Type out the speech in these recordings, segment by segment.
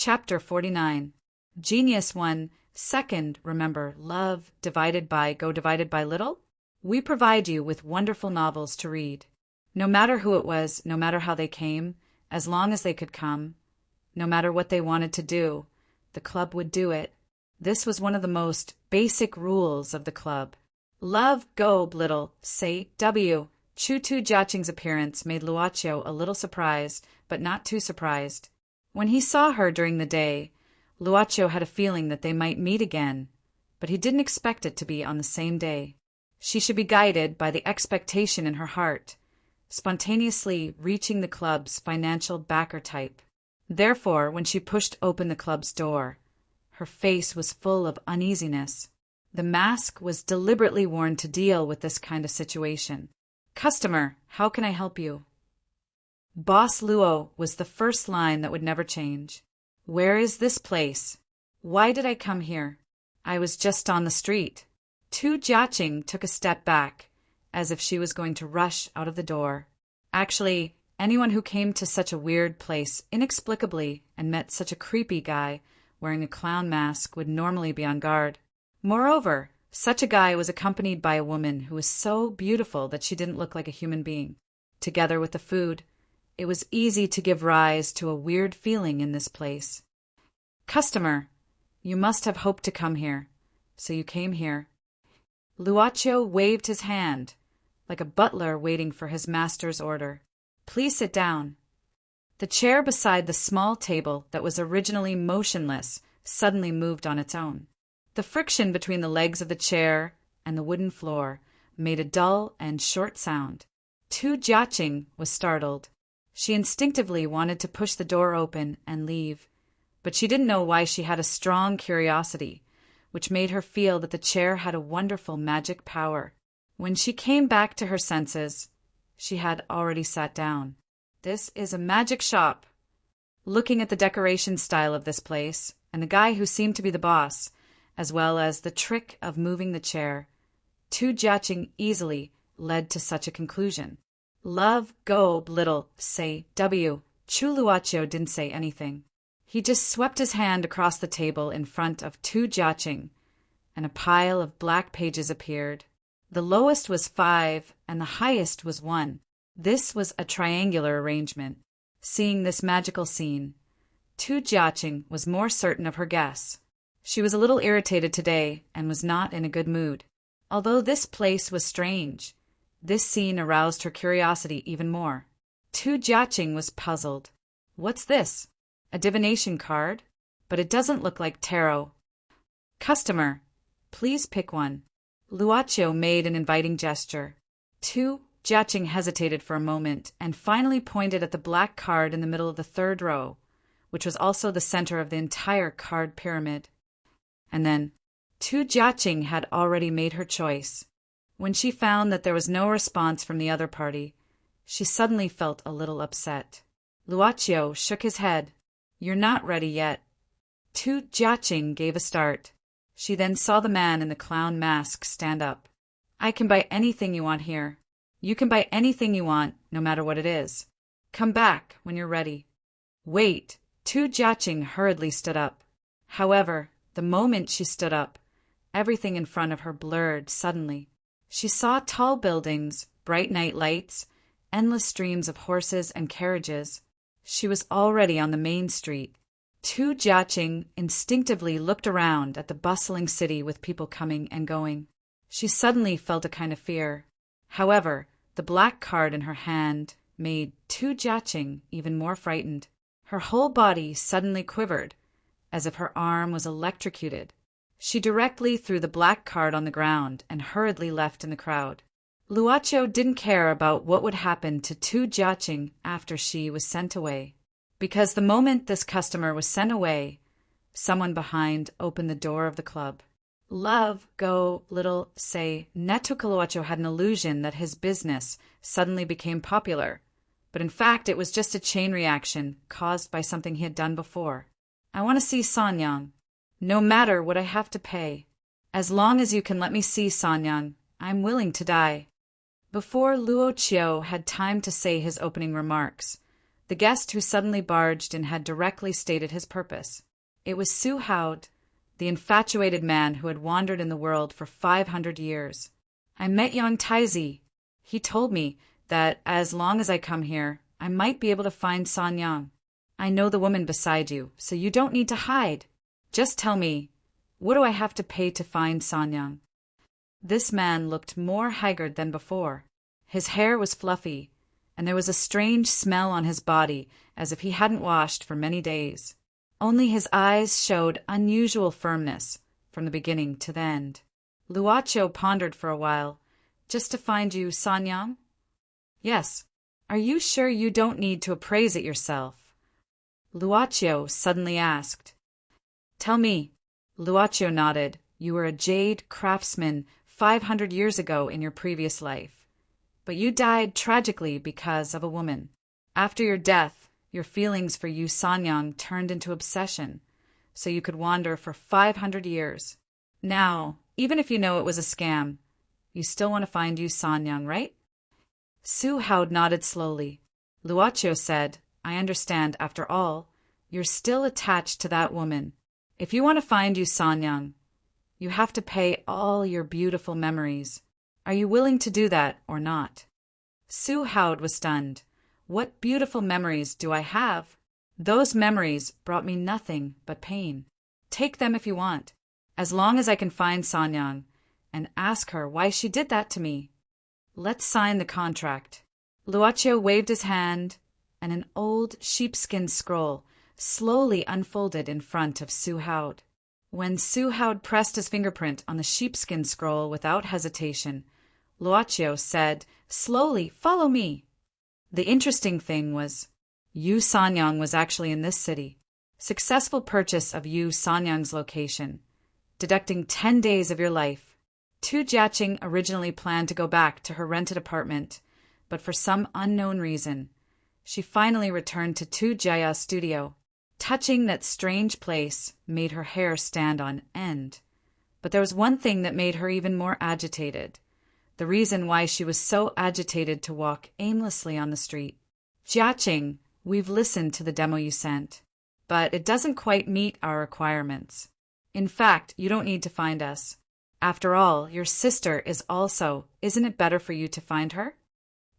Chapter 49. Genius 1. Second, remember, love divided by little? We provide you with wonderful novels to read. No matter who it was, no matter how they came, as long as they could come, no matter what they wanted to do, the club would do it. This was one of the most basic rules of the club. Love go little, say W. Chu Tu Jiaqing's appearance made Luoqiu a little surprised, but not too surprised. When he saw her during the day, Luoqiu had a feeling that they might meet again, but he didn't expect it to be on the same day. She should be guided by the expectation in her heart, spontaneously reaching the club's financial backer type. Therefore, when she pushed open the club's door, her face was full of uneasiness. The mask was deliberately worn to deal with this kind of situation. "Customer, how can I help you?" Boss Luo was the first line that would never change. "Where is this place? Why did I come here? I was just on the street." Tu Jiaqing took a step back, as if she was going to rush out of the door. Actually, anyone who came to such a weird place inexplicably and met such a creepy guy wearing a clown mask would normally be on guard. Moreover, such a guy was accompanied by a woman who was so beautiful that she didn't look like a human being. Together with the food, it was easy to give rise to a weird feeling in this place. "Customer, you must have hoped to come here, so you came here." Luoqiu waved his hand, like a butler waiting for his master's order. "Please sit down." The chair beside the small table that was originally motionless suddenly moved on its own. The friction between the legs of the chair and the wooden floor made a dull and short sound. Tu Jiaqing was startled. She instinctively wanted to push the door open and leave, but she didn't know why. She had a strong curiosity, which made her feel that the chair had a wonderful magic power. When she came back to her senses, she had already sat down. "This is a magic shop." Looking at the decoration style of this place, and the guy who seemed to be the boss, as well as the trick of moving the chair, Tu Jiaqing easily led to such a conclusion. Love go little, say W. Chu Luoqiu didn't say anything. He just swept his hand across the table in front of Tu Jiaqing, and a pile of black pages appeared. The lowest was 5, and the highest was 1. This was a triangular arrangement. Seeing this magical scene, Tu Jiaqing was more certain of her guess. She was a little irritated today and was not in a good mood. Although this place was strange, this scene aroused her curiosity even more. Tu Jiaqing was puzzled. "What's this? A divination card? But it doesn't look like tarot." "Customer, please pick one." Luoqiu made an inviting gesture. Tu Jiaqing hesitated for a moment and finally pointed at the black card in the middle of the third row, which was also the center of the entire card pyramid. And then Tu Jiaqing had already made her choice. When she found that there was no response from the other party, she suddenly felt a little upset. Luoqiu shook his head. "You're not ready yet." Tu Jiaqing gave a start. She then saw the man in the clown mask stand up. "I can buy anything you want here. You can buy anything you want, no matter what it is. Come back when you're ready." "Wait." Tu Jiaqing hurriedly stood up. However, the moment she stood up, everything in front of her blurred suddenly. She saw tall buildings, bright night lights, endless streams of horses and carriages. She was already on the main street. Tu Jiaqing instinctively looked around at the bustling city with people coming and going. She suddenly felt a kind of fear. However, the black card in her hand made Tu Jiaqing even more frightened. Her whole body suddenly quivered, as if her arm was electrocuted. She directly threw the black card on the ground and hurriedly left in the crowd. Luoqiu didn't care about what would happen to Tu Jiaqing after she was sent away, because the moment this customer was sent away, someone behind opened the door of the club. Love go little, say Luoqiu had an illusion that his business suddenly became popular, but in fact it was just a chain reaction caused by something he had done before. "I want to see Sanyang. No matter what I have to pay. As long as you can let me see Sanyang, I'm willing to die." Before Luoqiu had time to say his opening remarks, The guest who suddenly barged in had directly stated his purpose. It was Su Haud, the infatuated man who had wandered in the world for 500 years. I met young Taizi. He told me that as long as I come here, I might be able to find San Yang. I know the woman beside you, so you don't need to hide. Just tell me, what do I have to pay to find San Yang? This man looked more haggard than before. His hair was fluffy, and there was a strange smell on his body as if he hadn't washed for many days. Only his eyes showed unusual firmness from the beginning to the end. Luocho pondered for a while. Just to find you San Yang? Yes. Are you sure you don't need to appraise it yourself? Luocho suddenly asked. Tell me. Luocho nodded. You were a jade craftsman 500 years ago in your previous life. But you died tragically because of a woman. After your death, your feelings for Yu Sanyang turned into obsession, so you could wander for 500 years. Now, even if you know it was a scam, you still want to find Yu Sanyang, right? Su Haud nodded slowly. Luocho said, I understand, after all, you're still attached to that woman. If you want to find Yu Sanyang, you have to pay all your beautiful memories. Are you willing to do that or not? Su Haud was stunned. What beautiful memories do I have? Those memories brought me nothing but pain. Take them if you want, as long as I can find Sanyang and ask her why she did that to me. Let's sign the contract. Luocho waved his hand, and an old sheepskin scroll slowly unfolded in front of Su Haud. When Su Haud pressed his fingerprint on the sheepskin scroll without hesitation, Luocho said, Slowly, follow me. The interesting thing was, Yu Sanyang was actually in this city. Successful purchase of Yu Sanyang's location, deducting 10 days of your life. Tu Jiaqing originally planned to go back to her rented apartment, but for some unknown reason, she finally returned to Tu Jia's studio. Touching that strange place made her hair stand on end. But there was one thing that made her even more agitated. The reason why she was so agitated to walk aimlessly on the street. Jiaqing, we've listened to the demo you sent, but it doesn't quite meet our requirements. In fact, you don't need to find us. After all, your sister is also. Isn't it better for you to find her?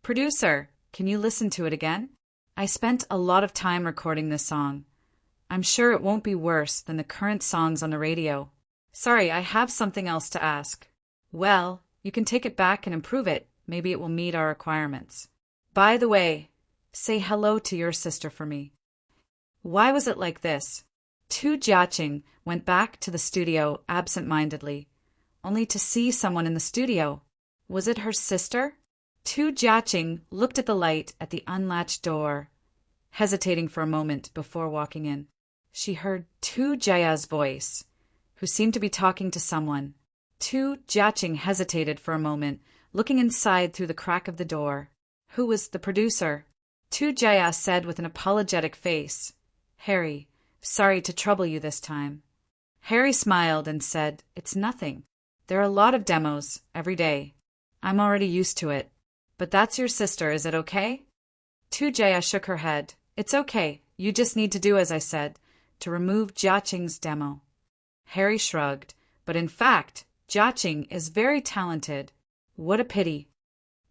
Producer, can you listen to it again? I spent a lot of time recording this song. I'm sure it won't be worse than the current songs on the radio. Sorry, I have something else to ask. Well, you can take it back and improve it. Maybe it will meet our requirements. By the way, say hello to your sister for me. Why was it like this? Tu Jiaqing went back to the studio absent-mindedly, only to see someone in the studio. Was it her sister? Tu Jiaqing looked at the light at the unlatched door, hesitating for a moment before walking in. She heard Tu Jia's voice, who seemed to be talking to someone. Tu Jiaqing hesitated for a moment, looking inside through the crack of the door. Who was the producer? Tu Jia said with an apologetic face, Harry, sorry to trouble you this time. Harry smiled and said, It's nothing. There are a lot of demos every day. I'm already used to it. But that's your sister, is it okay? Tu Jia shook her head. It's okay. You just need to do as I said, to remove Jiaqing's demo. Harry shrugged, but in fact, Jiaqing is very talented. What a pity.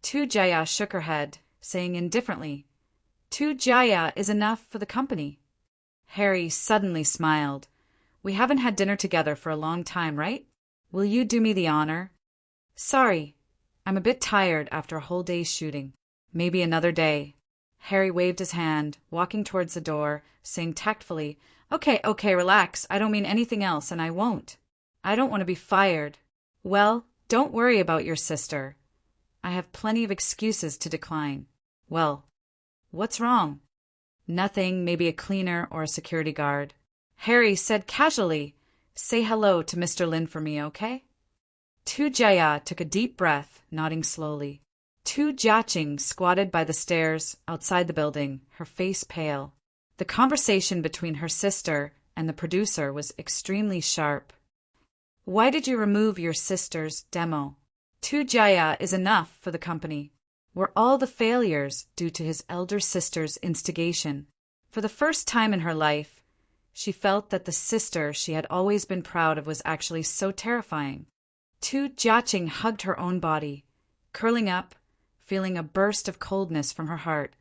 Tu Jia shook her head, saying indifferently, Tu Jia is enough for the company. Harry suddenly smiled. We haven't had dinner together for a long time, right? Will you do me the honor? Sorry, I'm a bit tired after a whole day's shooting. Maybe another day. Harry waved his hand, walking towards the door, saying tactfully, Okay, relax. I don't mean anything else, and I won't. I don't want to be fired. Well, don't worry about your sister. I have plenty of excuses to decline. Well, what's wrong? Nothing, maybe a cleaner or a security guard. Harry said casually, Say hello to Mr. Lin for me, okay? Tu Jia took a deep breath, nodding slowly. Tu Jiaqing squatted by the stairs outside the building, her face pale. The conversation between her sister and the producer was extremely sharp. Why did you remove your sister's demo? Tu Jia is enough for the company. were all the failures due to his elder sister's instigation. For the first time in her life, she felt that the sister she had always been proud of was actually so terrifying. Tu Jiaqing hugged her own body, curling up, feeling a burst of coldness from her heart.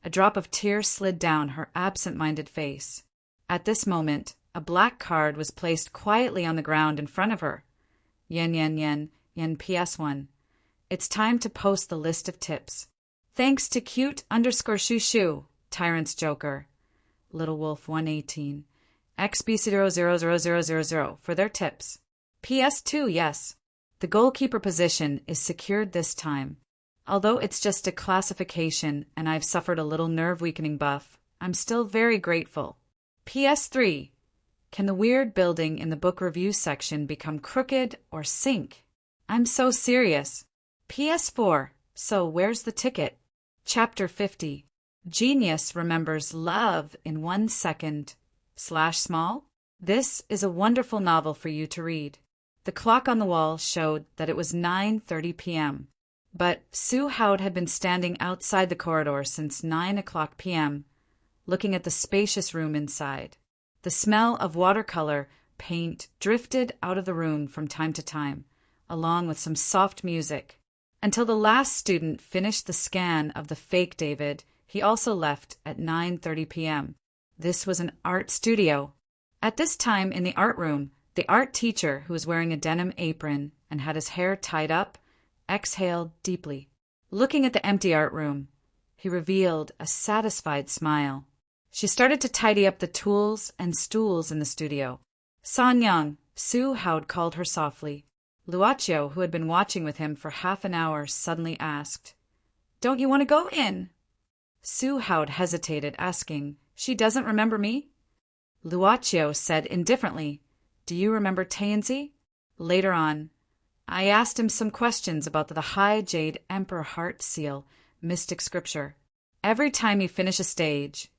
A drop of tears slid down her absent-minded face. At this moment, a black card was placed quietly on the ground in front of her. Yen PS1. It's time to post the list of tips. Thanks to cute_shushu, Tyrant's Joker, Little Wolf 118, XB00000 for their tips. PS2, yes. The goalkeeper position is secured this time. Although it's just a classification and I've suffered a little nerve-weakening buff, I'm still very grateful. PS3. Can the weird building in the book review section become crooked or sink? I'm so serious. PS4. So where's the ticket? Chapter 50. Genius remembers love in 1 second. /small. This is a wonderful novel for you to read. The clock on the wall showed that it was 9:30 p.m. But Su Haud had been standing outside the corridor since 9:00 p.m., looking at the spacious room inside. The smell of watercolor paint drifted out of the room from time to time, along with some soft music. Until the last student finished the scan of the fake David, he also left at 9:30 p.m. This was an art studio. At this time in the art room, the art teacher, who was wearing a denim apron and had his hair tied up, exhaled deeply. Looking at the empty art room, he revealed a satisfied smile. She started to tidy up the tools and stools in the studio. Sanyang, Su Haud called her softly. Luochio, who had been watching with him for half an hour, suddenly asked, "Don't you want to go in?" Su Haud hesitated, asking, "She doesn't remember me?" Luochio said indifferently, "Do you remember Tansy?" Later on, I asked him some questions about the High Jade Emperor Heart Seal, mystic scripture. Every time you finish a stage,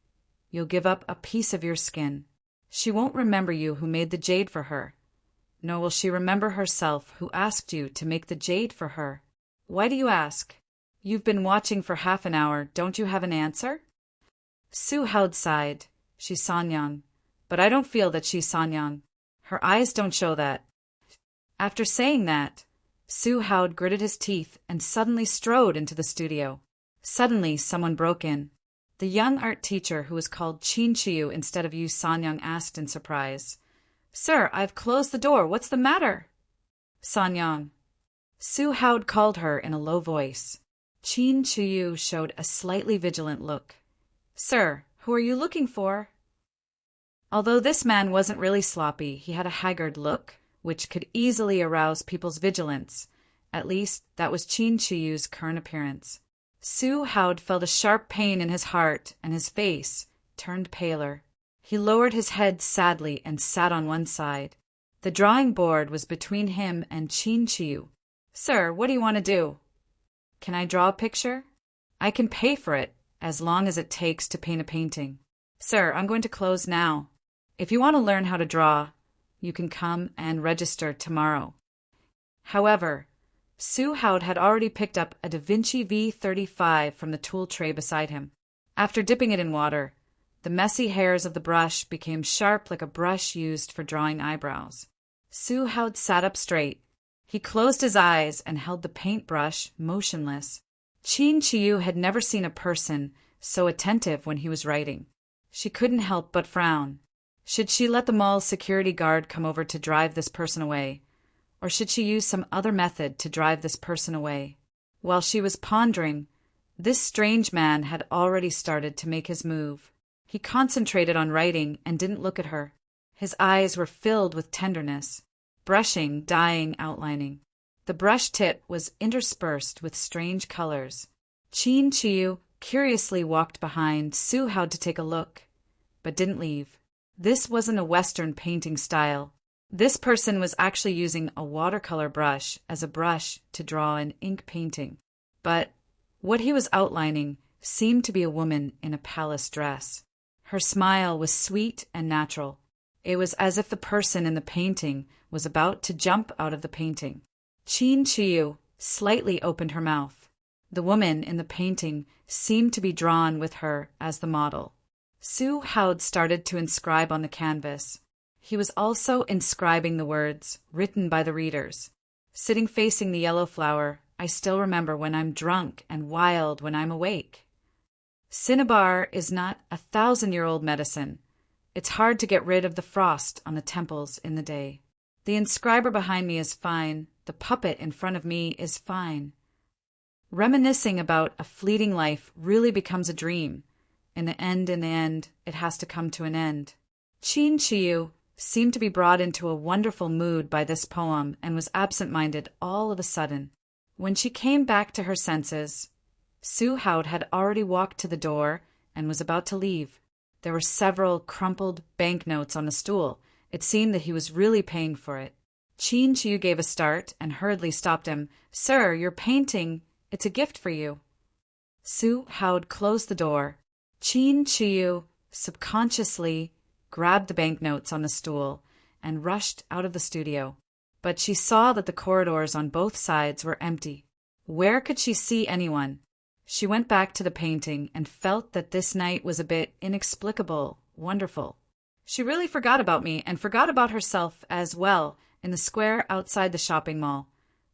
you'll give up a piece of your skin. She won't remember you who made the jade for her, nor will she remember herself who asked you to make the jade for her. Why do you ask? You've been watching for half an hour. Don't you have an answer? Su Haud sighed. She's Sanyang, but I don't feel that she's Sanyang. Her eyes don't show that. After saying that, Su Haud gritted his teeth and suddenly strode into the studio. Suddenly, someone broke in. The young art teacher, who was called Qin Chiyu instead of Yu Sanyang, asked in surprise, "Sir, I've closed the door. What's the matter?" Sanyang. Su Haud called her in a low voice. Qin Chiyu showed a slightly vigilant look. "Sir, who are you looking for?" Although this man wasn't really sloppy, he had a haggard look, which could easily arouse people's vigilance. At least, that was Qin Chiyu's current appearance. Su Haud felt a sharp pain in his heart, and his face turned paler. He lowered his head sadly and sat on one side. The drawing board was between him and Qin Chiyu. "Sir, what do you want to do?" "Can I draw a picture?" "I can pay for it, as long as it takes to paint a painting." "Sir, I'm going to close now. If you want to learn how to draw, you can come and register tomorrow." However, Su Haud had already picked up a Da Vinci V35 from the tool tray beside him. After dipping it in water, the messy hairs of the brush became sharp like a brush used for drawing eyebrows. Su Haud sat up straight. He closed his eyes and held the paintbrush motionless. Qin Chiyu had never seen a person so attentive when he was writing. She couldn't help but frown. Should she let the mall's security guard come over to drive this person away? Or should she use some other method to drive this person away? While she was pondering, this strange man had already started to make his move. He concentrated on writing and didn't look at her. His eyes were filled with tenderness. Brushing, dyeing, outlining. The brush tip was interspersed with strange colors. Qin Chiyu curiously walked behind Su Haud to take a look, but didn't leave. This wasn't a Western painting style. This person was actually using a watercolor brush as a brush to draw an ink painting. But what he was outlining seemed to be a woman in a palace dress. Her smile was sweet and natural. It was as if the person in the painting was about to jump out of the painting. Qin Chiyu slightly opened her mouth. The woman in the painting seemed to be drawn with her as the model. Su Hao started to inscribe on the canvas. He was also inscribing the words written by the readers. Sitting facing the yellow flower, I still remember when I'm drunk and wild when I'm awake. Cinnabar is not 1,000-year-old medicine. It's hard to get rid of the frost on the temples in the day. The inscriber behind me is fine. The puppet in front of me is fine. Reminiscing about a fleeting life really becomes a dream. In the end, it has to come to an end. Qin Chiyu seemed to be brought into a wonderful mood by this poem and was absent-minded all of a sudden. When she came back to her senses, Su Hao had already walked to the door and was about to leave. There were several crumpled banknotes on the stool. It seemed that he was really paying for it. Qin Chiyu gave a start and hurriedly stopped him. "Sir, your painting, it's a gift for you." Su Hao closed the door. Qin Chiyu subconsciously grabbed the banknotes on the stool and rushed out of the studio. But she saw that the corridors on both sides were empty. Where could she see anyone? She went back to the painting and felt that this night was a bit inexplicable, wonderful. She really forgot about me and forgot about herself as well in the square outside the shopping mall.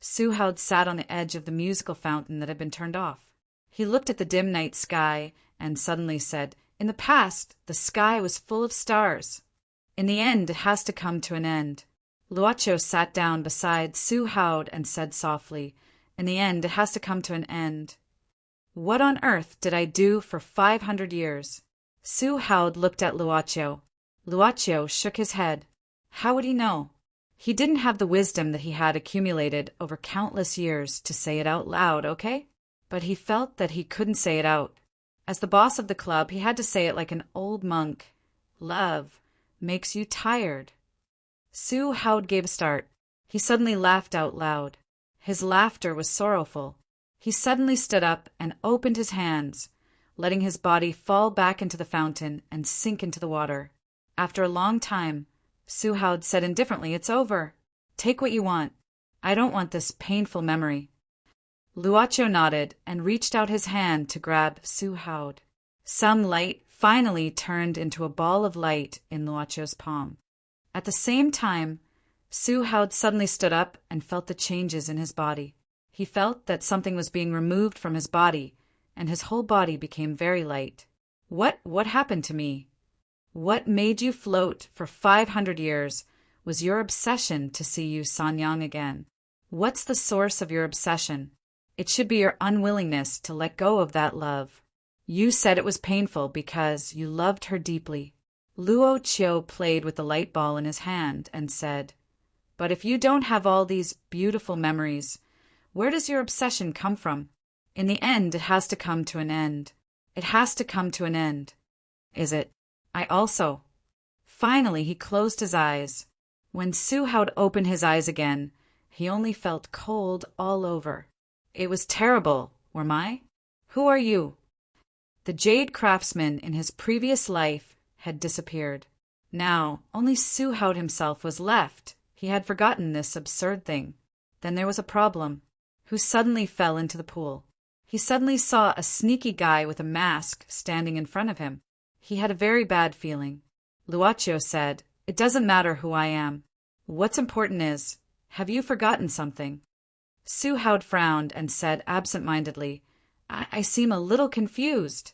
Su Hao sat on the edge of the musical fountain that had been turned off. He looked at the dim night sky and suddenly said, "In the past, the sky was full of stars. In the end, it has to come to an end." Luocho sat down beside Su Hao and said softly, "In the end, it has to come to an end." What on earth did I do for 500 years? Su Hao looked at Luocho. Luocho shook his head. How would he know? He didn't have the wisdom that he had accumulated over countless years to say it out loud, okay? But he felt that he couldn't say it out. As the boss of the club, he had to say it like an old monk. Love makes you tired. Su Hao gave a start. He suddenly laughed out loud. His laughter was sorrowful. He suddenly stood up and opened his hands, letting his body fall back into the fountain and sink into the water. After a long time, Su Hao said indifferently, "It's over. Take what you want. I don't want this painful memory." Luocho nodded and reached out his hand to grab Su Hao. Some light finally turned into a ball of light in Luocho's palm. At the same time, Su Hao suddenly stood up and felt the changes in his body. He felt that something was being removed from his body, and his whole body became very light. What happened to me? What made you float for 500 years was your obsession to see you Sanyang again. What's the source of your obsession? It should be your unwillingness to let go of that love. You said it was painful because you loved her deeply. Luo Qiu played with the light ball in his hand and said, "But if you don't have all these beautiful memories, where does your obsession come from? In the end, it has to come to an end. It has to come to an end." Is it? I also. Finally, he closed his eyes. When Su Hao opened his eyes again, he only felt cold all over. It was terrible, were I? Who are you? The jade craftsman in his previous life had disappeared. Now, only Su Hao himself was left. He had forgotten this absurd thing. Then there was a problem. Who suddenly fell into the pool. He suddenly saw a sneaky guy with a mask standing in front of him. He had a very bad feeling. Luocho said, "It doesn't matter who I am. What's important is, have you forgotten something?" Su Hao frowned and said absent-mindedly, I seem a little confused."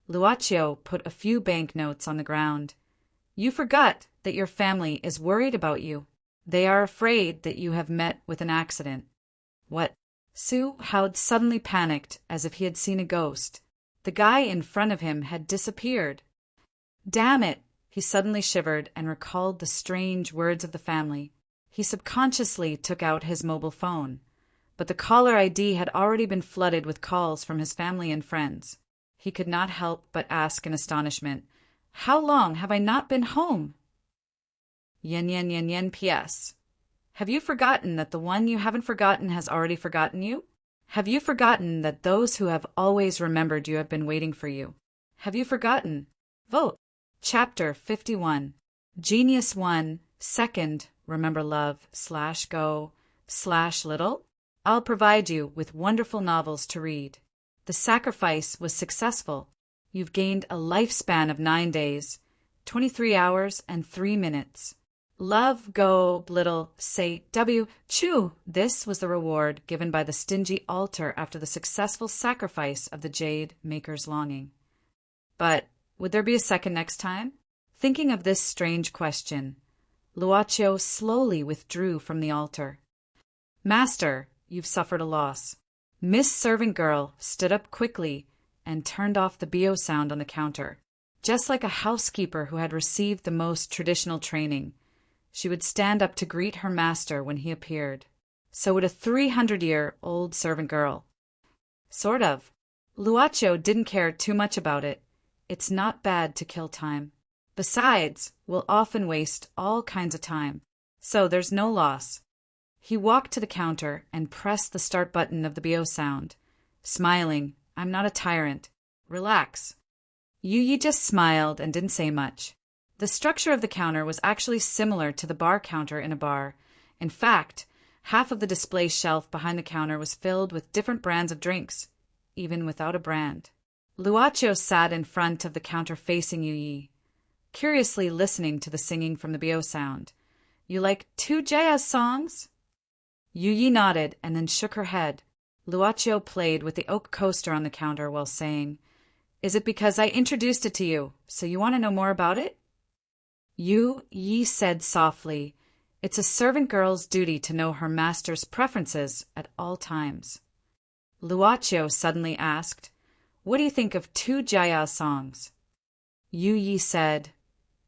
Luocho put a few banknotes on the ground. "You forgot that your family is worried about you. They are afraid that you have met with an accident." What? Su Hao suddenly panicked as if he had seen a ghost. The guy in front of him had disappeared. Damn it! He suddenly shivered and recalled the strange words of the family. He subconsciously took out his mobile phone, but the caller ID had already been flooded with calls from his family and friends. He could not help but ask in astonishment, "How long have I not been home?" Yen PS. Have you forgotten that the one you haven't forgotten has already forgotten you? Have you forgotten that those who have always remembered you have been waiting for you? Have you forgotten? Vote. Chapter 51. Genius 1, Second, Remember Love, /go, /little? I'll provide you with wonderful novels to read. The sacrifice was successful. You've gained a lifespan of 9 days, 23 hours and 3 minutes. Love, go, little, say, W, chew. This was the reward given by the stingy altar after the successful sacrifice of the jade maker's longing. But would there be a second next time? Thinking of this strange question, Luaccio slowly withdrew from the altar. Master, you've suffered a loss. Miss Servant Girl stood up quickly and turned off the BO sound on the counter. Just like a housekeeper who had received the most traditional training, she would stand up to greet her master when he appeared. So would a 300-year-old servant girl. Sort of. Luaccio didn't care too much about it. It's not bad to kill time. Besides, we'll often waste all kinds of time. So there's no loss. He walked to the counter and pressed the start button of the BO sound, smiling. I'm not a tyrant. Relax. Yu just smiled and didn't say much. The structure of the counter was actually similar to the bar counter in a bar. In fact, half of the display shelf behind the counter was filled with different brands of drinks, even without a brand. Luaccio sat in front of the counter facing Yu, curiously listening to the singing from the BO sound. You like 2 jazz songs? Yu nodded and then shook her head. Luaccio played with the oak coaster on the counter while saying, Is it because I introduced it to you, so you want to know more about it? Yu said softly, It's a servant girl's duty to know her master's preferences at all times. Luaccio suddenly asked, What do you think of 2 jazz songs? Yu said,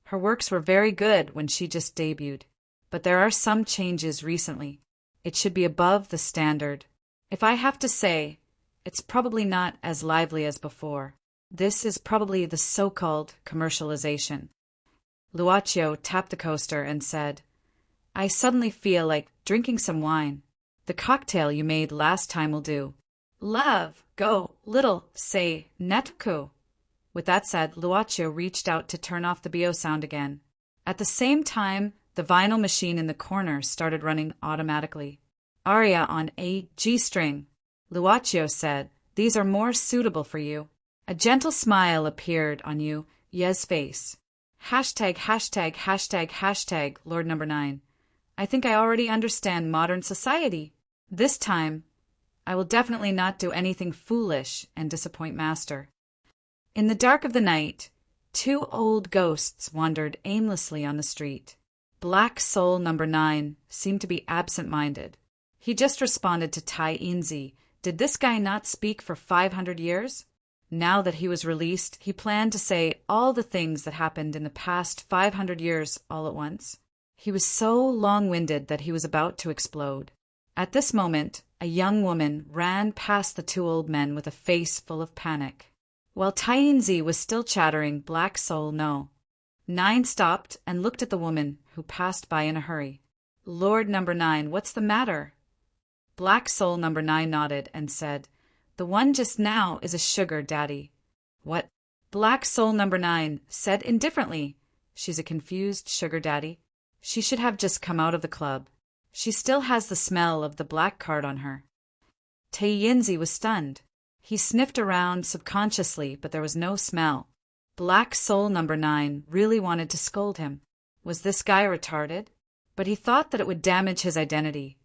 Her works were very good when she just debuted, but there are some changes recently. It should be above the standard. If I have to say, it's probably not as lively as before. This is probably the so-called commercialization. Luaccio tapped the coaster and said, I suddenly feel like drinking some wine. The cocktail you made last time will do. Love, go, little, say, netku. With that said, Luaccio reached out to turn off the BO sound again. At the same time, the vinyl machine in the corner started running automatically. Aria on a G-string. Luaccio said, These are more suitable for you. A gentle smile appeared on Yu's face. #####, Lord Number 9. I think I already understand modern society. This time, I will definitely not do anything foolish and disappoint Master. In the dark of the night, 2 old ghosts wandered aimlessly on the street. Black Soul Number 9 seemed to be absent-minded. He just responded to Tai Inzi. Did this guy not speak for 500 years? Now that he was released, he planned to say all the things that happened in the past 500 years all at once. He was so long-winded that he was about to explode. At this moment, a young woman ran past the 2 old men with a face full of panic. While Tai Inzi was still chattering, Black Soul No. 9 stopped and looked at the woman, who passed by in a hurry. Lord Number 9, what's the matter? Black Soul Number 9 nodded and said, The one just now is a sugar daddy. What? Black Soul Number 9 said indifferently, She's a confused sugar daddy. She should have just come out of the club. She still has the smell of the black card on her. Tai Inzi was stunned. He sniffed around subconsciously, but there was no smell. Black Soul Number 9 really wanted to scold him. Was this guy retarded? But he thought that it would damage his identity,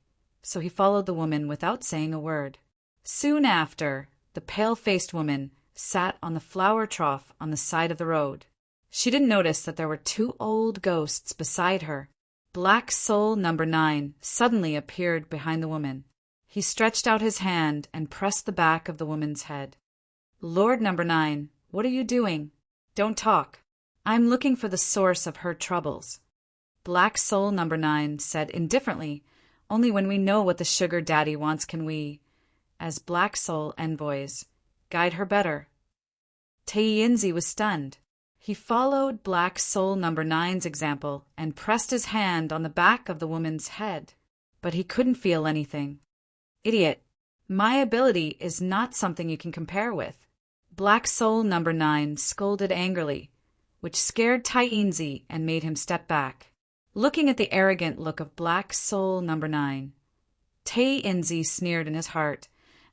so he followed the woman without saying a word. Soon after, the pale-faced woman sat on the flower trough on the side of the road. She didn't notice that there were 2 old ghosts beside her. Black Soul Number 9 suddenly appeared behind the woman. He stretched out his hand and pressed the back of the woman's head. Lord Number 9, what are you doing? Don't talk. I'm looking for the source of her troubles. Black Soul Number 9 said indifferently, Only when we know what the sugar daddy wants can we, as Black Soul envoys, guide her better. Tai Inzi was stunned. He followed Black Soul Number 9's example and pressed his hand on the back of the woman's head, but he couldn't feel anything. Idiot. My ability is not something you can compare with. Black Soul Number 9 scolded angrily, which scared Tai Inzi and made him step back. Looking at the arrogant look of Black Soul Number 9, Tai Inzi sneered in his heart,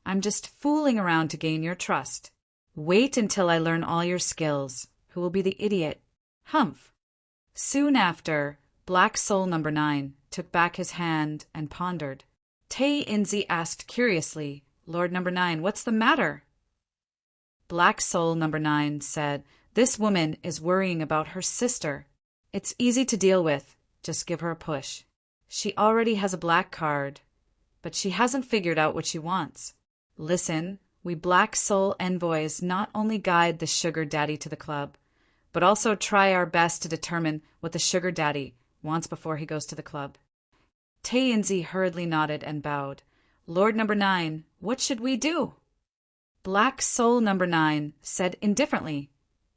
I'm just fooling around to gain your trust. Wait until I learn all your skills. Who will be the idiot? Humph. Soon after, Black Soul number 9 took back his hand and pondered. Inzi asked curiously, Lord number 9, what's the matter? Black Soul number 9 said, this woman is worrying about her sister. It's easy to deal with. Just give her a push. She already has a black card, but she hasn't figured out what she wants. Listen, we Black Soul envoys not only guide the sugar daddy to the club, but also try our best to determine what the sugar daddy wants before he goes to the club. Tainzi hurriedly nodded and bowed. Lord number 9, what should we do? Black Soul number 9 said indifferently.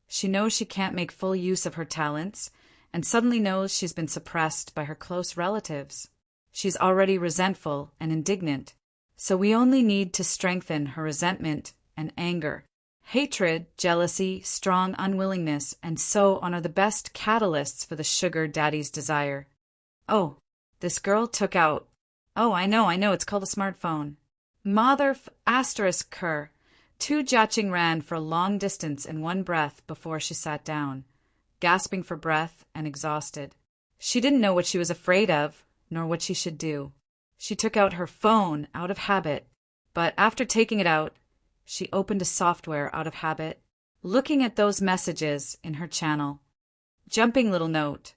She knows she can't make full use of her talents, and suddenly knows she's been suppressed by her close relatives. She's already resentful and indignant, so we only need to strengthen her resentment and anger. Hatred, jealousy, strong unwillingness, and so on are the best catalysts for the sugar daddy's desire. Oh, this girl took out. Oh, I know, it's called a smartphone. Mother asterisk cur. Tu Jiaqing ran for a long distance in one breath before she sat down, gasping for breath and exhausted. She didn't know what she was afraid of, nor what she should do. She took out her phone out of habit, but after taking it out, she opened a software out of habit, looking at those messages in her channel. Jumping little note.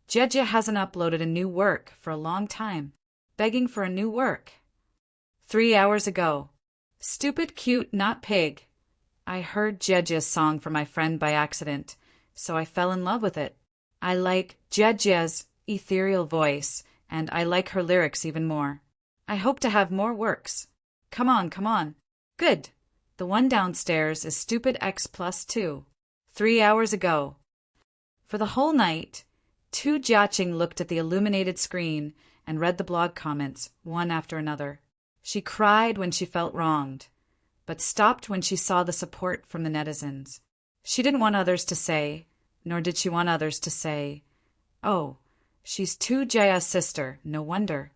Jeja hasn't uploaded a new work for a long time. Begging for a new work. 3 hours ago. Stupid cute not pig. I heard Jeja's song for my friend by accident, so I fell in love with it. I like Jeja's ethereal voice, and I like her lyrics even more. I hope to have more works. Come on. Good. The one downstairs is Stupid X plus 2. 3 hours ago. For the whole night, Tu Jiaqing looked at the illuminated screen and read the blog comments, one after another. She cried when she felt wronged, but stopped when she saw the support from the netizens. She didn't want others to say, nor did she want others to say, oh, she's Tu Jaya's sister, no wonder.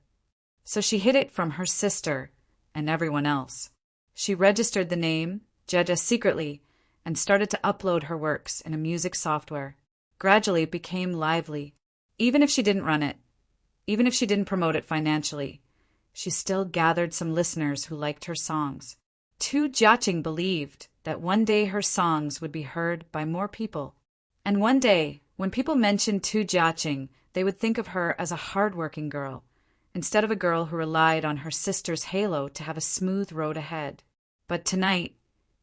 So she hid it from her sister and everyone else. She registered the name, Jeja, secretly, and started to upload her works in a music software. Gradually it became lively. Even if she didn't run it, even if she didn't promote it financially, she still gathered some listeners who liked her songs. Tu Jiaqing believed that one day her songs would be heard by more people. And one day, when people mentioned Tu Jiaqing, they would think of her as a hard-working girl, instead of a girl who relied on her sister's halo to have a smooth road ahead. But tonight,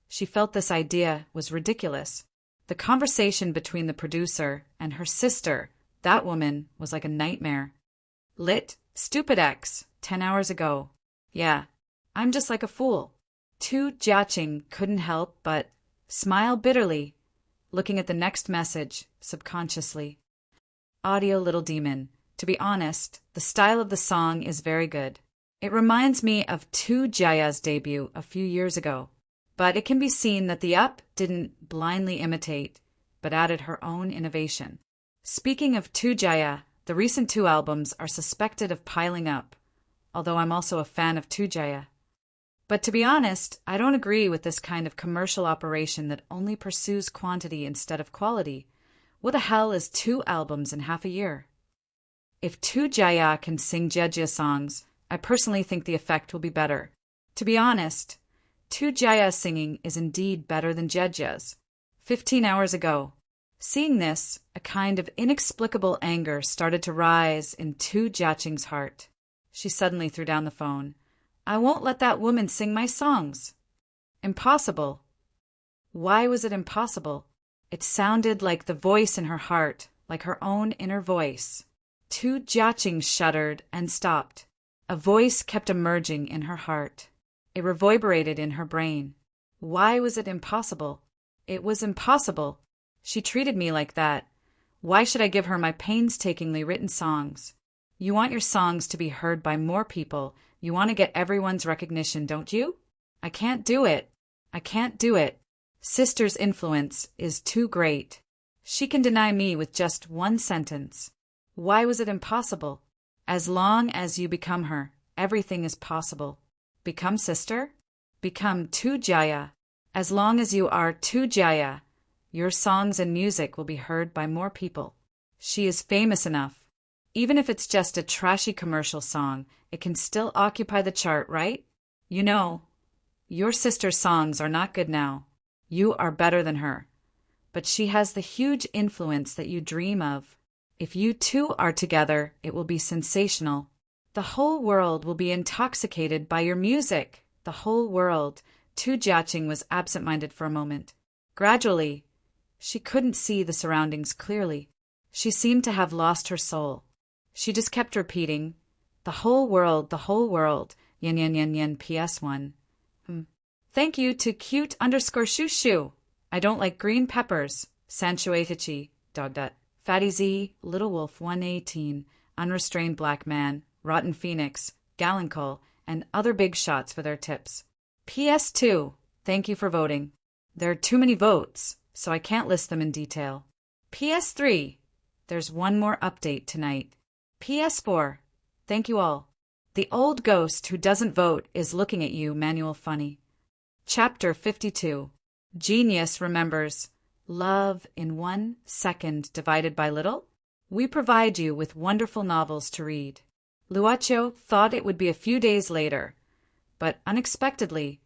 she felt this idea was ridiculous. The conversation between the producer and her sister, that woman, was like a nightmare. Lit, Stupid X, 10 hours ago. Yeah, I'm just like a fool. Tu Jiaqing couldn't help but smile bitterly, looking at the next message subconsciously. Audio Little Demon. To be honest, the style of the song is very good. It reminds me of Tu Jaya's debut a few years ago, but it can be seen that the Up didn't blindly imitate, but added her own innovation. Speaking of Tu Jaya, the recent 2 albums are suspected of piling up, although I'm also a fan of Tu Jaya. But to be honest, I don't agree with this kind of commercial operation that only pursues quantity instead of quality. What the hell is 2 albums in half a year? If Tu Jaya can sing Jeja songs, I personally think the effect will be better. To be honest, Tu Jaya's singing is indeed better than Jeja's. 15 hours ago. Seeing this, a kind of inexplicable anger started to rise in Tu Jiaqing's heart. She suddenly threw down the phone. I won't let that woman sing my songs. Impossible. Why was it impossible? It sounded like the voice in her heart, like her own inner voice. Tu Jiaqing shuddered and stopped. A voice kept emerging in her heart. It reverberated in her brain. Why was it impossible? It was impossible. She treated me like that. Why should I give her my painstakingly written songs? You want your songs to be heard by more people. You want to get everyone's recognition, don't you? I can't do it. I can't do it. Sister's influence is too great. She can deny me with just one sentence. Why was it impossible? As long as you become her, everything is possible. Become sister? Become Tu Jaya. As long as you are Tu Jaya, your songs and music will be heard by more people. She is famous enough. Even if it's just a trashy commercial song, it can still occupy the chart, right? You know, your sister's songs are not good now. You are better than her. But she has the huge influence that you dream of. If you two are together, it will be sensational. The whole world will be intoxicated by your music. The whole world. Tu Jiaqing was absent-minded for a moment. Gradually, she couldn't see the surroundings clearly. She seemed to have lost her soul. She just kept repeating, the whole world, yen yen yen yen PS1. Thank you to cute_shushu. I don't like green peppers. Sanchuetichi, dogdut. Fatty Z, Little Wolf 118, Unrestrained Black Man, Rotten Phoenix, Galancol, and other big shots for their tips. PS2, thank you for voting. There are too many votes, so I can't list them in detail. PS3, there's one more update tonight. PS4, thank you all. The old ghost who doesn't vote is looking at you, Manual Funny. Chapter 52. Genius remembers. Love in 1 second divided by little? We provide you with wonderful novels to read. Luocho thought it would be a few days later, but unexpectedly,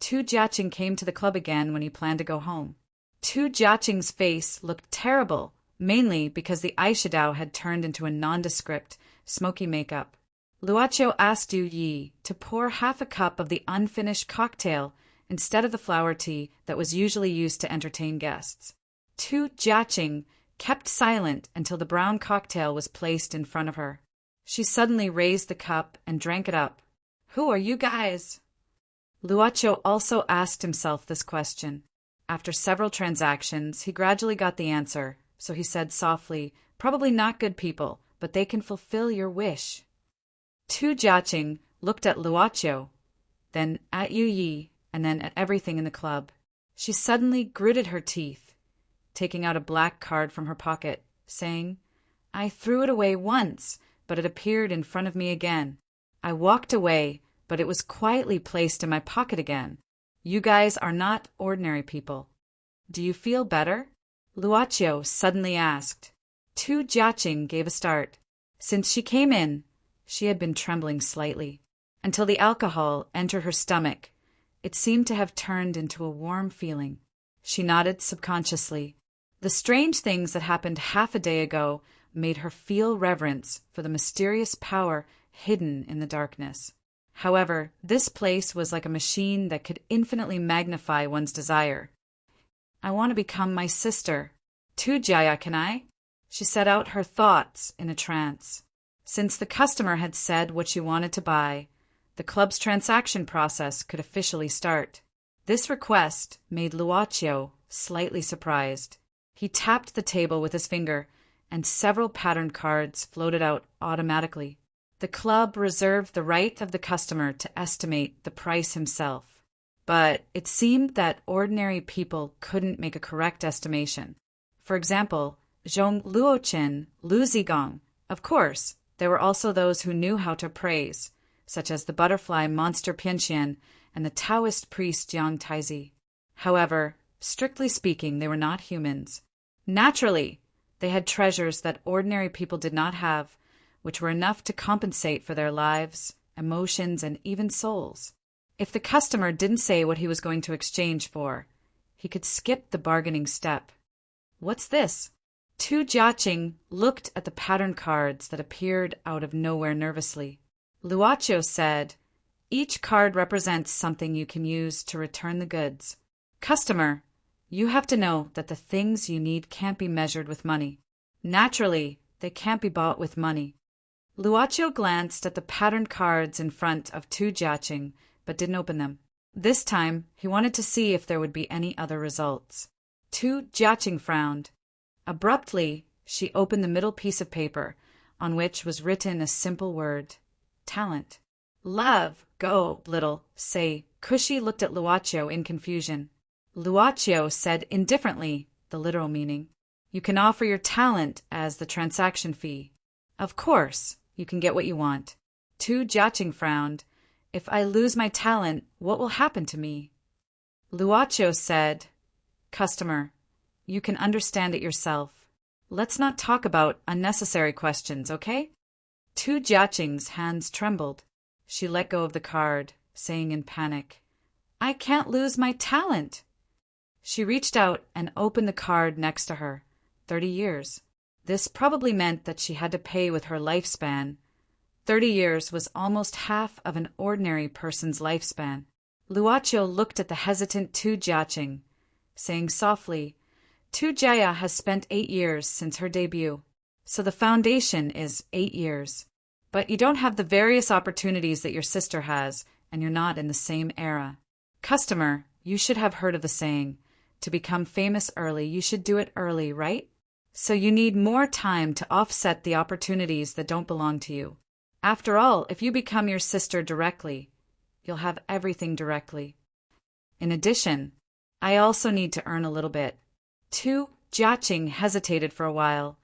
Tu Jiaqing came to the club again when he planned to go home. Tu Jiaqing's face looked terrible, mainly because the eyeshadow had turned into a nondescript, smoky makeup. Luocho asked Yu Yi to pour half a cup of the unfinished cocktail instead of the flower tea that was usually used to entertain guests. Tu Jiaqing kept silent until the brown cocktail was placed in front of her. She suddenly raised the cup and drank it up. Who are you guys? Luocho also asked himself this question. After several transactions, he gradually got the answer, so he said softly, probably not good people, but they can fulfill your wish. Tu Jiaqing looked at Luocho, then at Yu Yi, and then at everything in the club. She suddenly gritted her teeth, taking out a black card from her pocket, saying, I threw it away once, but it appeared in front of me again. I walked away, but it was quietly placed in my pocket again. You guys are not ordinary people. Do you feel better? Luocho suddenly asked. Tu Jiaqing gave a start. Since she came in, she had been trembling slightly, until the alcohol entered her stomach. It seemed to have turned into a warm feeling. She nodded subconsciously. The strange things that happened half a day ago made her feel reverence for the mysterious power hidden in the darkness. However, this place was like a machine that could infinitely magnify one's desire. I want to become my sister. Tu Jaya, can I? She set out her thoughts in a trance. Since the customer had said what she wanted to buy, the club's transaction process could officially start. This request made Luocho slightly surprised. He tapped the table with his finger, and several patterned cards floated out automatically. The club reserved the right of the customer to estimate the price himself. But it seemed that ordinary people couldn't make a correct estimation. For example, Zhong Luochen, Lu Zigong. Of course, there were also those who knew how to appraise, such as the butterfly monster Pianxian and the Taoist priest Yang Taizi. However, strictly speaking, they were not humans. Naturally, they had treasures that ordinary people did not have, which were enough to compensate for their lives, emotions, and even souls. If the customer didn't say what he was going to exchange for, he could skip the bargaining step. What's this? Tu Jiaqing looked at the patterned cards that appeared out of nowhere nervously. Luocho said, each card represents something you can use to return the goods. Customer, you have to know that the things you need can't be measured with money. Naturally, they can't be bought with money. Luocho glanced at the patterned cards in front of Tu Jiaqing, but didn't open them. This time, he wanted to see if there would be any other results. Tu Jiaqing frowned. Abruptly, she opened the middle piece of paper, on which was written a simple word. Talent. Love, go, little, say. Cushy looked at Luocho in confusion. Luocho said indifferently, the literal meaning. You can offer your talent as the transaction fee. Of course, you can get what you want. Tu Jiaqing frowned. If I lose my talent, what will happen to me? Luocho said, Customer, you can understand it yourself. Let's not talk about unnecessary questions, okay? Tu Jiaqing's hands trembled. She let go of the card, saying in panic, I can't lose my talent. She reached out and opened the card next to her. 30 years. This probably meant that she had to pay with her lifespan. 30 years was almost half of an ordinary person's lifespan. Luocho looked at the hesitant Tu Jiaqing, saying softly, Tu Jia has spent 8 years since her debut, so the foundation is 8 years. But you don't have the various opportunities that your sister has, and you're not in the same era. Customer, you should have heard of the saying, to become famous early, you should do it early, right? So you need more time to offset the opportunities that don't belong to you. After all, if you become your sister directly, you'll have everything directly. In addition, I also need to earn a little bit. Tu Jiaqing hesitated for a while,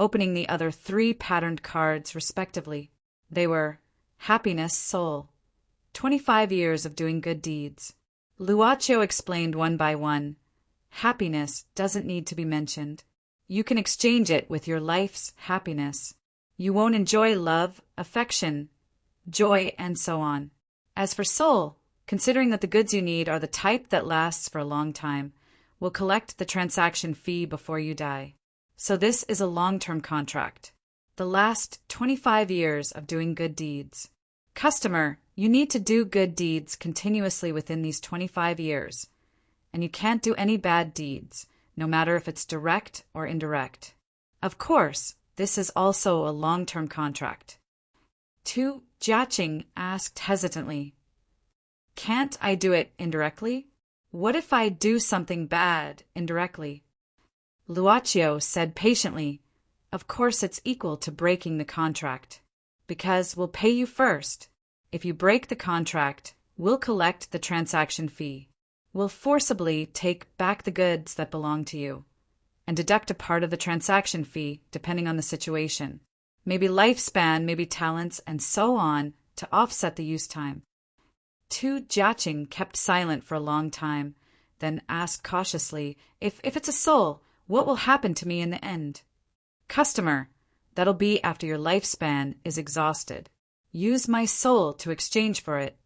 opening the other 3 patterned cards respectively. They were Happiness, Soul, 25 years of doing good deeds. Luocho explained one by one. Happiness doesn't need to be mentioned. You can exchange it with your life's happiness. You won't enjoy love, affection, joy, and so on. As for soul, considering that the goods you need are the type that lasts for a long time, we'll collect the transaction fee before you die. So this is a long-term contract. The last 25 years of doing good deeds. Customer, you need to do good deeds continuously within these 25 years. And you can't do any bad deeds, no matter if it's direct or indirect. Of course, this is also a long-term contract. Tu Jiaqing asked hesitantly, Can't I do it indirectly? What if I do something bad indirectly? Luocho said patiently, Of course it's equal to breaking the contract. Because we'll pay you first. If you break the contract, we'll collect the transaction fee. We'll forcibly take back the goods that belong to you, and deduct a part of the transaction fee depending on the situation. Maybe lifespan, maybe talents, and so on to offset the use time. Tu Jiaqing kept silent for a long time, then asked cautiously, If it's a soul, what will happen to me in the end? Customer, that'll be after your lifespan is exhausted. Use my soul to exchange for it.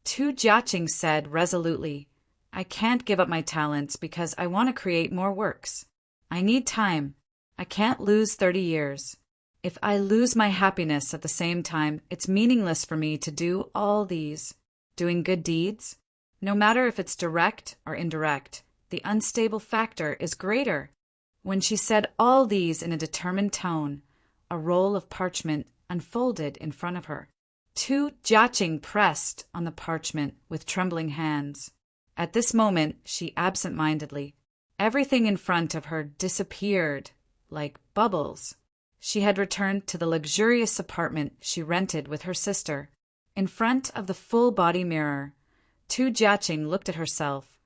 Tu Jiaqing said resolutely, I can't give up my talents because I want to create more works. I need time. I can't lose 30 years. If I lose my happiness at the same time, it's meaningless for me to do all these. Doing good deeds? No matter if it's direct or indirect, the unstable factor is greater. When she said all these in a determined tone, a roll of parchment unfolded in front of her. Tu Jiaqing pressed on the parchment with trembling hands. At this moment, she absent-mindedly. Everything in front of her disappeared, like bubbles. She had returned to the luxurious apartment she rented with her sister. In front of the full-body mirror, Tu Jiaqing looked at herself,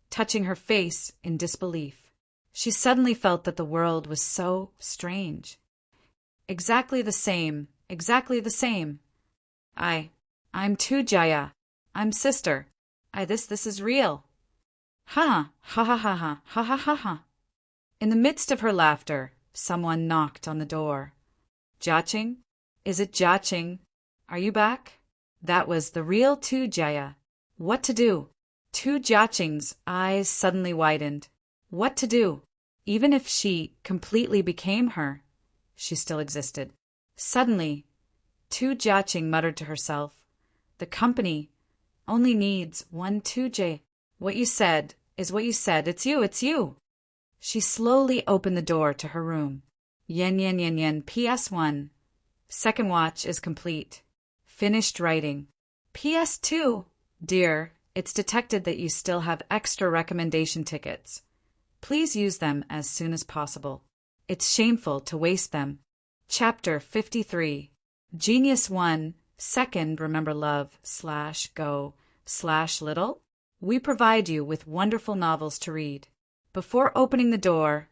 touching her face in disbelief. She suddenly felt that the world was so strange. Exactly the same, exactly the same. I'm Tu Jia. I'm sister. This is real. Ha ha ha ha ha ha ha ha ha. In the midst of her laughter, someone knocked on the door. Jiaqing? Is it Jiaqing? Are you back? That was the real Tu Jia. What to do? Tu Jiaqing's eyes suddenly widened. What to do? Even if she completely became her, she still existed. Suddenly, Tu Jiaqing muttered to herself, The company only needs one Tu Jia. What you said is what you said. It's you, it's you. She slowly opened the door to her room. Yen. PS1. Second watch is complete. Finished writing. PS2. Dear, it's detected that you still have extra recommendation tickets. Please use them as soon as possible. It's shameful to waste them. Chapter 53. Genius 1. Second, remember love, /go, /little. We provide you with wonderful novels to read. Before opening the door,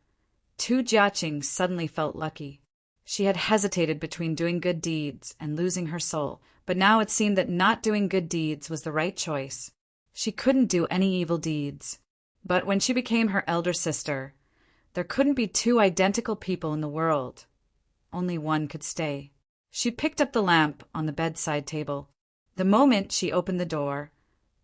Tu Jiaqing suddenly felt lucky. She had hesitated between doing good deeds and losing her soul, but now it seemed that not doing good deeds was the right choice. She couldn't do any evil deeds. But when she became her elder sister, there couldn't be two identical people in the world. Only one could stay. She picked up the lamp on the bedside table. The moment she opened the door,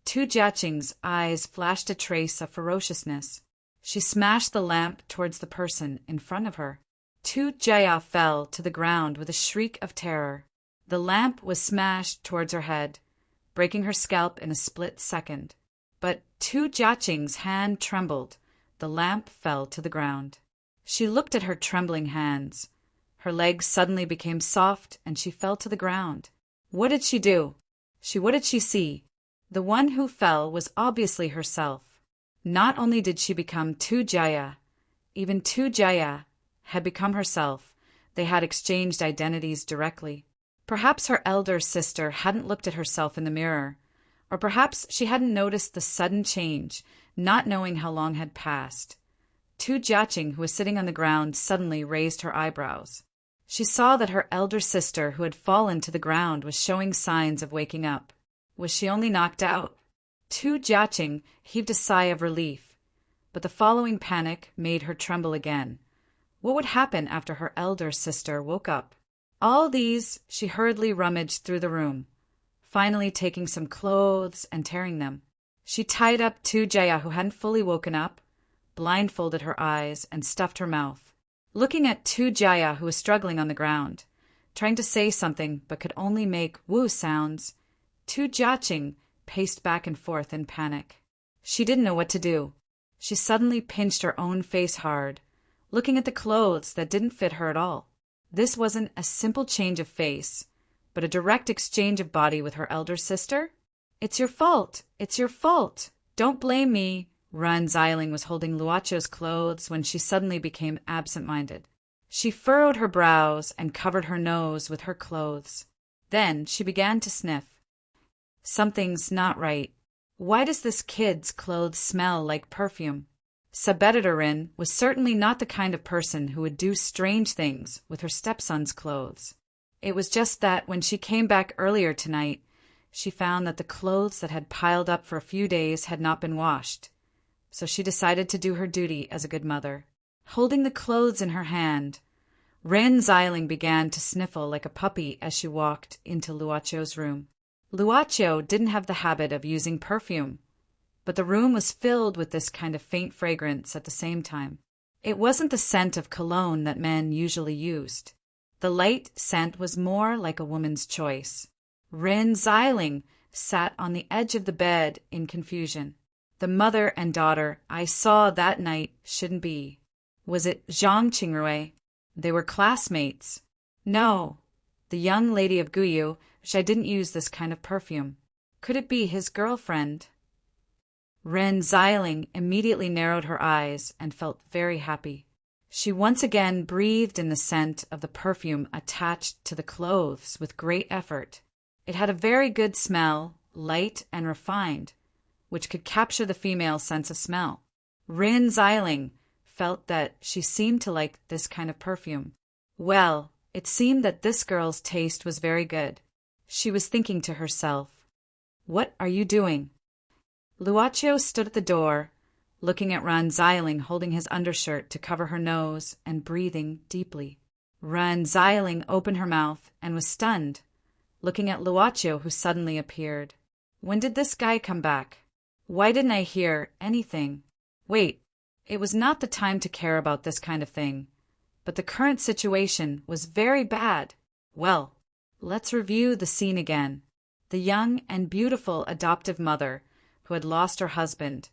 Tu Jiaqing's eyes flashed a trace of ferociousness. She smashed the lamp towards the person in front of her. Tu Jia fell to the ground with a shriek of terror. The lamp was smashed towards her head, breaking her scalp in a split second. But Tu Jiaqing's hand trembled. The lamp fell to the ground. She looked at her trembling hands. Her legs suddenly became soft, and she fell to the ground. What did she do? What did she see? The one who fell was obviously herself. Not only did she become Tu Jia, even Tu Jia had become herself. They had exchanged identities directly. Perhaps her elder sister hadn't looked at herself in the mirror, or perhaps she hadn't noticed the sudden change, not knowing how long had passed. Tu Jiaqing, who was sitting on the ground, suddenly raised her eyebrows. She saw that her elder sister, who had fallen to the ground, was showing signs of waking up. Was she only knocked out? Tu Jiaqing heaved a sigh of relief, but the following panic made her tremble again. What would happen after her elder sister woke up? All these she hurriedly rummaged through the room, finally taking some clothes and tearing them. She tied up Tu Jia, who hadn't fully woken up, blindfolded her eyes, and stuffed her mouth. Looking at Tu Jia, who was struggling on the ground, trying to say something but could only make woo sounds, Tu Jiaqing paced back and forth in panic. She didn't know what to do. She suddenly pinched her own face hard, looking at the clothes that didn't fit her at all. This wasn't a simple change of face, but a direct exchange of body with her elder sister. It's your fault. It's your fault. Don't blame me. Ren Xiling was holding Luocho's clothes when she suddenly became absent-minded. She furrowed her brows and covered her nose with her clothes. Then she began to sniff. Something's not right. Why does this kid's clothes smell like perfume? Sabeditarin was certainly not the kind of person who would do strange things with her stepson's clothes. It was just that when she came back earlier tonight, she found that the clothes that had piled up for a few days had not been washed. So she decided to do her duty as a good mother. Holding the clothes in her hand, Ren Xiling began to sniffle like a puppy as she walked into Luocho's room. Luocho didn't have the habit of using perfume, but the room was filled with this kind of faint fragrance at the same time. It wasn't the scent of cologne that men usually used. The light scent was more like a woman's choice. Ren Xiling sat on the edge of the bed in confusion. The mother and daughter I saw that night shouldn't be. Was it Zhang Qingrui? They were classmates. No, the young lady of Guyu, I didn't use this kind of perfume. Could it be his girlfriend? Ren Xiling immediately narrowed her eyes and felt very happy. She once again breathed in the scent of the perfume attached to the clothes with great effort. It had a very good smell, light and refined, which could capture the female sense of smell. Ren Xiling felt that she seemed to like this kind of perfume. Well, it seemed that this girl's taste was very good. She was thinking to herself, "What are you doing?" Luocho stood at the door, looking at Ren Xiling holding his undershirt to cover her nose and breathing deeply. Ren Xiling opened her mouth and was stunned, looking at Luocho, who suddenly appeared. When did this guy come back? Why didn't I hear anything? Wait, it was not the time to care about this kind of thing, but the current situation was very bad. Well, let's review the scene again. The young and beautiful adoptive mother, who had lost her husband,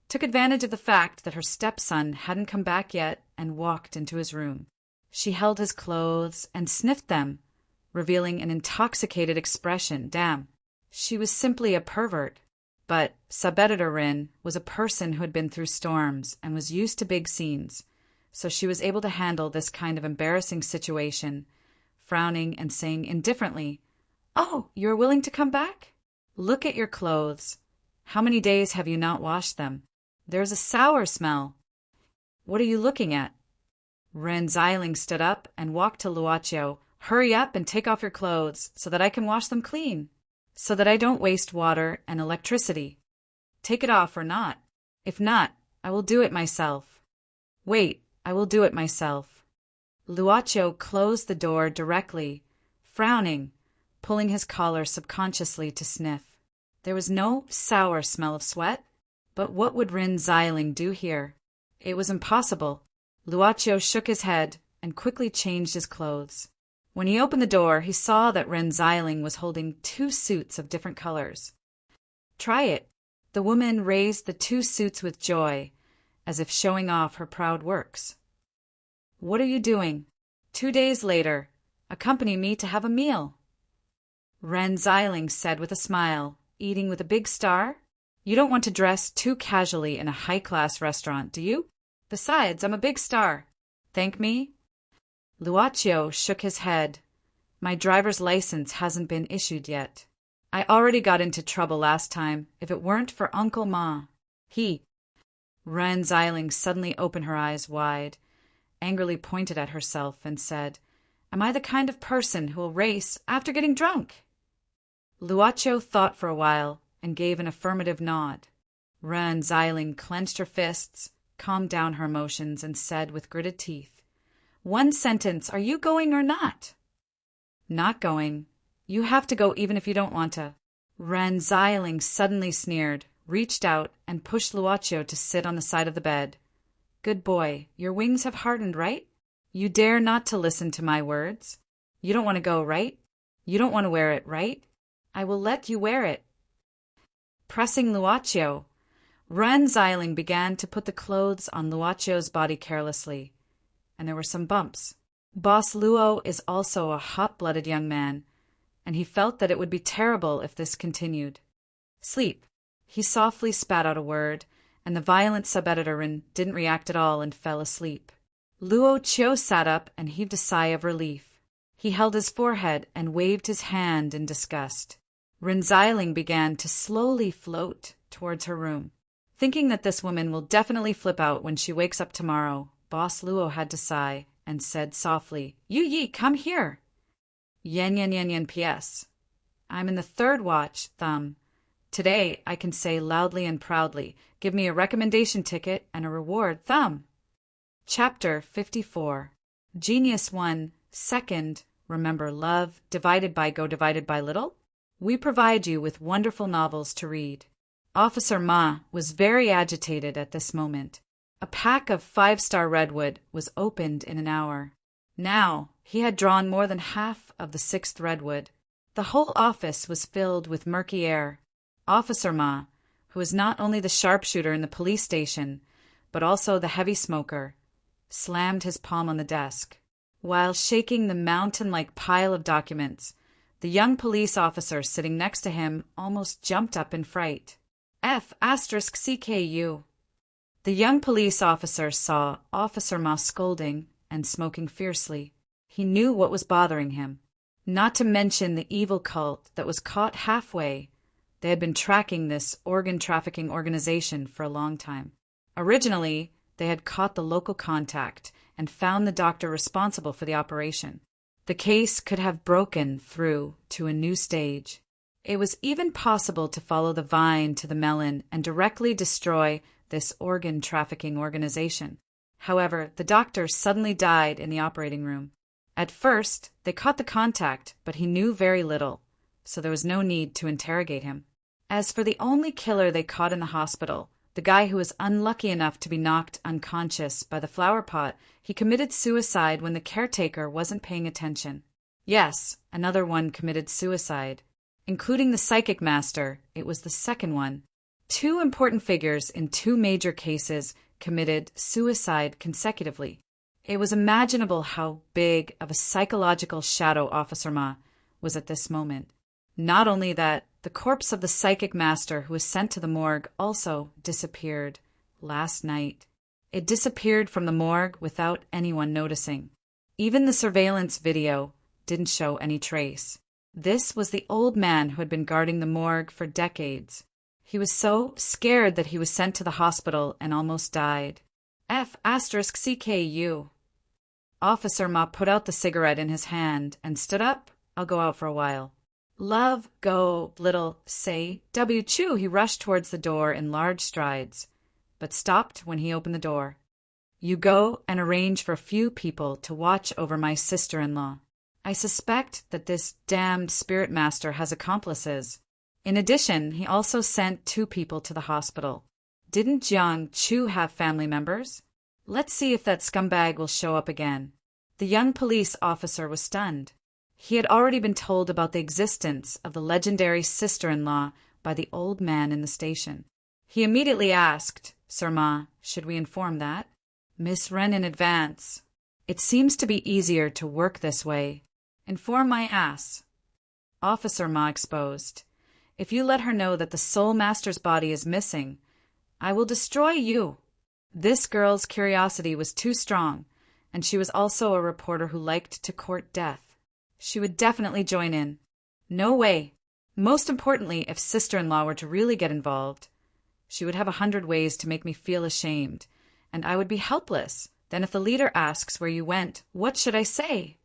took advantage of the fact that her stepson hadn't come back yet and walked into his room. She held his clothes and sniffed them, revealing an intoxicated expression. Damn, she was simply a pervert. But Sabeditarin was a person who had been through storms and was used to big scenes, so she was able to handle this kind of embarrassing situation, frowning and saying indifferently, "Oh, you are willing to come back? Look at your clothes. How many days have you not washed them? There's a sour smell. What are you looking at?" Ren Xiling stood up and walked to Luocio. Hurry up and take off your clothes so that I can wash them clean, so that I don't waste water and electricity. Take it off or not. If not, I will do it myself. Wait, I will do it myself. Luocio closed the door directly, frowning, pulling his collar subconsciously to sniff. There was no sour smell of sweat, but what would Ren Xiling do here? It was impossible. Luocio shook his head and quickly changed his clothes. When he opened the door, he saw that Ren Xiling was holding 2 suits of different colors. Try it. The woman raised the 2 suits with joy, as if showing off her proud works. What are you doing? 2 days later, accompany me to have a meal. Ren Xiling said with a smile, eating with a big star? You don't want to dress too casually in a high-class restaurant, do you? Besides, I'm a big star. Thank me? Luocio shook his head. My driver's license hasn't been issued yet. I already got into trouble last time, if it weren't for Uncle Ma. Ren Xiling suddenly opened her eyes wide, angrily pointed at herself and said, Am I the kind of person who will race after getting drunk? Luocio thought for a while and gave an affirmative nod. Ren Xiling clenched her fists, calmed down her emotions, and said with gritted teeth, One sentence, are you going or not? Not going. You have to go even if you don't want to. Ren Xiling suddenly sneered, reached out, and pushed Luocio to sit on the side of the bed. Good boy, your wings have hardened, right? You dare not to listen to my words. You don't want to go, right? You don't want to wear it, right? I will let you wear it. Pressing Luocio, Ren Xiling began to put the clothes on Luocio's body carelessly, and there were some bumps. Boss Luo is also a hot-blooded young man, and he felt that it would be terrible if this continued. Sleep. He softly spat out a word, and the violent sub-editor didn't react at all and fell asleep. Luocio sat up and heaved a sigh of relief. He held his forehead and waved his hand in disgust. Ren Xiling began to slowly float towards her room. Thinking that this woman will definitely flip out when she wakes up tomorrow, Boss Luo had to sigh and said softly, Yu Yi, come here. Yen yen yen yen PS. I'm in the 3rd watch, Thumb. Today I can say loudly and proudly, give me a recommendation ticket and a reward, Thumb. Chapter 54. Genius 1, Second, remember love, divided by go divided by little? We provide you with wonderful novels to read. Officer Ma was very agitated at this moment. A pack of 5-star redwood was opened in an hour. Now he had drawn more than half of the 6th redwood. The whole office was filled with murky air. Officer Ma, who was not only the sharpshooter in the police station, but also the heavy smoker, slammed his palm on the desk. While shaking the mountain-like pile of documents, the young police officer sitting next to him almost jumped up in fright. F***CKU. The young police officer saw Officer Ma scolding and smoking fiercely. He knew what was bothering him. Not to mention the evil cult that was caught halfway. They had been tracking this organ trafficking organization for a long time. Originally, they had caught the local contact and found the doctor responsible for the operation. The case could have broken through to a new stage. It was even possible to follow the vine to the melon and directly destroy this organ trafficking organization. However, the doctor suddenly died in the operating room. At first, they caught the contact, but he knew very little, so there was no need to interrogate him. As for the only killer they caught in the hospital, the guy who was unlucky enough to be knocked unconscious by the flower pot, he committed suicide when the caretaker wasn't paying attention. Yes, another one committed suicide. Including the psychic master, it was the second one. 2 important figures in 2 major cases committed suicide consecutively. It was imaginable how big of a psychological shadow Officer Ma was at this moment. Not only that, the corpse of the psychic master who was sent to the morgue also disappeared last night. It disappeared from the morgue without anyone noticing. Even the surveillance video didn't show any trace. This was the old man who had been guarding the morgue for decades. He was so scared that he was sent to the hospital and almost died. F***CKU. Officer Ma put out the cigarette in his hand and stood up. I'll go out for a while. Love, go, little, say, W. Chu. He rushed towards the door in large strides, but stopped when he opened the door. You go and arrange for a few people to watch over my sister-in-law. I suspect that this damned spirit master has accomplices. In addition, he also sent 2 people to the hospital. Didn't Jiang Chu have family members? Let's see if that scumbag will show up again. The young police officer was stunned. He had already been told about the existence of the legendary sister-in-law by the old man in the station. He immediately asked, Sir Ma, should we inform that? Miss Ren in advance. It seems to be easier to work this way. Inform my ass. Officer Ma exposed. If you let her know that the Soul Master's body is missing, I will destroy you. This girl's curiosity was too strong, and she was also a reporter who liked to court death. She would definitely join in. No way. Most importantly, if sister-in-law were to really get involved, she would have 100 ways to make me feel ashamed, and I would be helpless. Then if the leader asks where you went, what should I say?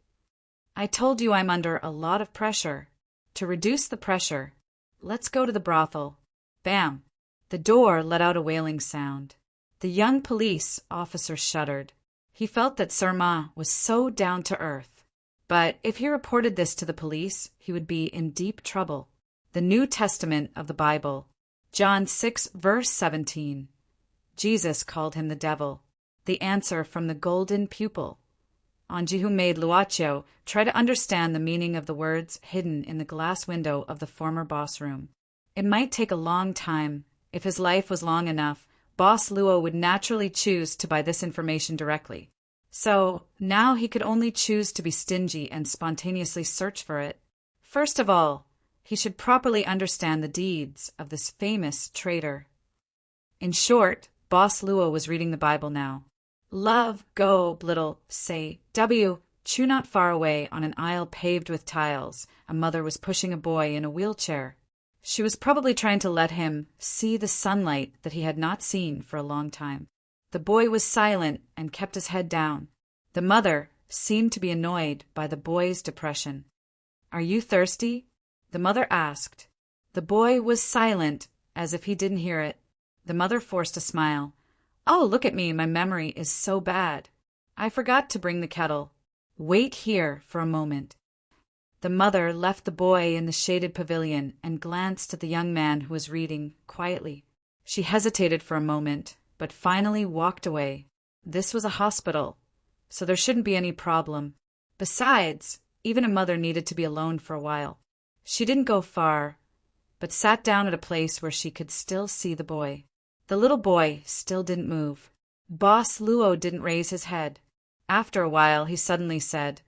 I told you I'm under a lot of pressure. To reduce the pressure, let's go to the brothel. Bam! The door let out a wailing sound. The young police officer shuddered. He felt that Sir Ma was so down to earth. But if he reported this to the police, he would be in deep trouble. The New Testament of the Bible, John 6, verse 17. Jesus called him the devil. The answer from the golden pupil. Anji, who made Luoqiu try to understand the meaning of the words hidden in the glass window of the former boss room. It might take a long time. If his life was long enough, Boss Luo would naturally choose to buy this information directly. So now he could only choose to be stingy and spontaneously search for it. First of all, he should properly understand the deeds of this famous traitor. In short, Boss Luo was reading the Bible now. Love, go, little, say, W. Chu. Not far away, on an aisle paved with tiles, a mother was pushing a boy in a wheelchair. She was probably trying to let him see the sunlight that he had not seen for a long time. The boy was silent and kept his head down. The mother seemed to be annoyed by the boy's depression. Are you thirsty? The mother asked. The boy was silent, as if he didn't hear it. The mother forced a smile. Oh, look at me, my memory is so bad. I forgot to bring the kettle. Wait here for a moment. The mother left the boy in the shaded pavilion and glanced at the young man who was reading quietly. She hesitated for a moment, but finally walked away. This was a hospital, so there shouldn't be any problem. Besides, even a mother needed to be alone for a while. She didn't go far, but sat down at a place where she could still see the boy. The little boy still didn't move. Boss Luo didn't raise his head. After a while, he suddenly said,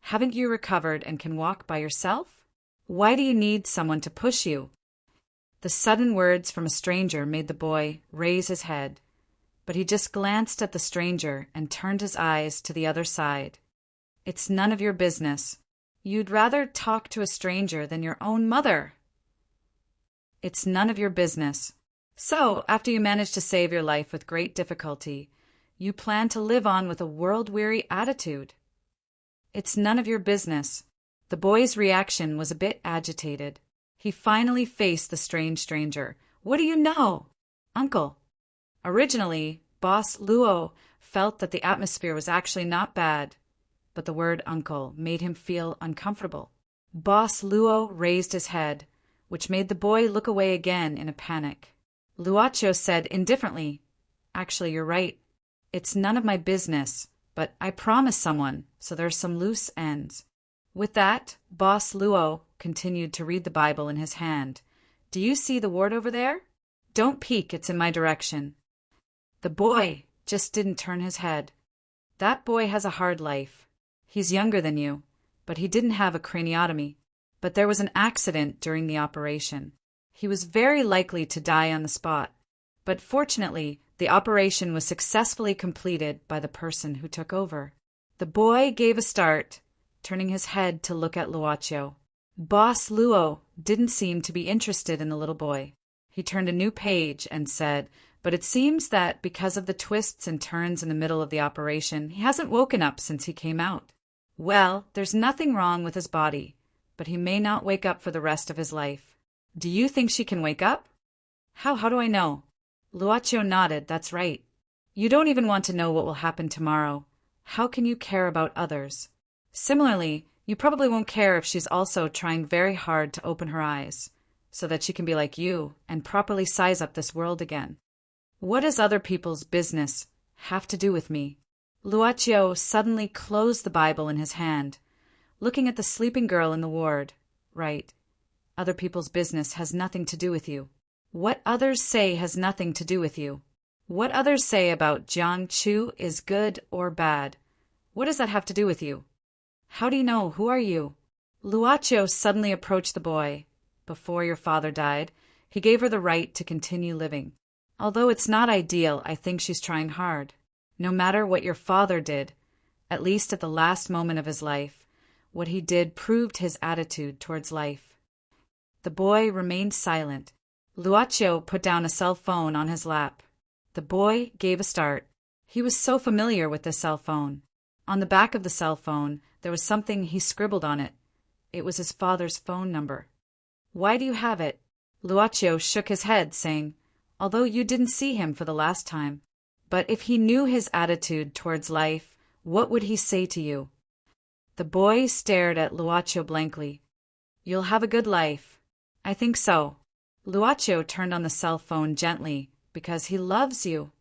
Haven't you recovered and can walk by yourself? Why do you need someone to push you? The sudden words from a stranger made the boy raise his head, but he just glanced at the stranger and turned his eyes to the other side. It's none of your business. You'd rather talk to a stranger than your own mother. It's none of your business. So, after you manage to save your life with great difficulty, you plan to live on with a world-weary attitude. It's none of your business. The boy's reaction was a bit agitated. He finally faced the strange stranger. What do you know? Uncle. Originally, Boss Luo felt that the atmosphere was actually not bad, but the word uncle made him feel uncomfortable. Boss Luo raised his head, which made the boy look away again in a panic. Luoqiu said indifferently, Actually, you're right. It's none of my business, but I promised someone, so there's some loose ends. With that, Boss Luo continued to read the Bible in his hand. Do you see the ward over there? Don't peek, it's in my direction. The boy just didn't turn his head. That boy has a hard life. He's younger than you, but he didn't have a craniotomy. But there was an accident during the operation. He was very likely to die on the spot. But fortunately, the operation was successfully completed by the person who took over. The boy gave a start, turning his head to look at Luoqiu. Boss Luo didn't seem to be interested in the little boy. He turned a new page and said, but it seems that because of the twists and turns in the middle of the operation, he hasn't woken up since he came out. Well, there's nothing wrong with his body, but he may not wake up for the rest of his life. Do you think she can wake up? How do I know? Luocio nodded. That's right. You don't even want to know what will happen tomorrow. How can you care about others? Similarly, you probably won't care if she's also trying very hard to open her eyes, so that she can be like you and properly size up this world again. What does other people's business have to do with me? Luocio suddenly closed the Bible in his hand, looking at the sleeping girl in the ward. Right. Other people's business has nothing to do with you. What others say has nothing to do with you. What others say about Jiang Chu is good or bad. What does that have to do with you? How do you know? Who are you? Luocio suddenly approached the boy. Before your father died, he gave her the right to continue living. Although it's not ideal, I think she's trying hard. No matter what your father did, at least at the last moment of his life, what he did proved his attitude towards life. The boy remained silent. Luocio put down a cell phone on his lap. The boy gave a start. He was so familiar with this cell phone. On the back of the cell phone, there was something he scribbled on it. It was his father's phone number. Why do you have it? Luocio shook his head, saying, although you didn't see him for the last time. But if he knew his attitude towards life, what would he say to you? The boy stared at Luocio blankly. You'll have a good life. I think so. Luocio turned on the cell phone gently, because he loves you.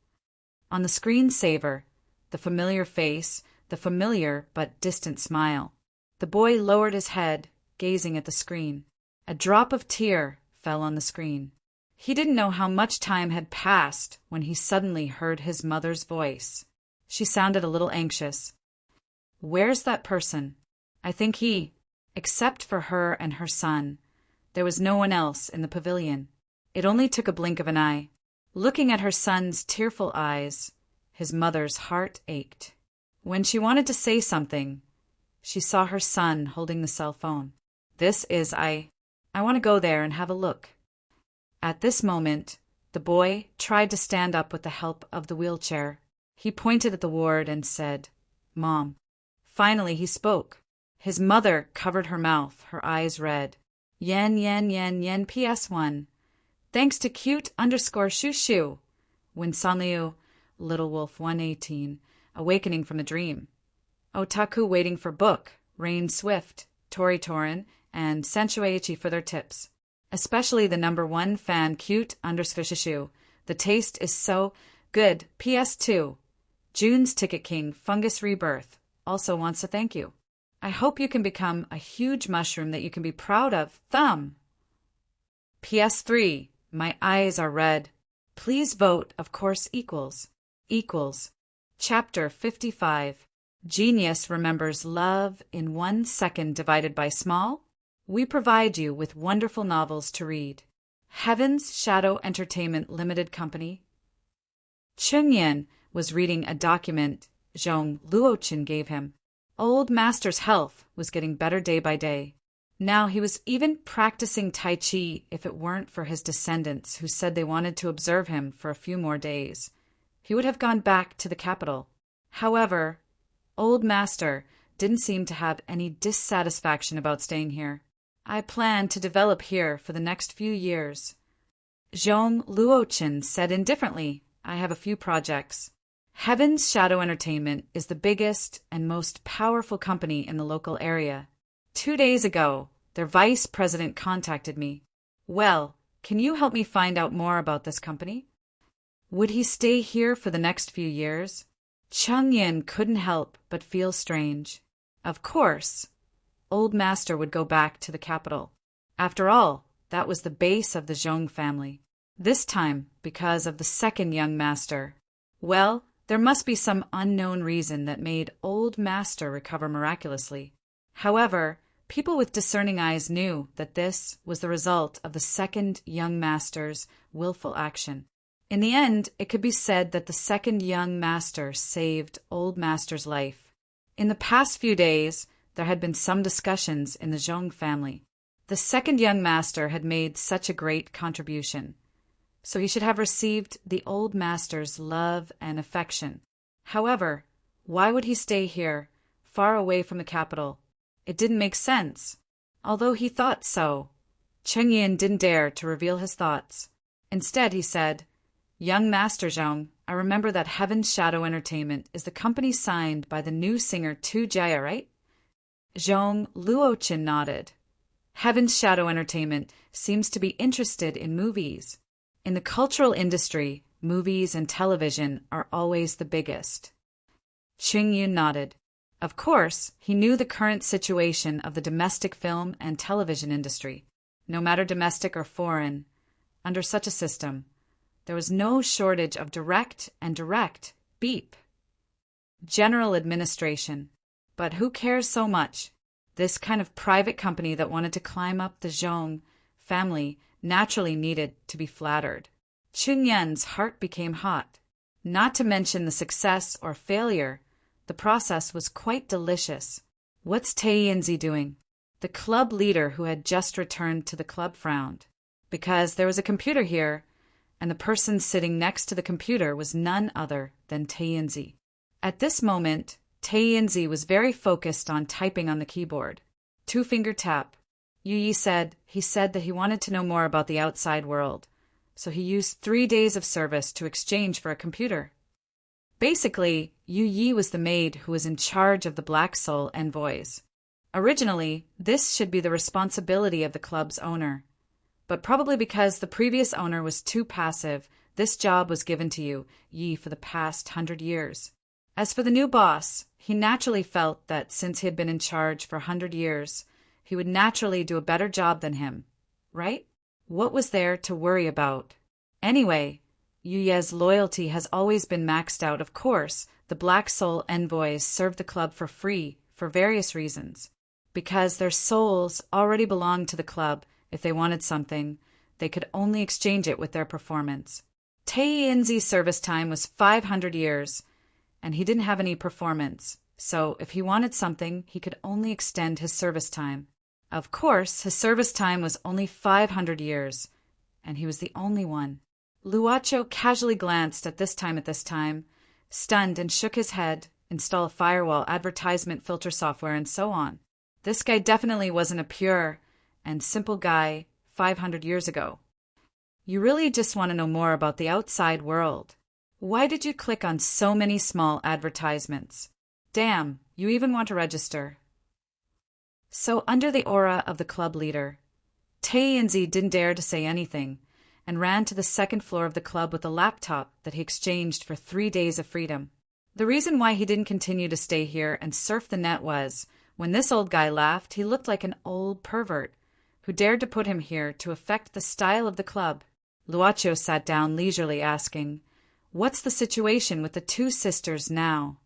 On the screensaver, the familiar face, the familiar but distant smile. The boy lowered his head, gazing at the screen. A drop of tear fell on the screen. He didn't know how much time had passed when he suddenly heard his mother's voice. She sounded a little anxious. Where's that person? I think he, except for her and her son, there was no one else in the pavilion. It only took a blink of an eye. Looking at her son's tearful eyes, his mother's heart ached. When she wanted to say something, she saw her son holding the cell phone. This is I want to go there and have a look. At this moment, the boy tried to stand up with the help of the wheelchair. He pointed at the ward and said, Mom. Finally he spoke. His mother covered her mouth, her eyes red. Yen PS1. Thanks to cute_shushu. When Sanliu, Little Wolf 118, awakening from a dream. Otaku waiting for book, Rain Swift, Tori Torin, and Sensueichi for their tips. Especially the #1 fan cute_shushu. The taste is so good. PS2. June's Ticket King, Fungus Rebirth, also wants to thank you. I hope you can become a huge mushroom that you can be proud of. Thumb. PS3. My eyes are red. Please vote, of course, equals. Chapter 55. Genius remembers love in 1 second divided by small. We provide you with wonderful novels to read. Heaven's Shadow Entertainment Limited Company. Chungyan was reading a document Zhong Luochen gave him. Old Master's health was getting better day by day. Now he was even practicing Tai Chi if it weren't for his descendants who said they wanted to observe him for a few more days. He would have gone back to the capital. However, Old Master didn't seem to have any dissatisfaction about staying here. I plan to develop here for the next few years. Zhong Luochen said indifferently, I have a few projects. Heaven's Shadow Entertainment is the biggest and most powerful company in the local area. 2 days ago, their vice president contacted me. Well, can you help me find out more about this company? Would he stay here for the next few years? Chungyan couldn't help but feel strange. Of course, Old Master would go back to the capital. After all, that was the base of the Zhong family. This time, because of the second young master. Well, there must be some unknown reason that made Old Master recover miraculously. However, people with discerning eyes knew that this was the result of the second young master's willful action. In the end, it could be said that the second young master saved Old Master's life. In the past few days, there had been some discussions in the Zhong family. The second young master had made such a great contribution. so he should have received the old master's love and affection. However, why would he stay here, far away from the capital? It didn't make sense. Although he thought so, Cheng Yin didn't dare to reveal his thoughts. Instead, he said, "Young Master Zhong, I remember that Heaven's Shadow Entertainment is the company signed by the new singer Tu Jia, right?" Zhong Luochen nodded. Heaven's Shadow Entertainment seems to be interested in movies. In the cultural industry, movies and television are always the biggest. Cheng Yin nodded. Of course, he knew the current situation of the domestic film and television industry. No matter domestic or foreign, under such a system, there was no shortage of direct beep. General administration. But who cares so much? This kind of private company that wanted to climb up the Zhong family naturally needed to be flattered. Cheng Yin's heart became hot. Not to mention the success or failure, the process was quite delicious. What's Taiyinzi doing? The club leader who had just returned to the club frowned. Because there was a computer here, and the person sitting next to the computer was none other than Taiyinzi. At this moment, Taiyinzi was very focused on typing on the keyboard. Two-finger tap. Yu Yi said that he wanted to know more about the outside world, so he used 3 days of service to exchange for a computer. Basically, Yu Yi was the maid who was in charge of the Black Soul envoys. Originally, this should be the responsibility of the club's owner. But probably because the previous owner was too passive, this job was given to Yu Yi for the past 100 years. As for the new boss, he naturally felt that since he had been in charge for 100 years, he would naturally do a better job than him, right? What was there to worry about? Anyway, Yu Ye's loyalty has always been maxed out. Of course, the Black Soul envoys served the club for free for various reasons. Because their souls already belonged to the club, if they wanted something, they could only exchange it with their performance. Taiyinzi's service time was 500 years, and he didn't have any performance, so if he wanted something, he could only extend his service time. Of course, his service time was only 500 years, and he was the only one. Luocho casually glanced at this time, stunned and shook his head, install a firewall, advertisement filter software, and so on. This guy definitely wasn't a pure and simple guy 500 years ago. You really just want to know more about the outside world. Why did you click on so many small advertisements? Damn, you even want to register. So under the aura of the club leader, Taiyinzi didn't dare to say anything and ran to the second floor of the club with a laptop that he exchanged for 3 days of freedom. The reason why he didn't continue to stay here and surf the net was, when this old guy laughed, he looked like an old pervert who dared to put him here to affect the style of the club. Luocho sat down leisurely, asking, "What's the situation with the two sisters now?"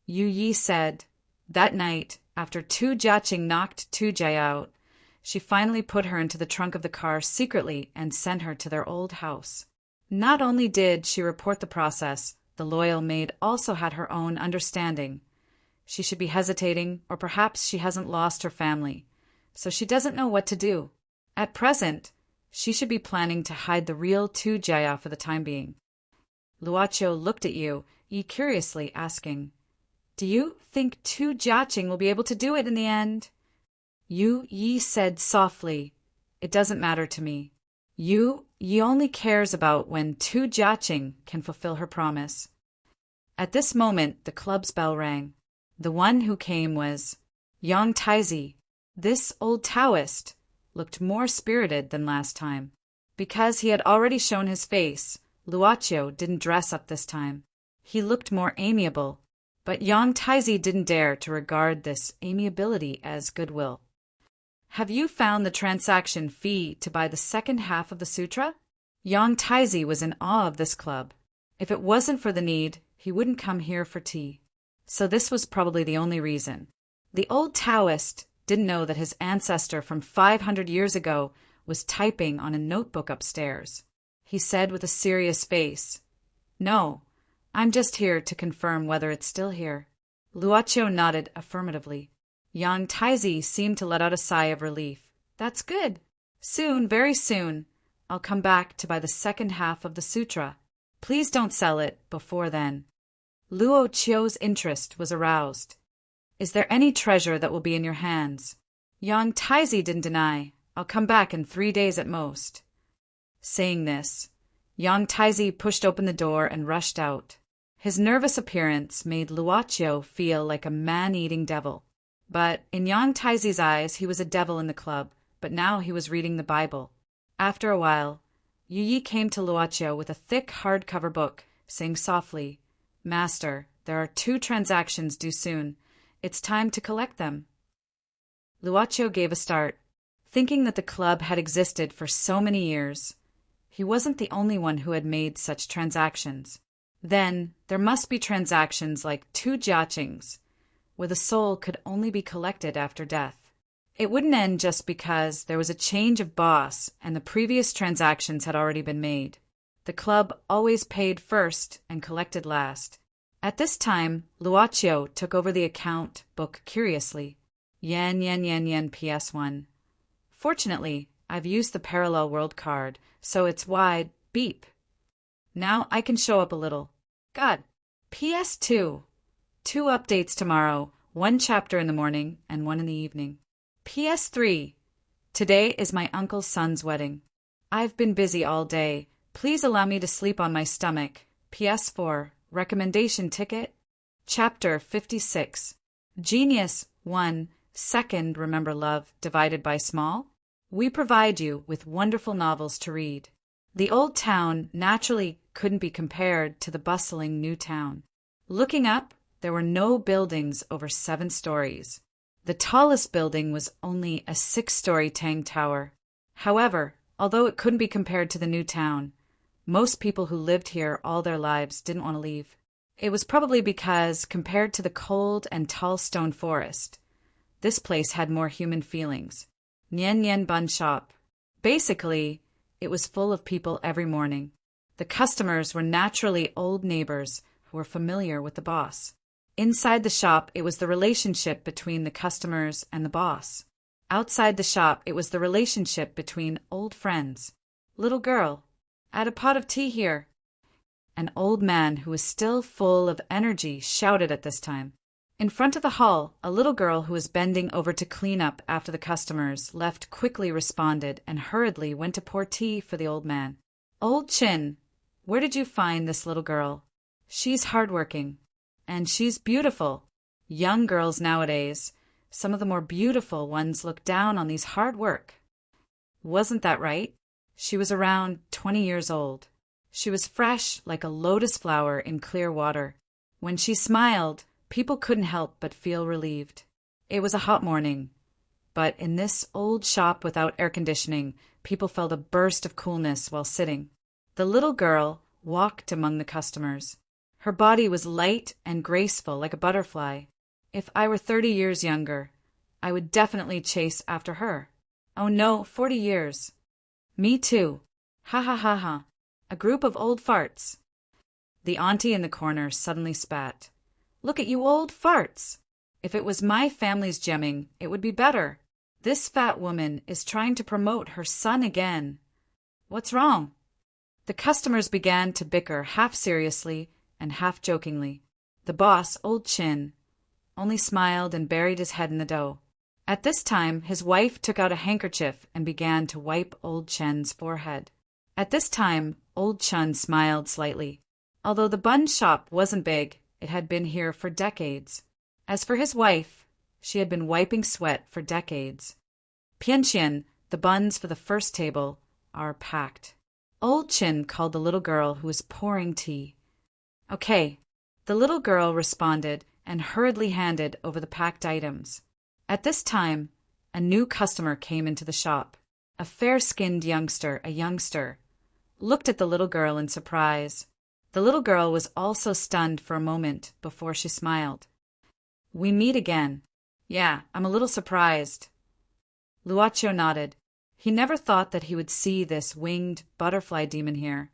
Yu Yi said, that night, after Tu Jiaqing knocked Tu Jia out, she finally put her into the trunk of the car secretly and sent her to their old house. Not only did she report the process, the loyal maid also had her own understanding. She should be hesitating, or perhaps she hasn't lost her family, so she doesn't know what to do. At present, she should be planning to hide the real Tu Jia for the time being. Luocho looked at Yu Yi curiously, asking, "Do you think Tu Jiaqing will be able to do it in the end?" Yu Yi said softly, "It doesn't matter to me. Yu Yi only cares about when Tu Jiaqing can fulfill her promise." At this moment, the club's bell rang. The one who came was Yang Taizi. This old Taoist looked more spirited than last time. Because he had already shown his face, Luocho didn't dress up this time. He looked more amiable, but Yang Taizi didn't dare to regard this amiability as goodwill. "Have you found the transaction fee to buy the second half of the sutra?" Yang Taizi was in awe of this club. If it wasn't for the need, he wouldn't come here for tea. So this was probably the only reason. The old Taoist didn't know that his ancestor from 500 years ago was typing on a notebook upstairs. He said with a serious face, "No, I'm just here to confirm whether it's still here." Luocho nodded affirmatively. Yang Taizi seemed to let out a sigh of relief. "That's good. Soon, very soon, I'll come back to buy the second half of the sutra. Please don't sell it before then. Luo Chio's interest was aroused. Is there any treasure that will be in your hands? Yang Taizi didn't deny. I'll come back in 3 days at most. Saying this, Yang Taizi pushed open the door and rushed out. His nervous appearance made Luochio feel like a man-eating devil. But in Yang Taizi's eyes, he was a devil in the club, but now he was reading the Bible. After a while, Yu Yi came to Luochio with a thick hardcover book, saying softly, Master, there are 2 transactions due soon. It's time to collect them. Luochio gave a start, thinking that the club had existed for so many years. He wasn't the only one who had made such transactions. Then, there must be transactions like 2 jiaqings, where the soul could only be collected after death. It wouldn't end just because there was a change of boss and the previous transactions had already been made. The club always paid first and collected last. At this time, Luochio took over the account book curiously. Yen, yen, yen, yen, PS1. Fortunately, I've used the parallel world card, so it's wide, beep. Now I can show up a little. God, PS2. 2 updates tomorrow, 1 chapter in the morning and 1 in the evening. PS3. Today is my uncle's son's wedding. I've been busy all day. Please allow me to sleep on my stomach. PS4. Recommendation ticket. Chapter 56. Genius 1. Second, remember love divided by small? We provide you with wonderful novels to read. The old town naturally couldn't be compared to the bustling new town. Looking up, there were no buildings over 7 stories. The tallest building was only a 6-story Tang Tower. However, although it couldn't be compared to the new town, most people who lived here all their lives didn't want to leave. It was probably because, compared to the cold and tall stone forest, this place had more human feelings. Nian Nian Bun Shop. Basically, it was full of people every morning. The customers were naturally old neighbors who were familiar with the boss. Inside the shop, it was the relationship between the customers and the boss. Outside the shop, it was the relationship between old friends. Little girl, add a pot of tea here. An old man who was still full of energy shouted at this time. In front of the hall, a little girl who was bending over to clean up after the customers left quickly responded and hurriedly went to pour tea for the old man. Old Chin, where did you find this little girl? She's hardworking. And she's beautiful. Young girls nowadays, some of the more beautiful ones look down on these hard work. Wasn't that right? She was around 20 years old. She was fresh like a lotus flower in clear water. When she smiled, people couldn't help but feel relieved. It was a hot morning, but in this old shop without air conditioning, people felt a burst of coolness while sitting. The little girl walked among the customers. Her body was light and graceful like a butterfly. If I were 30 years younger, I would definitely chase after her. Oh no, 40 years. Me too. Ha ha ha ha. A group of old farts. The auntie in the corner suddenly spat. Look at you old farts. If it was my family's gemming, it would be better. This fat woman is trying to promote her son again. What's wrong? The customers began to bicker half seriously and half jokingly. The boss, Old Chin, only smiled and buried his head in the dough. At this time, his wife took out a handkerchief and began to wipe Old Chen's forehead. At this time, Old Chen smiled slightly. Although the bun shop wasn't big, it had been here for decades. As for his wife, she had been wiping sweat for decades. Pianxian, the buns for the first table, are packed. Old Chin called the little girl who was pouring tea. Okay. The little girl responded and hurriedly handed over the packed items. At this time, a new customer came into the shop. A fair-skinned youngster, looked at the little girl in surprise. The little girl was also stunned for a moment before she smiled. We meet again. Yeah, I'm a little surprised. Luochio nodded. He never thought that he would see this winged butterfly demon here.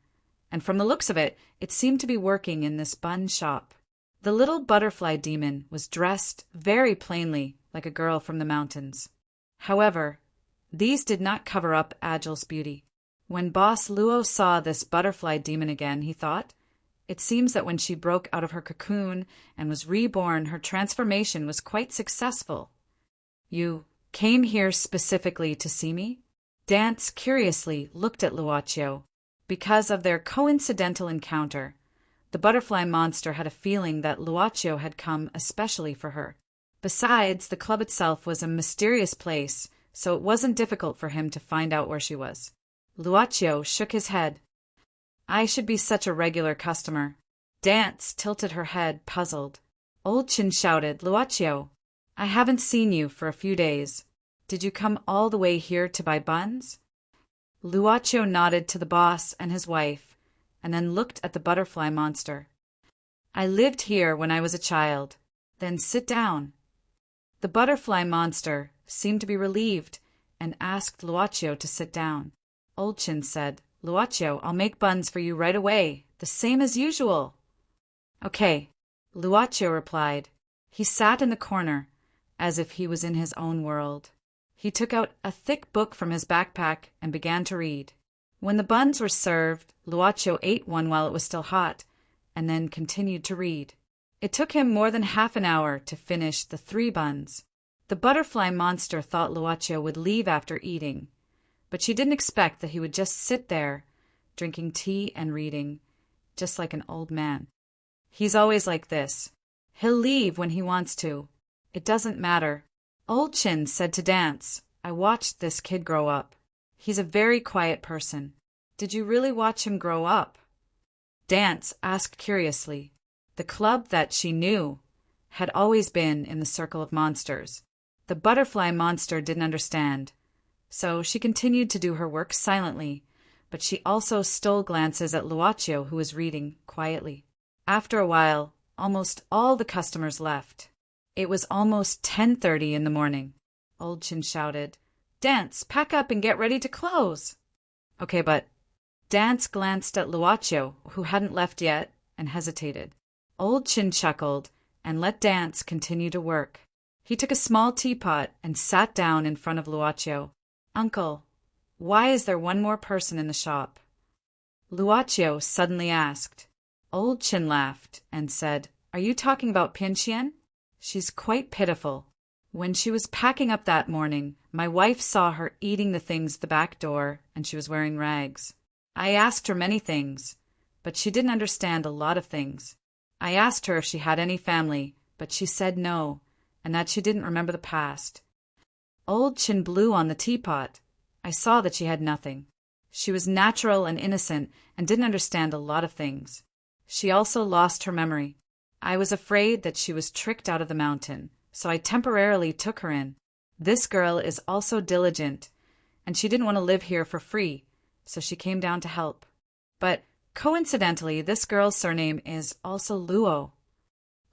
And from the looks of it, it seemed to be working in this bun shop. The little butterfly demon was dressed very plainly like a girl from the mountains. However, these did not cover up Agile's beauty. When Boss Luo saw this butterfly demon again, he thought, it seems that when she broke out of her cocoon and was reborn, her transformation was quite successful. You came here specifically to see me? Dance curiously looked at Luocio. Because of their coincidental encounter, the butterfly monster had a feeling that Luocio had come especially for her. Besides, the club itself was a mysterious place, so it wasn't difficult for him to find out where she was. Luocio shook his head. I should be such a regular customer. Dance tilted her head, puzzled. Old Chin shouted, Luocio, I haven't seen you for a few days. Did you come all the way here to buy buns? Luocio nodded to the boss and his wife, and then looked at the butterfly monster. I lived here when I was a child. Then sit down. The butterfly monster seemed to be relieved and asked Luocio to sit down. Old Chin said, Luocio, I'll make buns for you right away, the same as usual. Okay, Luocio replied. He sat in the corner, as if he was in his own world. He took out a thick book from his backpack and began to read. When the buns were served, Luocio ate one while it was still hot, and then continued to read. It took him more than half an hour to finish the 3 buns. The butterfly monster thought Luocio would leave after eating, but she didn't expect that he would just sit there, drinking tea and reading, just like an old man. He's always like this. He'll leave when he wants to. It doesn't matter. Old Chin said to Dance, I watched this kid grow up. He's a very quiet person. Did you really watch him grow up? Dance asked curiously. The club that she knew had always been in the circle of monsters. The butterfly monster didn't understand, so she continued to do her work silently, but she also stole glances at Luocio, who was reading quietly. After a while, almost all the customers left. It was almost 10:30 in the morning. Old Chin shouted, Dance, pack up and get ready to close. Okay, but... Dance glanced at Luocio, who hadn't left yet, and hesitated. Old Chin chuckled and let Dance continue to work. He took a small teapot and sat down in front of Luocio. Uncle, why is there one more person in the shop? Luocio suddenly asked. Old Chin laughed and said, Are you talking about Pianxian? She's quite pitiful. When she was packing up that morning, my wife saw her eating the things at the back door, and she was wearing rags. I asked her many things, but she didn't understand a lot of things. I asked her if she had any family, but she said no, and that she didn't remember the past. Old Chin blew on the teapot. I saw that she had nothing. She was natural and innocent and didn't understand a lot of things. She also lost her memory. I was afraid that she was tricked out of the mountain, so I temporarily took her in. This girl is also diligent, and she didn't want to live here for free, so she came down to help. But coincidentally, this girl's surname is also Luo.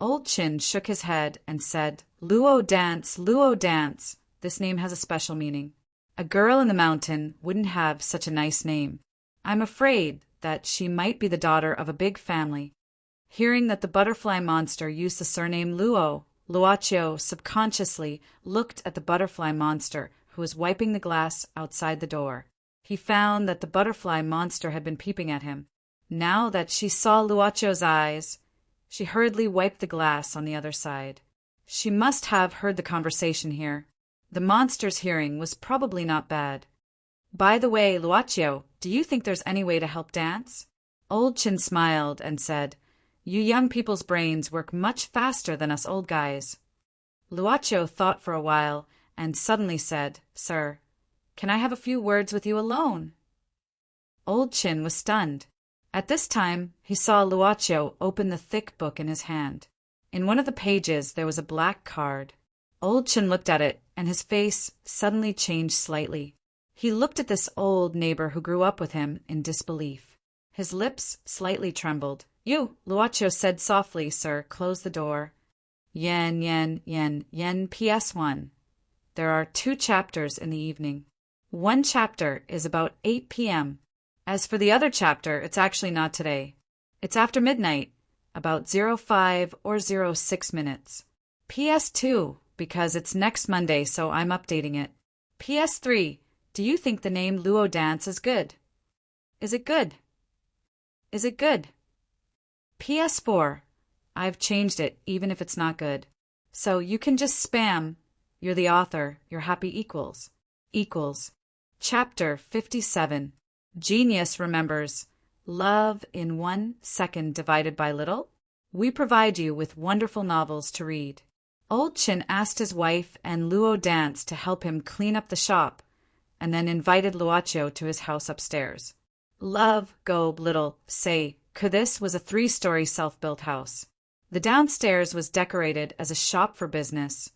Old Chin shook his head and said, Luo Dance, Luo Dance. This name has a special meaning. A girl in the mountain wouldn't have such a nice name. I'm afraid that she might be the daughter of a big family. Hearing that the butterfly monster used the surname Luo, Luocio subconsciously looked at the butterfly monster, who was wiping the glass outside the door. He found that the butterfly monster had been peeping at him. Now that she saw Luocio's eyes, she hurriedly wiped the glass on the other side. She must have heard the conversation here. The monster's hearing was probably not bad. By the way, Luocio, do you think there's any way to help Dance? Old Chin smiled and said, You young people's brains work much faster than us old guys. Luocio thought for a while and suddenly said, Sir, can I have a few words with you alone? Old Chin was stunned. At this time, he saw Luocio open the thick book in his hand. In one of the pages, there was a black card. Old Chin looked at it, and his face suddenly changed slightly. He looked at this old neighbor who grew up with him in disbelief. His lips slightly trembled. You, Luocio said softly, Sir, close the door. Yen, PS1. There are 2 chapters in the evening. One chapter is about 8 p.m. As for the other chapter, it's actually not today. It's after midnight, about 05 or 06 minutes. PS2, because it's next Monday, so I'm updating it. PS3, do you think the name Luo Dance is good? Is it good? Is it good? PS4. I've changed it, even if it's not good. So you can just spam. You're the author. You're happy equals. Equals. Chapter 57. Genius remembers. Love in 1 second divided by little? We provide you with wonderful novels to read. Old Chin asked his wife and Luo Dance to help him clean up the shop, and then invited Luocio to his house upstairs. Love, Gob, Little, say, this was a 3-story self-built house. The downstairs was decorated as a shop for business,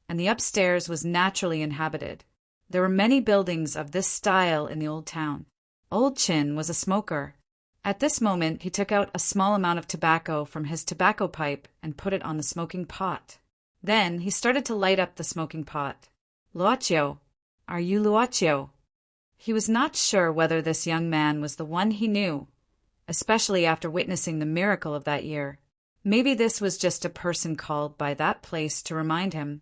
and the upstairs was naturally inhabited. There were many buildings of this style in the old town. Old Chin was a smoker. At this moment, he took out a small amount of tobacco from his tobacco pipe and put it on the smoking pot. Then he started to light up the smoking pot. Luocio, are you Luocio? He was not sure whether this young man was the one he knew, especially after witnessing the miracle of that year. Maybe this was just a person called by that place to remind him,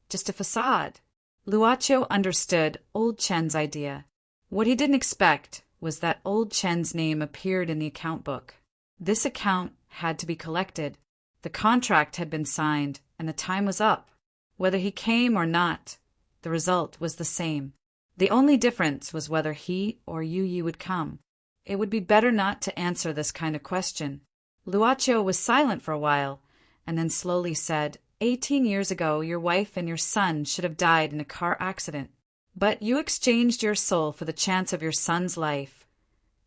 just a facade. Luocio understood Old Chen's idea. What he didn't expect was that Old Chen's name appeared in the account book. This account had to be collected. The contract had been signed, and the time was up. Whether he came or not, the result was the same. The only difference was whether he or Yu would come. It would be better not to answer this kind of question. Luocio was silent for a while, and then slowly said, 18 years ago, your wife and your son should have died in a car accident. But you exchanged your soul for the chance of your son's life,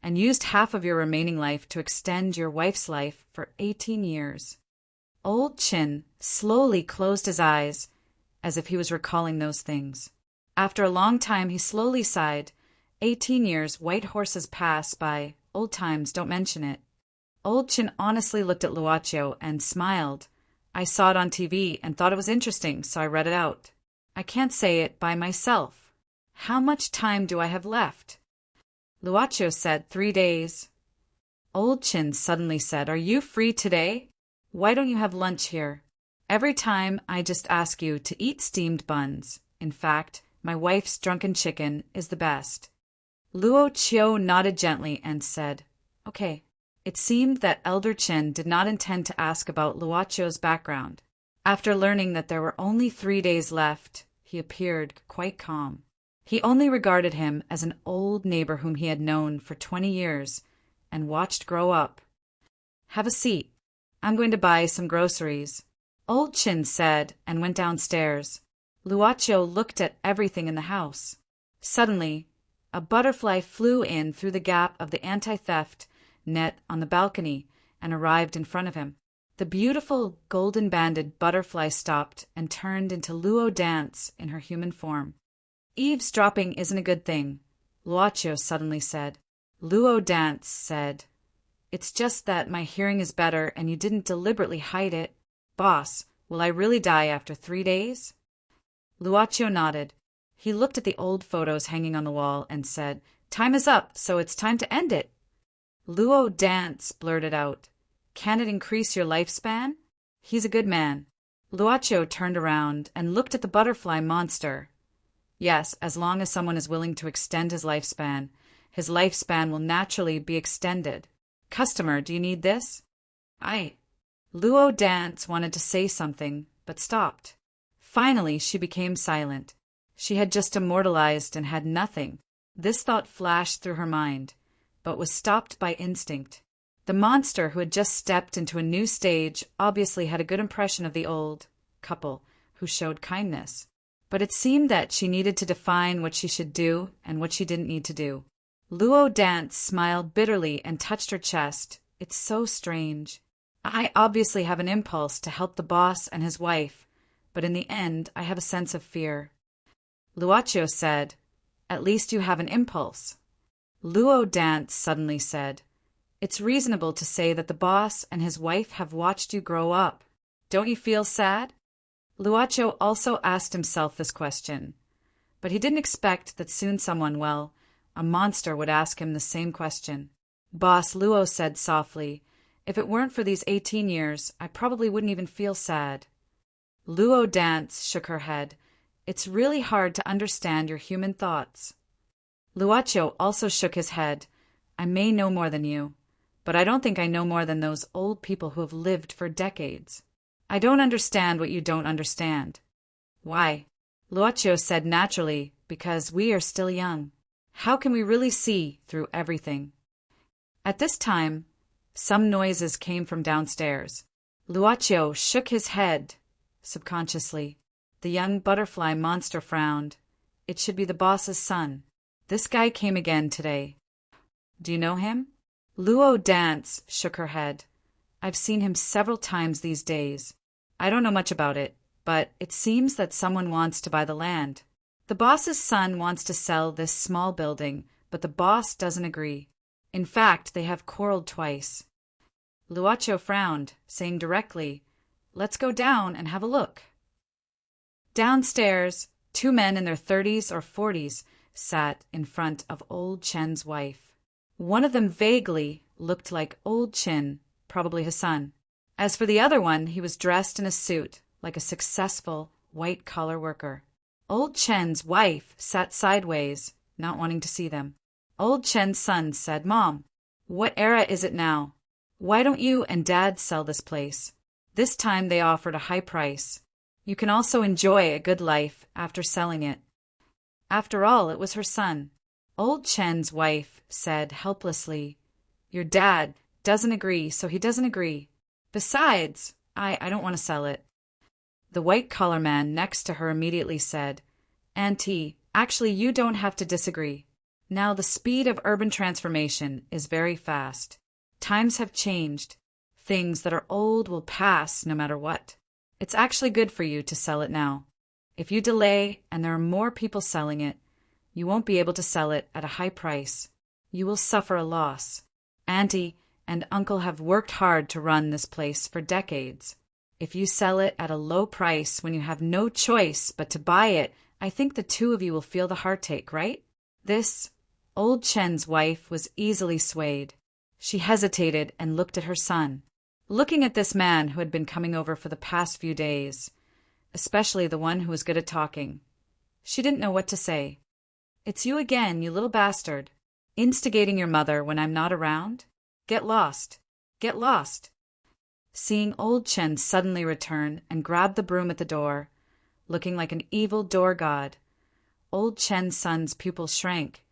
and used half of your remaining life to extend your wife's life for 18 years. Old Chin slowly closed his eyes, as if he was recalling those things. After a long time, he slowly sighed. 18 years, white horses pass by, old times, don't mention it. Old Chin honestly looked at Luocio and smiled. I saw it on TV and thought it was interesting, so I read it out. I can't say it by myself. How much time do I have left? Luocio said 3 days. Old Chin suddenly said, are you free today? Why don't you have lunch here? Every time I just ask you to eat steamed buns. In fact, my wife's drunken chicken is the best. Luocio nodded gently and said, okay. It seemed that Elder Chin did not intend to ask about Luocio's background. After learning that there were only 3 days left, he appeared quite calm. He only regarded him as an old neighbor whom he had known for 20 years and watched grow up. Have a seat. I'm going to buy some groceries, Old Chin said, and went downstairs. Luocio looked at everything in the house. Suddenly, a butterfly flew in through the gap of the anti-theft net on the balcony and arrived in front of him. The beautiful golden-banded butterfly stopped and turned into Luo Dance in her human form. Eavesdropping isn't a good thing, Luocio suddenly said. Luo Dance said, it's just that my hearing is better and you didn't deliberately hide it. Boss, will I really die after 3 days? Luocio nodded. He looked at the old photos hanging on the wall and said, time is up, so it's time to end it. Luo Dance blurted out, can it increase your lifespan? He's a good man. Luocio turned around and looked at the butterfly monster. Yes, as long as someone is willing to extend his lifespan will naturally be extended. Customer, do you need this? Luo Dance wanted to say something, but stopped. Finally, she became silent. She had just immortalized and had nothing. This thought flashed through her mind, but was stopped by instinct. The monster who had just stepped into a new stage obviously had a good impression of the old couple who showed kindness. But it seemed that she needed to define what she should do and what she didn't need to do. Luo Dance smiled bitterly and touched her chest. It's so strange. I obviously have an impulse to help the boss and his wife, but in the end I have a sense of fear. Luocio said, at least you have an impulse. Luo Dance suddenly said, it's reasonable to say that the boss and his wife have watched you grow up. Don't you feel sad? Luocio also asked himself this question, but he didn't expect that soon someone, a monster would ask him the same question. Boss, Luo said softly, if it weren't for these 18 years, I probably wouldn't even feel sad. Luo Dance shook her head. It's really hard to understand your human thoughts. Luocio also shook his head. I may know more than you, but I don't think I know more than those old people who have lived for decades. I don't understand what you don't understand. Why? Luocio said naturally, because we are still young. How can we really see through everything? At this time, some noises came from downstairs. Luocio shook his head subconsciously. The young butterfly monster frowned. It should be the boss's son. This guy came again today. Do you know him? Luo Dance shook her head. I've seen him several times these days. I don't know much about it, but it seems that someone wants to buy the land. The boss's son wants to sell this small building, but the boss doesn't agree. In fact, they have quarreled twice. Luocio frowned, saying directly, "Let's go down and have a look." Downstairs, two men in their 30s or 40s sat in front of old Chen's wife. One of them vaguely looked like old Chen, probably his son. As for the other one, he was dressed in a suit, like a successful white-collar worker. Old Chen's wife sat sideways, not wanting to see them. Old Chen's son said, "Mom, what era is it now? Why don't you and Dad sell this place?" This time they offered a high price. You can also enjoy a good life after selling it. After all, it was her son. Old Chen's wife said helplessly, "Your dad doesn't agree, so he doesn't agree. Besides, I don't want to sell it." The white-collar man next to her immediately said, "Auntie, actually you don't have to disagree. Now the speed of urban transformation is very fast. Times have changed. Things that are old will pass no matter what. It's actually good for you to sell it now. If you delay and there are more people selling it, you won't be able to sell it at a high price. You will suffer a loss. Auntie and Uncle have worked hard to run this place for decades. If you sell it at a low price when you have no choice but to buy it, I think the two of you will feel the heartache, right?" This, old Chen's wife, was easily swayed. She hesitated and looked at her son. Looking at this man who had been coming over for the past few days, especially the one who was good at talking, she didn't know what to say. "It's you again, you little bastard. Instigating your mother when I'm not around? Get lost. Get lost." Seeing old Chen suddenly return and grab the broom at the door, looking like an evil door god, old Chen's son's pupils shrank,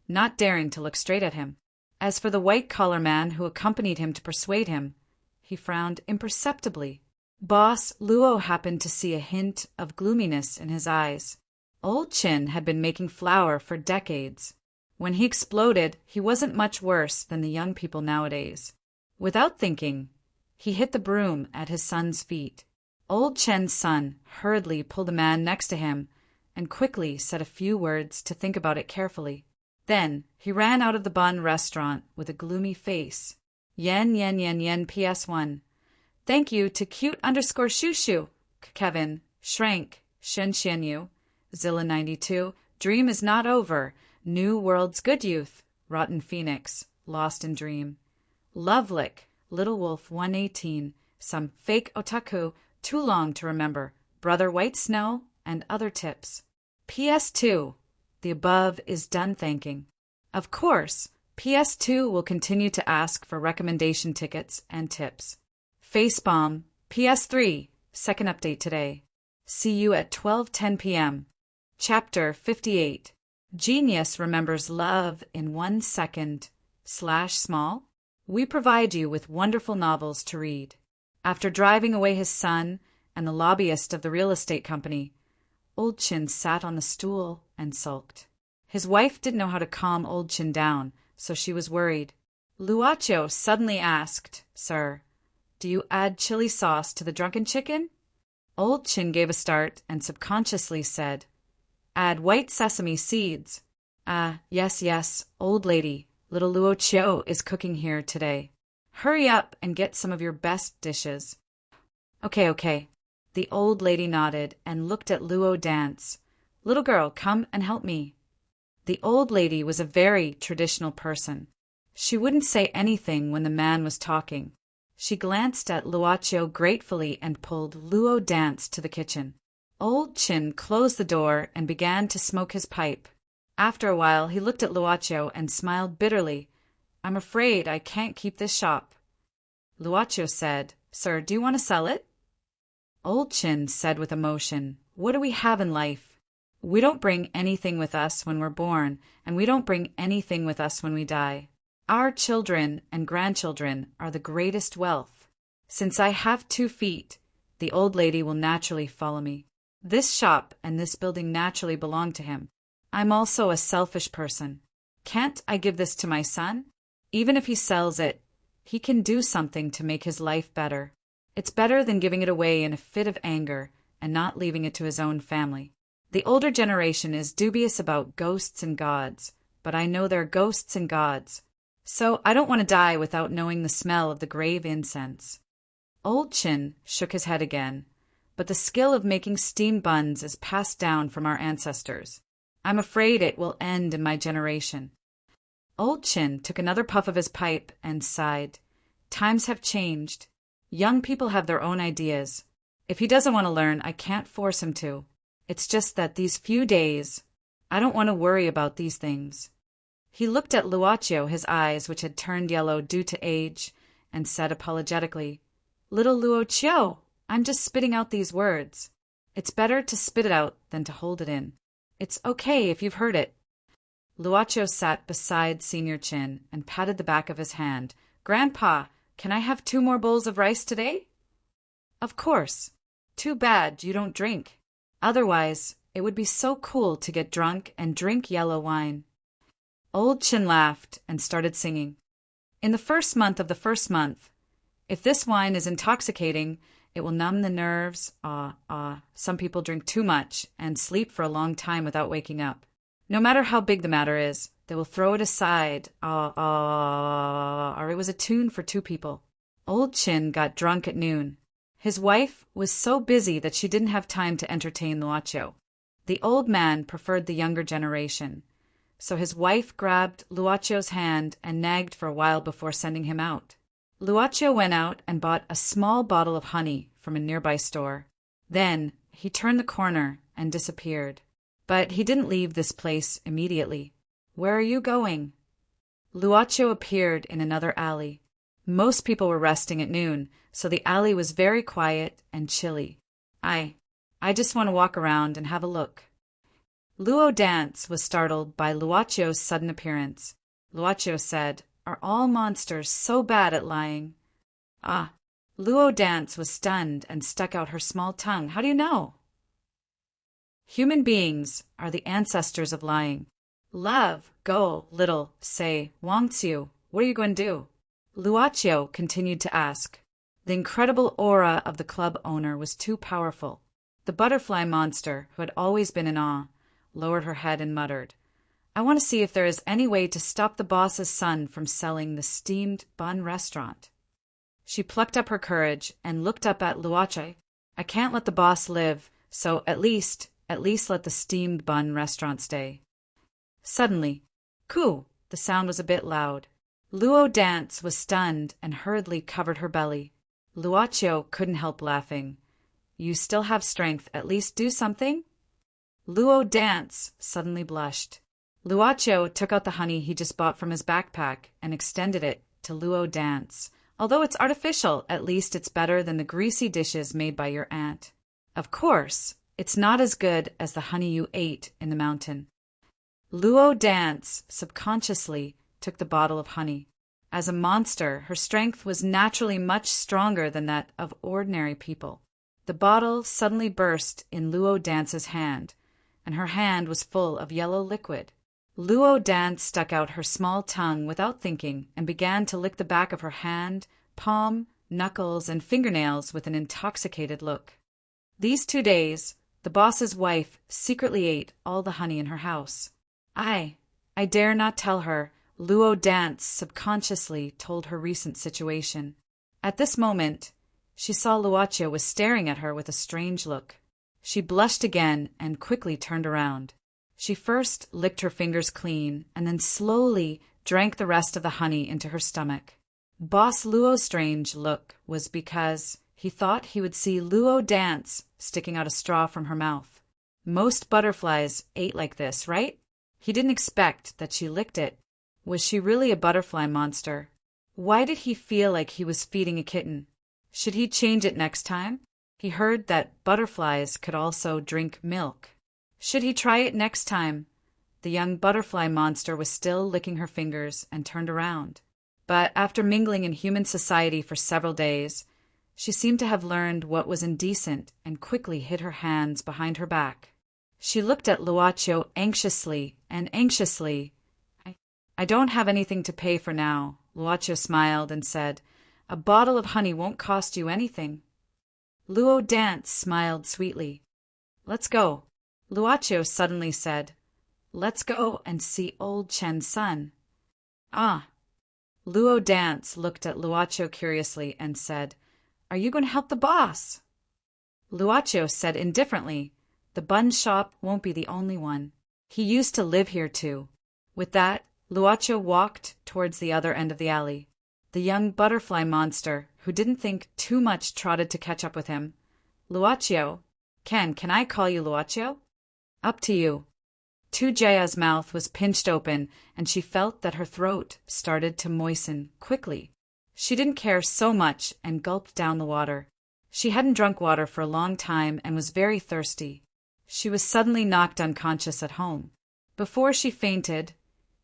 not daring to look straight at him. As for the white-collar man who accompanied him to persuade him, he frowned imperceptibly. Boss Luo happened to see a hint of gloominess in his eyes. Old Chen had been making flour for decades. When he exploded, he wasn't much worse than the young people nowadays. Without thinking, he hit the broom at his son's feet. Old Chen's son hurriedly pulled the man next to him and quickly said a few words to think about it carefully. Then he ran out of the Bun restaurant with a gloomy face. Yen PS1. Thank you to cute_shushu, Kevin, Shrank, Shenxianyu, Zilla92, Dream is not over, New World's Good Youth, Rotten Phoenix, Lost in Dream, Lovelick, Little Wolf 118, Some Fake Otaku, Too Long to Remember, Brother White Snow, and other tips. PS2. The above is done thanking. Of course, PS2 will continue to ask for recommendation tickets and tips. Facepalm, PS3, second update today. See you at 12:10 p.m. Chapter 58. Genius remembers love in 1 second. /small. We provide you with wonderful novels to read. After driving away his son and the lobbyist of the real estate company, Old Chin sat on the stool and sulked. His wife didn't know how to calm Old Chin down, so she was worried. Luocio suddenly asked, "Sir, do you add chili sauce to the drunken chicken?" Old Chin gave a start and subconsciously said, "Add white sesame seeds." Yes, old lady. Little Luocio is cooking here today. Hurry up and get some of your best dishes. Okay. The old lady nodded and looked at Luo Dance. "Little girl, come and help me." The old lady was a very traditional person. She wouldn't say anything when the man was talking. She glanced at Luocio gratefully and pulled Luo Dance to the kitchen. Old Chin closed the door and began to smoke his pipe. After a while, he looked at Luocio and smiled bitterly. I'm afraid I can't keep this shop. Luocio said, Sir, do you want to sell it? Old Chin said with emotion, What do we have in life? We don't bring anything with us when we're born, and we don't bring anything with us when we die. Our children and grandchildren are the greatest wealth. Since I have 2 feet, the old lady will naturally follow me. This shop and this building naturally belong to him. I'm also a selfish person. Can't I give this to my son? Even if he sells it, he can do something to make his life better. It's better than giving it away in a fit of anger and not leaving it to his own family. The older generation is dubious about ghosts and gods, but I know they're ghosts and gods. So I don't want to die without knowing the smell of the grave incense. Old Chin shook his head again, but the skill of making steamed buns is passed down from our ancestors. I'm afraid it will end in my generation. Old Chin took another puff of his pipe and sighed. Times have changed. Young people have their own ideas. If he doesn't want to learn, I can't force him to. It's just that these few days, I don't want to worry about these things. He looked at Luocio, his eyes, which had turned yellow due to age, and said apologetically, Little Luocio, I'm just spitting out these words. It's better to spit it out than to hold it in. It's okay if you've heard it. Luocio sat beside Senior Chin and patted the back of his hand. Grandpa, can I have 2 more bowls of rice today? Of course. Too bad you don't drink. Otherwise, it would be so cool to get drunk and drink yellow wine. Old Chin laughed and started singing. In the first month of the first month, if this wine is intoxicating, it will numb the nerves. Some people drink too much and sleep for a long time without waking up. No matter how big the matter is, they will throw it aside. Or it was a tune for 2 people. Old Chin got drunk at noon. His wife was so busy that she didn't have time to entertain Luocio. The old man preferred the younger generation, so his wife grabbed Luocio's hand and nagged for a while before sending him out. Luocio went out and bought a small bottle of honey from a nearby store. Then he turned the corner and disappeared. But he didn't leave this place immediately. Where are you going? Luocio appeared in another alley. Most people were resting at noon, so the alley was very quiet and chilly. I just want to walk around and have a look. Luo Dance was startled by Luocio's sudden appearance. Luocio said, Are all monsters so bad at lying? Luo Dance was stunned and stuck out her small tongue. How do you know? Human beings are the ancestors of lying. Love, go, little, say, Wangxiu, what are you going to do? Luocio continued to ask. The incredible aura of the club owner was too powerful. The butterfly monster, who had always been in awe, lowered her head and muttered, I want to see if there is any way to stop the boss's son from selling the steamed bun restaurant. She plucked up her courage and looked up at Luocio. I can't let the boss live, so at least let the steamed bun restaurant stay. Suddenly, coo, the sound was a bit loud. Luo Dance was stunned and hurriedly covered her belly. Luocio couldn't help laughing. You still have strength, at least do something? Luo Dance suddenly blushed. Luocio took out the honey he just bought from his backpack and extended it to Luo Dance. Although it's artificial, at least it's better than the greasy dishes made by your aunt. Of course, it's not as good as the honey you ate in the mountain. Luo Dance subconsciously took the bottle of honey. As a monster, her strength was naturally much stronger than that of ordinary people. The bottle suddenly burst in Luo Dance's hand, and her hand was full of yellow liquid. Luo Dance stuck out her small tongue without thinking and began to lick the back of her hand, palm, knuckles, and fingernails with an intoxicated look. These 2 days, the boss's wife secretly ate all the honey in her house. I dare not tell her. Luo Dance subconsciously told her recent situation. At this moment, she saw Luocio was staring at her with a strange look. She blushed again and quickly turned around. She first licked her fingers clean and then slowly drank the rest of the honey into her stomach. Boss Luo's strange look was because he thought he would see Luo Dance sticking out a straw from her mouth. Most butterflies ate like this, right? He didn't expect that she licked it. Was she really a butterfly monster? Why did he feel like he was feeding a kitten? Should he change it next time? He heard that butterflies could also drink milk. Should he try it next time? The young butterfly monster was still licking her fingers and turned around. But after mingling in human society for several days, she seemed to have learned what was indecent and quickly hid her hands behind her back. She looked at Luaccio anxiously. I don't have anything to pay for now. Luaccio smiled and said, "A bottle of honey won't cost you anything." Luo Dance smiled sweetly. "Let's go." Luaccio suddenly said, "Let's go and see old Chen's son." "Ah." Luo Dance looked at Luaccio curiously and said, "Are you going to help the boss?" Luaccio said indifferently, "The bun shop won't be the only one. He used to live here too." With that, Luaccio walked towards the other end of the alley. The young butterfly monster, who didn't think too much, trotted to catch up with him. "Luaccio? Can I call you Luaccio?" "Up to you." Tujaya's mouth was pinched open, and she felt that her throat started to moisten quickly. She didn't care so much and gulped down the water. She hadn't drunk water for a long time and was very thirsty. She was suddenly knocked unconscious at home. Before she fainted,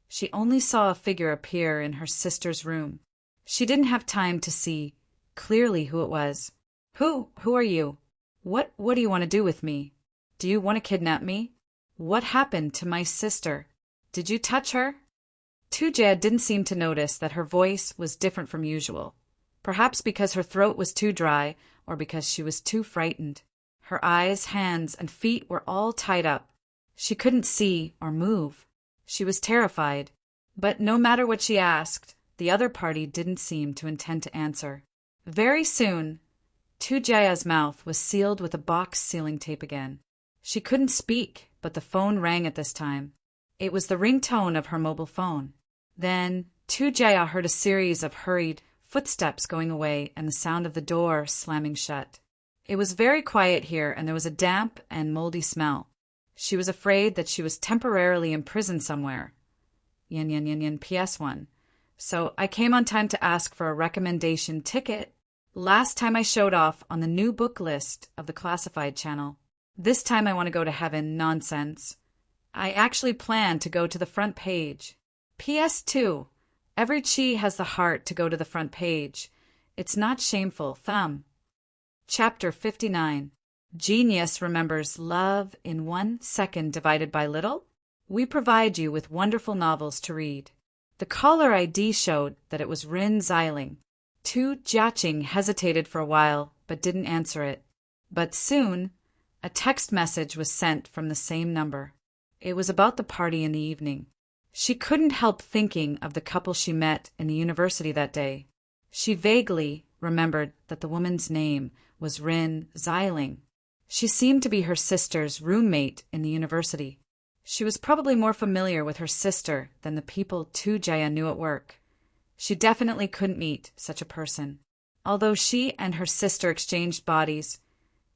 she only saw a figure appear in her sister's room. She didn't have time to see clearly who it was. Who are you? What do you want to do with me? Do you want to kidnap me? What happened to my sister? Did you touch her?" Tujaya didn't seem to notice that her voice was different from usual. Perhaps because her throat was too dry, or because she was too frightened. Her eyes, hands, and feet were all tied up. She couldn't see or move. She was terrified. But no matter what she asked, the other party didn't seem to intend to answer. Very soon, Tujaya's mouth was sealed with a box sealing tape again. She couldn't speak, but the phone rang at this time. It was the ringtone of her mobile phone. Then Tujaya heard a series of hurried footsteps going away and the sound of the door slamming shut. It was very quiet here, and there was a damp and moldy smell. She was afraid that she was temporarily imprisoned somewhere. Yin, PS1. So I came on time to ask for a recommendation ticket. Last time I showed off on the new book list of the classified channel. This time I want to go to heaven. Nonsense. I actually plan to go to the front page. PS2. Every chi has the heart to go to the front page. It's not shameful. Thumb. Chapter 59. Genius remembers love in 1 second divided by little? We provide you with wonderful novels to read. The caller ID showed that it was Rin Xiling. Tu Jiaqing hesitated for a while, but didn't answer it. But soon, a text message was sent from the same number. It was about the party in the evening. She couldn't help thinking of the couple she met in the university that day. She vaguely remembered that the woman's name was Rin Xiling. She seemed to be her sister's roommate in the university. She was probably more familiar with her sister than the people Tujaya knew at work. She definitely couldn't meet such a person. Although she and her sister exchanged bodies,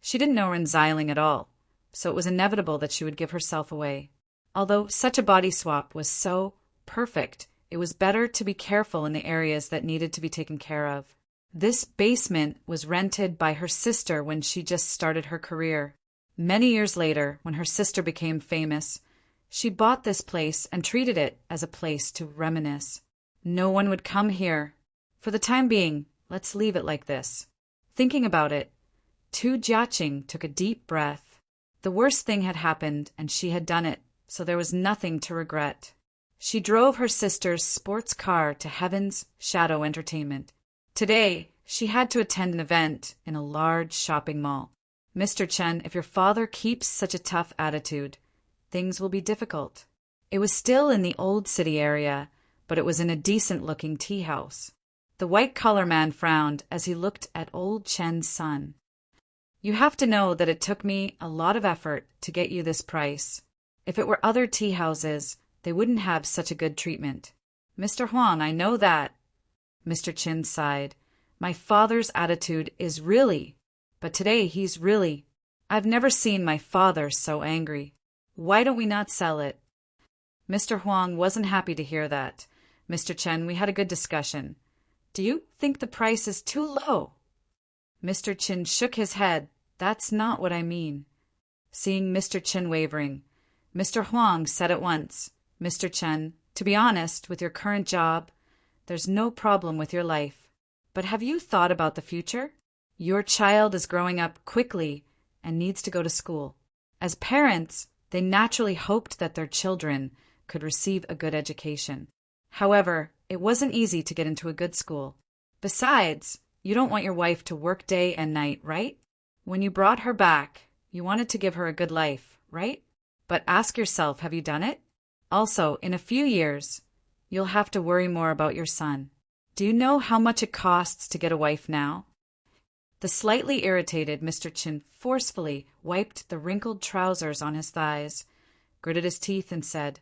she didn't know Rin Xiling at all, so it was inevitable that she would give herself away. Although such a body swap was so perfect, it was better to be careful in the areas that needed to be taken care of. This basement was rented by her sister when she just started her career. Many years later, when her sister became famous, she bought this place and treated it as a place to reminisce. No one would come here. For the time being, let's leave it like this. Thinking about it, Tu Jiaqing took a deep breath. The worst thing had happened, and she had done it, so there was nothing to regret. She drove her sister's sports car to Heaven's Shadow Entertainment. Today, she had to attend an event in a large shopping mall. Mr. Chen, if your father keeps such a tough attitude, things will be difficult. It was still in the old city area, but it was in a decent-looking tea house. The white-collar man frowned as he looked at old Chen's son. You have to know that it took me a lot of effort to get you this price. If it were other tea houses, they wouldn't have such a good treatment. Mr. Huang, I know that. Mr. Chin sighed. My father's attitude is really, but today he's really. I've never seen my father so angry. Why don't we not sell it? Mr. Huang wasn't happy to hear that. Mr. Chen, we had a good discussion. Do you think the price is too low? Mr. Chen shook his head. That's not what I mean. Seeing Mr. Chen wavering, Mr. Huang said at once, Mr. Chen, to be honest, with your current job, there's no problem with your life. But have you thought about the future? Your child is growing up quickly and needs to go to school. As parents, they naturally hoped that their children could receive a good education. However, it wasn't easy to get into a good school. Besides, you don't want your wife to work day and night, right? When you brought her back, you wanted to give her a good life, right? But ask yourself, have you done it? Also, in a few years, you'll have to worry more about your son. Do you know how much it costs to get a wife now? The slightly irritated Mr. Chen forcefully wiped the wrinkled trousers on his thighs, gritted his teeth, and said,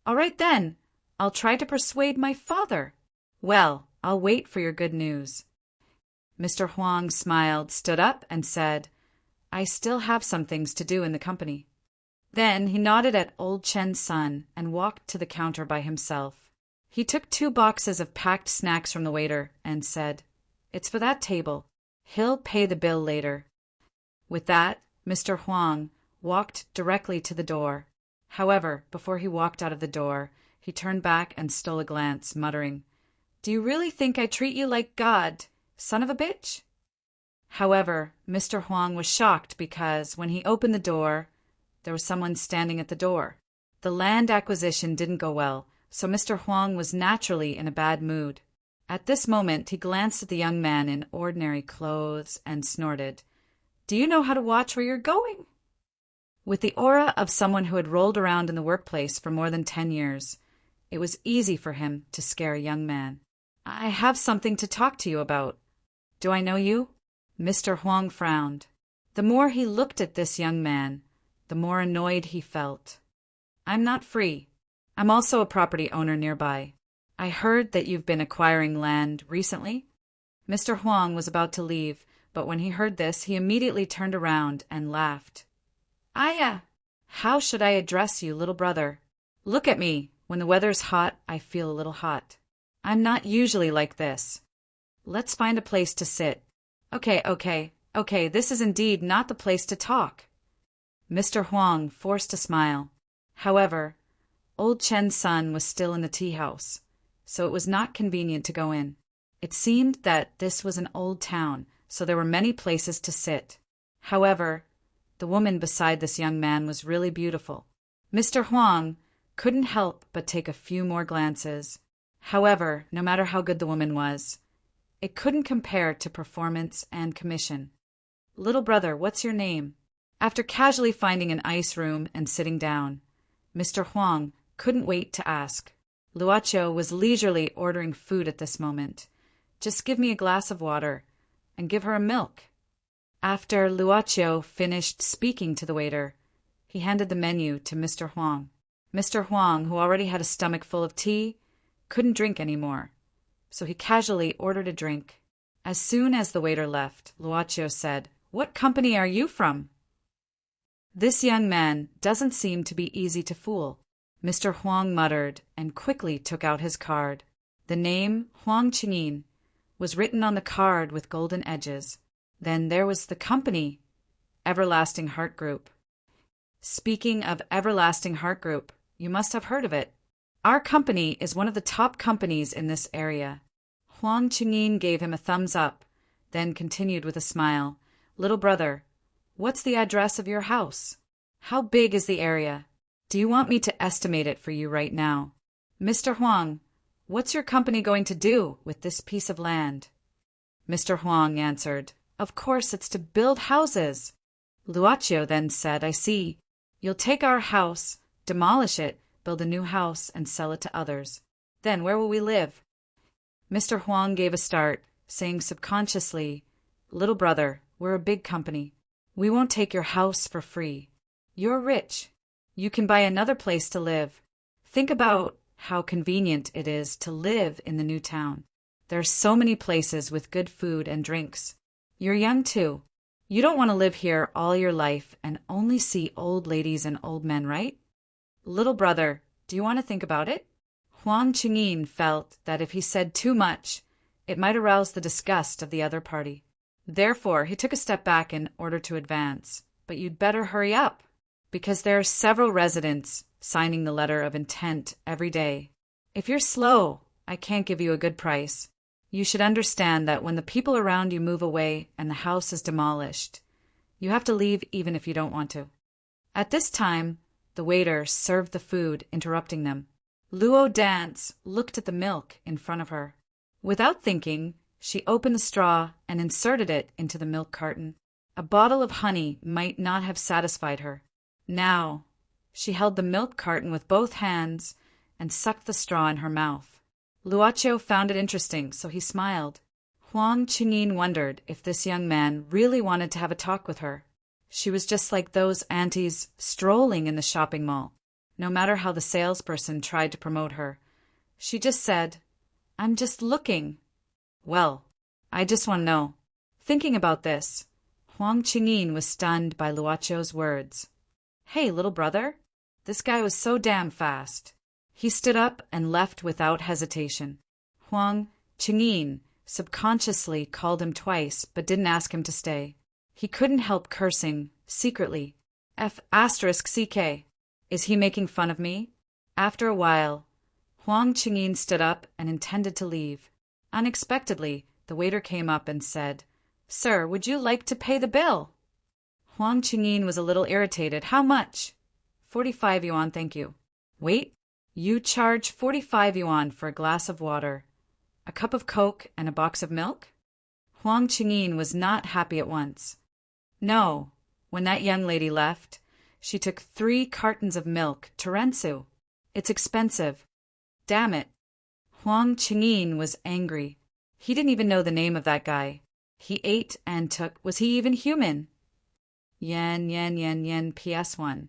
All right then, I'll try to persuade my father. Well, I'll wait for your good news. Mr. Huang smiled, stood up, and said, I still have some things to do in the company. Then he nodded at old Chen's son and walked to the counter by himself. He took 2 boxes of packed snacks from the waiter and said, It's for that table. He'll pay the bill later. With that, Mr. Huang walked directly to the door. However, before he walked out of the door, he turned back and stole a glance, muttering, Do you really think I treat you like God, son of a bitch? However, Mr. Huang was shocked because, when he opened the door, there was someone standing at the door. The land acquisition didn't go well, so Mr. Huang was naturally in a bad mood. At this moment, he glanced at the young man in ordinary clothes and snorted, Do you know how to watch where you're going? With the aura of someone who had rolled around in the workplace for more than 10 years, it was easy for him to scare a young man. I have something to talk to you about. Do I know you? Mr. Huang frowned. The more he looked at this young man, the more annoyed he felt. I'm not free. I'm also a property owner nearby. I heard that you've been acquiring land recently. Mr. Huang was about to leave, but when he heard this, he immediately turned around and laughed. How should I address you, little brother? Look at me. When the weather's hot, I feel a little hot. I'm not usually like this. Let's find a place to sit. Okay, this is indeed not the place to talk. Mr. Huang forced a smile. However, old Chen's son was still in the tea house, so it was not convenient to go in. It seemed that this was an old town, so there were many places to sit. However, the woman beside this young man was really beautiful. Mr. Huang couldn't help but take a few more glances. However, no matter how good the woman was, it couldn't compare to performance and commission. Little brother, what's your name? After casually finding an ice room and sitting down, Mr. Huang couldn't wait to ask. Luoqiu was leisurely ordering food at this moment. Just give me a glass of water and give her a milk. After Luoqiu finished speaking to the waiter, he handed the menu to Mr. Huang. Mr. Huang, who already had a stomach full of tea, couldn't drink anymore, so he casually ordered a drink. As soon as the waiter left, Luoqiu said, What company are you from? This young man doesn't seem to be easy to fool. Mr. Huang muttered and quickly took out his card. The name, Huang Qingyin, was written on the card with golden edges. Then there was the company, Everlasting Heart Group. Speaking of Everlasting Heart Group, you must have heard of it. Our company is one of the top companies in this area. Huang Qingyin gave him a thumbs up, then continued with a smile. Little brother, what's the address of your house? How big is the area? Do you want me to estimate it for you right now? Mr. Huang, what's your company going to do with this piece of land? Mr. Huang answered, Of course, it's to build houses. Luoqiu then said, I see. You'll take our house, demolish it, build a new house, and sell it to others. Then where will we live? Mr. Huang gave a start, saying subconsciously, Little brother, we're a big company. We won't take your house for free. You're rich. You can buy another place to live. Think about how convenient it is to live in the new town. There are so many places with good food and drinks. You're young too. You don't want to live here all your life and only see old ladies and old men, right? Little brother, do you want to think about it? Huang Qingyin felt that if he said too much, it might arouse the disgust of the other party. Therefore, he took a step back in order to advance. But you'd better hurry up, because there are several residents signing the letter of intent every day. If you're slow, I can't give you a good price. You should understand that when the people around you move away and the house is demolished, you have to leave even if you don't want to. At this time, the waiter served the food, interrupting them. Luo Dance looked at the milk in front of her. Without thinking, she opened the straw and inserted it into the milk carton. A bottle of honey might not have satisfied her. Now, she held the milk carton with both hands and sucked the straw in her mouth. Luoqiu found it interesting, so he smiled. Huang Qingyin wondered if this young man really wanted to have a talk with her. She was just like those aunties strolling in the shopping mall. No matter how the salesperson tried to promote her, she just said, "I'm just looking." Well, I just want to know. Thinking about this, Huang Qingyin was stunned by Luoqiu's words. Hey, little brother. This guy was so damn fast. He stood up and left without hesitation. Huang Qingyin subconsciously called him twice but didn't ask him to stay. He couldn't help cursing, secretly. F***ck. Is he making fun of me? After a while, Huang Qingyin stood up and intended to leave. Unexpectedly, the waiter came up and said, "Sir, would you like to pay the bill?" Huang Qingyin was a little irritated. "How much?" 45 yuan, thank you. Wait, you charge 45 yuan for a glass of water, a cup of Coke, and a box of milk? Huang Qingyin was not happy at once. No, when that young lady left, she took 3 cartons of milk to Rensu. It's expensive. Damn it. Huang Qingyin was angry. He didn't even know the name of that guy. He ate and took. Was he even human? Yen, PS1.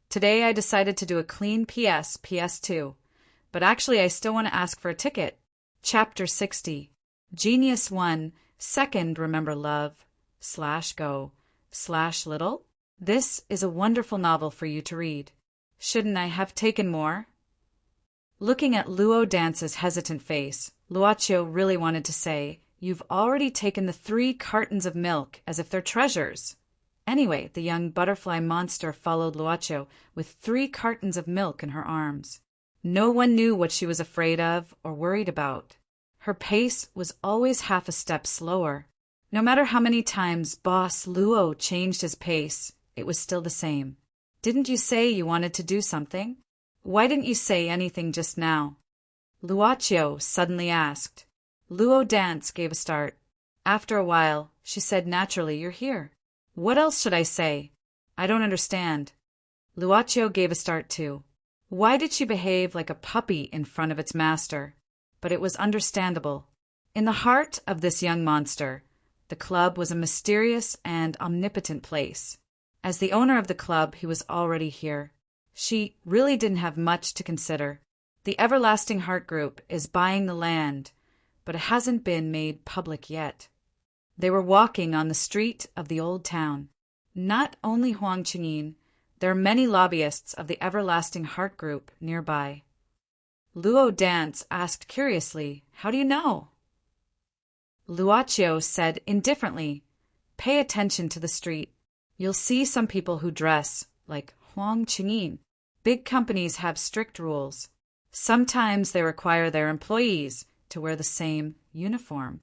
Today I decided to do a clean PS2. But actually I still want to ask for a ticket. Chapter 60. Genius 1. Second, remember love, /go, /little. This is a wonderful novel for you to read. Shouldn't I have taken more? Looking at Luo Dance's hesitant face, Luoqiu really wanted to say, "You've already taken the 3 cartons of milk as if they're treasures." Anyway, the young butterfly monster followed Luoqiu with 3 cartons of milk in her arms. No one knew what she was afraid of or worried about. Her pace was always half a step slower. No matter how many times Boss Luo changed his pace, it was still the same. "Didn't you say you wanted to do something? Why didn't you say anything just now?" Luoqiu suddenly asked. Luo Dance gave a start. After a while, she said naturally, "You're here. What else should I say? I don't understand." Luoqiu gave a start too. Why did she behave like a puppy in front of its master? But it was understandable. In the heart of this young monster, the club was a mysterious and omnipotent place. As the owner of the club, he was already here. She really didn't have much to consider. The Everlasting Heart Group is buying the land, but it hasn't been made public yet. They were walking on the street of the old town. Not only Huang Qingyin, there are many lobbyists of the Everlasting Heart Group nearby. Luo Dance asked curiously, "How do you know?" Luoqiu said indifferently, "Pay attention to the street. You'll see some people who dress like Huang Qingyin. Big companies have strict rules. Sometimes they require their employees to wear the same uniform."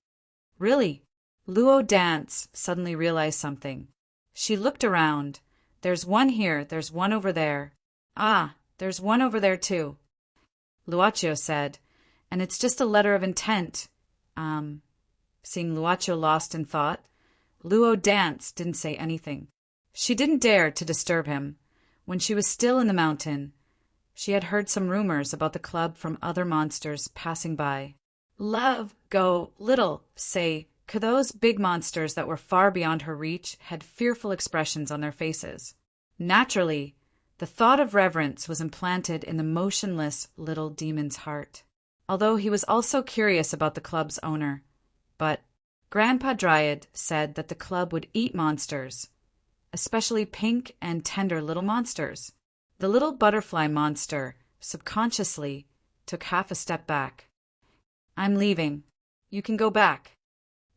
Really? Luo Dance suddenly realized something. She looked around. "There's one here, there's one over there. Ah, there's one over there too." Luoqiu said, "And it's just a letter of intent." Seeing Luoqiu lost in thought, Luo Dance didn't say anything. She didn't dare to disturb him. When she was still in the mountain, she had heard some rumors about the club from other monsters passing by. Love, go, little, say, those big monsters that were far beyond her reach had fearful expressions on their faces. Naturally, the thought of reverence was implanted in the motionless little demon's heart, although he was also curious about the club's owner. But Grandpa Dryad said that the club would eat monsters, especially pink and tender little monsters. The little butterfly monster subconsciously took half a step back. I'm leaving. You can go back.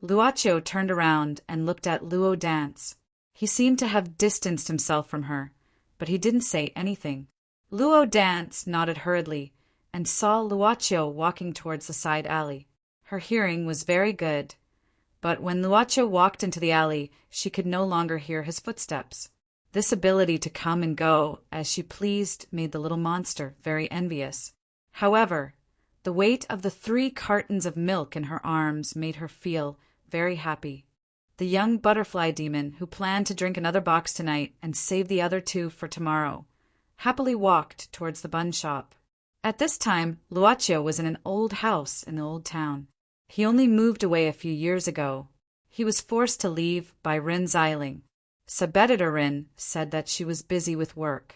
Luocho turned around and looked at Luo dance. He seemed to have distanced himself from her, but he didn't say anything. Luo dance nodded hurriedly and saw Luocho walking towards the side alley. Her hearing was very good, but when Luocho walked into the alley, she could no longer hear his footsteps. This ability to come and go as she pleased made the little monster very envious. However, the weight of the 3 cartons of milk in her arms made her feel very happy. The young butterfly demon, who planned to drink another box tonight and save the other 2 for tomorrow, happily walked towards the bun shop. At this time, Luocho was in an old house in the old town. He only moved away a few years ago. He was forced to leave by Rin Xiling. Sub-editor Rin said that she was busy with work.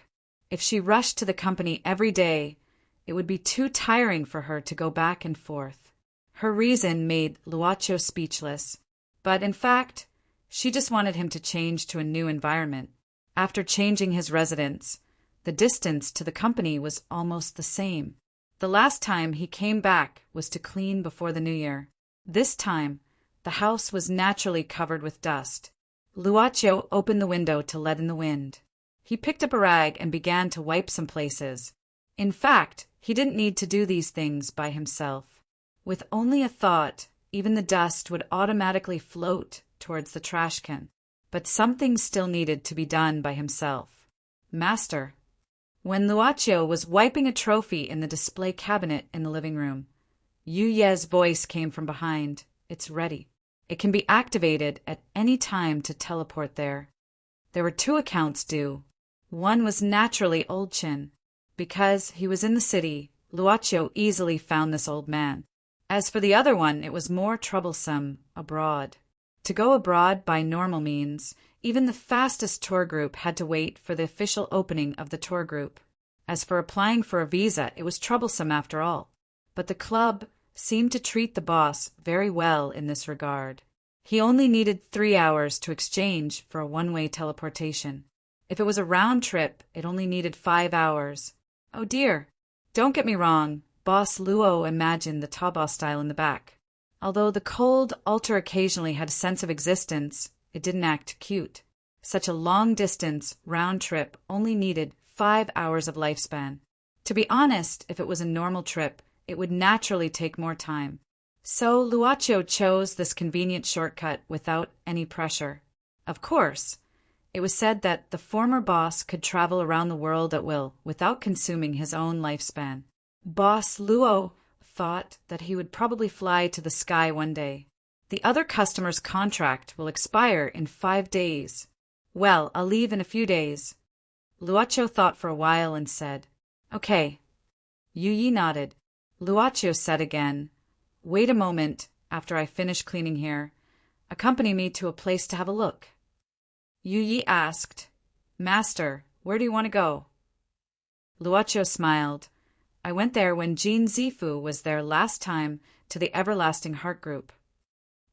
If she rushed to the company every day, it would be too tiring for her to go back and forth. Her reason made Luocho speechless, but in fact, she just wanted him to change to a new environment. After changing his residence, the distance to the company was almost the same. The last time he came back was to clean before the new year. This time, the house was naturally covered with dust. Luocho opened the window to let in the wind. He picked up a rag and began to wipe some places. In fact, he didn't need to do these things by himself. With only a thought, even the dust would automatically float towards the trash can. But something still needed to be done by himself. Master. When Luocho was wiping a trophy in the display cabinet in the living room, Yu Ye's voice came from behind. It's ready. It can be activated at any time to teleport there. There were 2 accounts due. One was naturally Old Chin. Because he was in the city, Luocho easily found this old man. As for the other one, it was more troublesome, abroad. To go abroad by normal means, even the fastest tour group had to wait for the official opening of the tour group. As for applying for a visa, it was troublesome after all. But the club seemed to treat the boss very well in this regard. He only needed 3 hours to exchange for a one-way teleportation. If it was a round trip, it only needed 5 hours. Oh dear, don't get me wrong, Boss Luo imagined the Taba style in the back. Although the cold altar occasionally had a sense of existence, it didn't act cute. Such a long-distance, round trip only needed 5 hours of lifespan. To be honest, if it was a normal trip, it would naturally take more time. So Luocho chose this convenient shortcut without any pressure. Of course, it was said that the former boss could travel around the world at will without consuming his own lifespan. Boss Luo thought that he would probably fly to the sky one day. The other customer's contract will expire in 5 days. Well, I'll leave in a few days. Luocho thought for a while and said, Okay. Yu Yi nodded. Luocho said again, Wait a moment after I finish cleaning here. Accompany me to a place to have a look. Yu Yi asked, Master, where do you want to go? Luocho smiled. I went there when Jean Zifu was there last time to the Everlasting Heart Group.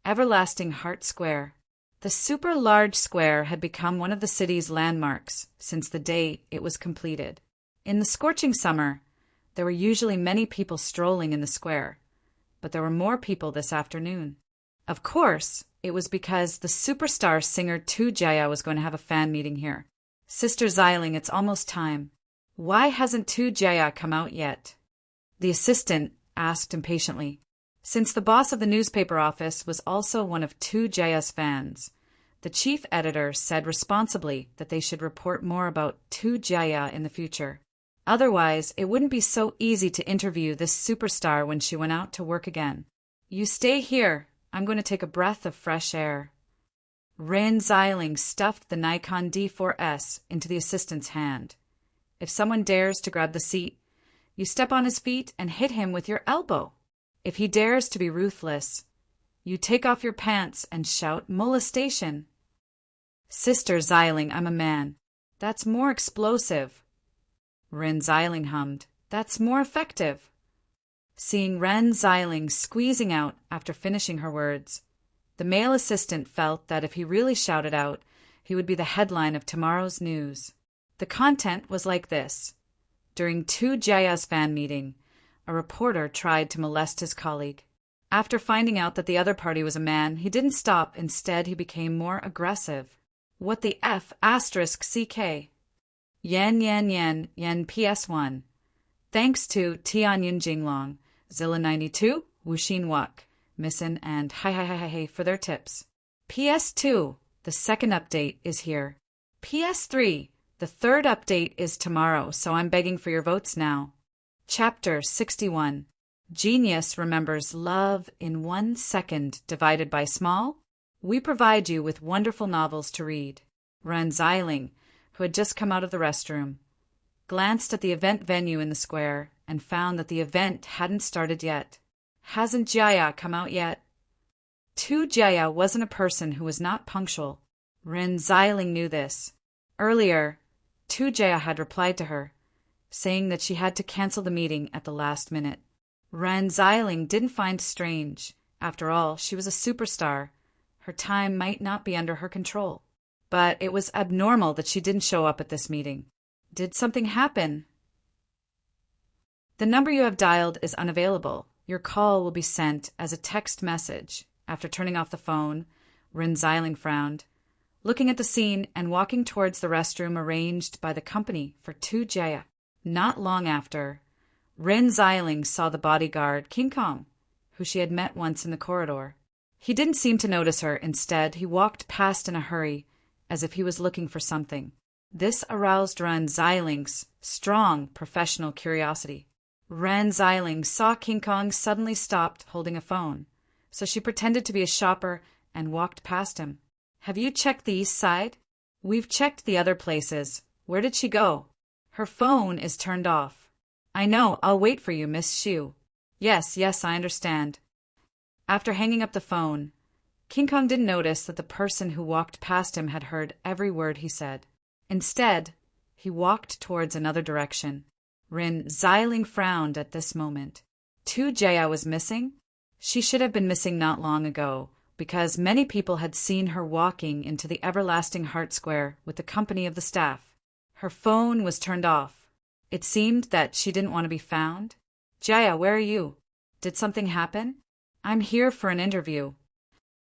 Everlasting Heart Square. The super large square had become one of the city's landmarks since the day it was completed. In the scorching summer, there were usually many people strolling in the square, but there were more people this afternoon. Of course, it was because the superstar singer Tu Jaya was going to have a fan meeting here. Sister Xiling, it's almost time. Why hasn't Tu Jaya come out yet? The assistant asked impatiently. Since the boss of the newspaper office was also one of Tu Jaya's fans, the chief editor said responsibly that they should report more about Tu Jaya in the future. Otherwise, it wouldn't be so easy to interview this superstar when she went out to work again. You stay here. I'm going to take a breath of fresh air. Rin Xiling stuffed the Nikon D4S into the assistant's hand. If someone dares to grab the seat, you step on his feet and hit him with your elbow. If he dares to be ruthless, you take off your pants and shout molestation. Sister Xiling, I'm a man. That's more explosive. Rin Xiling hummed. That's more effective. Seeing Ren Xiling squeezing out after finishing her words, the male assistant felt that if he really shouted out, he would be the headline of tomorrow's news. The content was like this. During Tu Jaya's fan meeting, a reporter tried to molest his colleague. After finding out that the other party was a man, he didn't stop. Instead, he became more aggressive. What the F asterisk CK? Yen PS1. Thanks to Tianyun Jinglong, Zilla92, Wuxin Wuk, Missin, and Hi for their tips. PS2, the second update is here. PS3, the third update is tomorrow, so I'm begging for your votes now. Chapter 61. Genius remembers love in 1 second divided by small. We provide you with wonderful novels to read. Ren Xiling, who had just come out of the restroom, glanced at the event venue in the square and found that the event hadn't started yet. Hasn't Jaya come out yet? Jaya wasn't a person who was not punctual. Ren Xiling knew this. Earlier, Jaya had replied to her, saying that she had to cancel the meeting at the last minute. Ren Xiling didn't find strange. After all, she was a superstar. Her time might not be under her control. But it was abnormal that she didn't show up at this meeting. Did something happen? The number you have dialed is unavailable. Your call will be sent as a text message. After turning off the phone, Ren Xiling frowned, looking at the scene and walking towards the restroom arranged by the company for Jaya. Not long after, Ren Xiling saw the bodyguard, King Kong, who she had met once in the corridor. He didn't seem to notice her. Instead, he walked past in a hurry, as if he was looking for something. This aroused Ren Xiling's strong professional curiosity. Ren Xiling saw King Kong suddenly stopped holding a phone, so she pretended to be a shopper and walked past him. Have you checked the east side? We've checked the other places. Where did she go? Her phone is turned off. I know, I'll wait for you, Miss Xu. Yes, I understand. After hanging up the phone, King Kong didn't notice that the person who walked past him had heard every word he said. Instead, he walked towards another direction. Ren Xiling frowned at this moment. Jaya was missing? She should have been missing not long ago, because many people had seen her walking into the Everlasting Heart Square with the company of the staff. Her phone was turned off. It seemed that she didn't want to be found. Jaya, where are you? Did something happen? I'm here for an interview.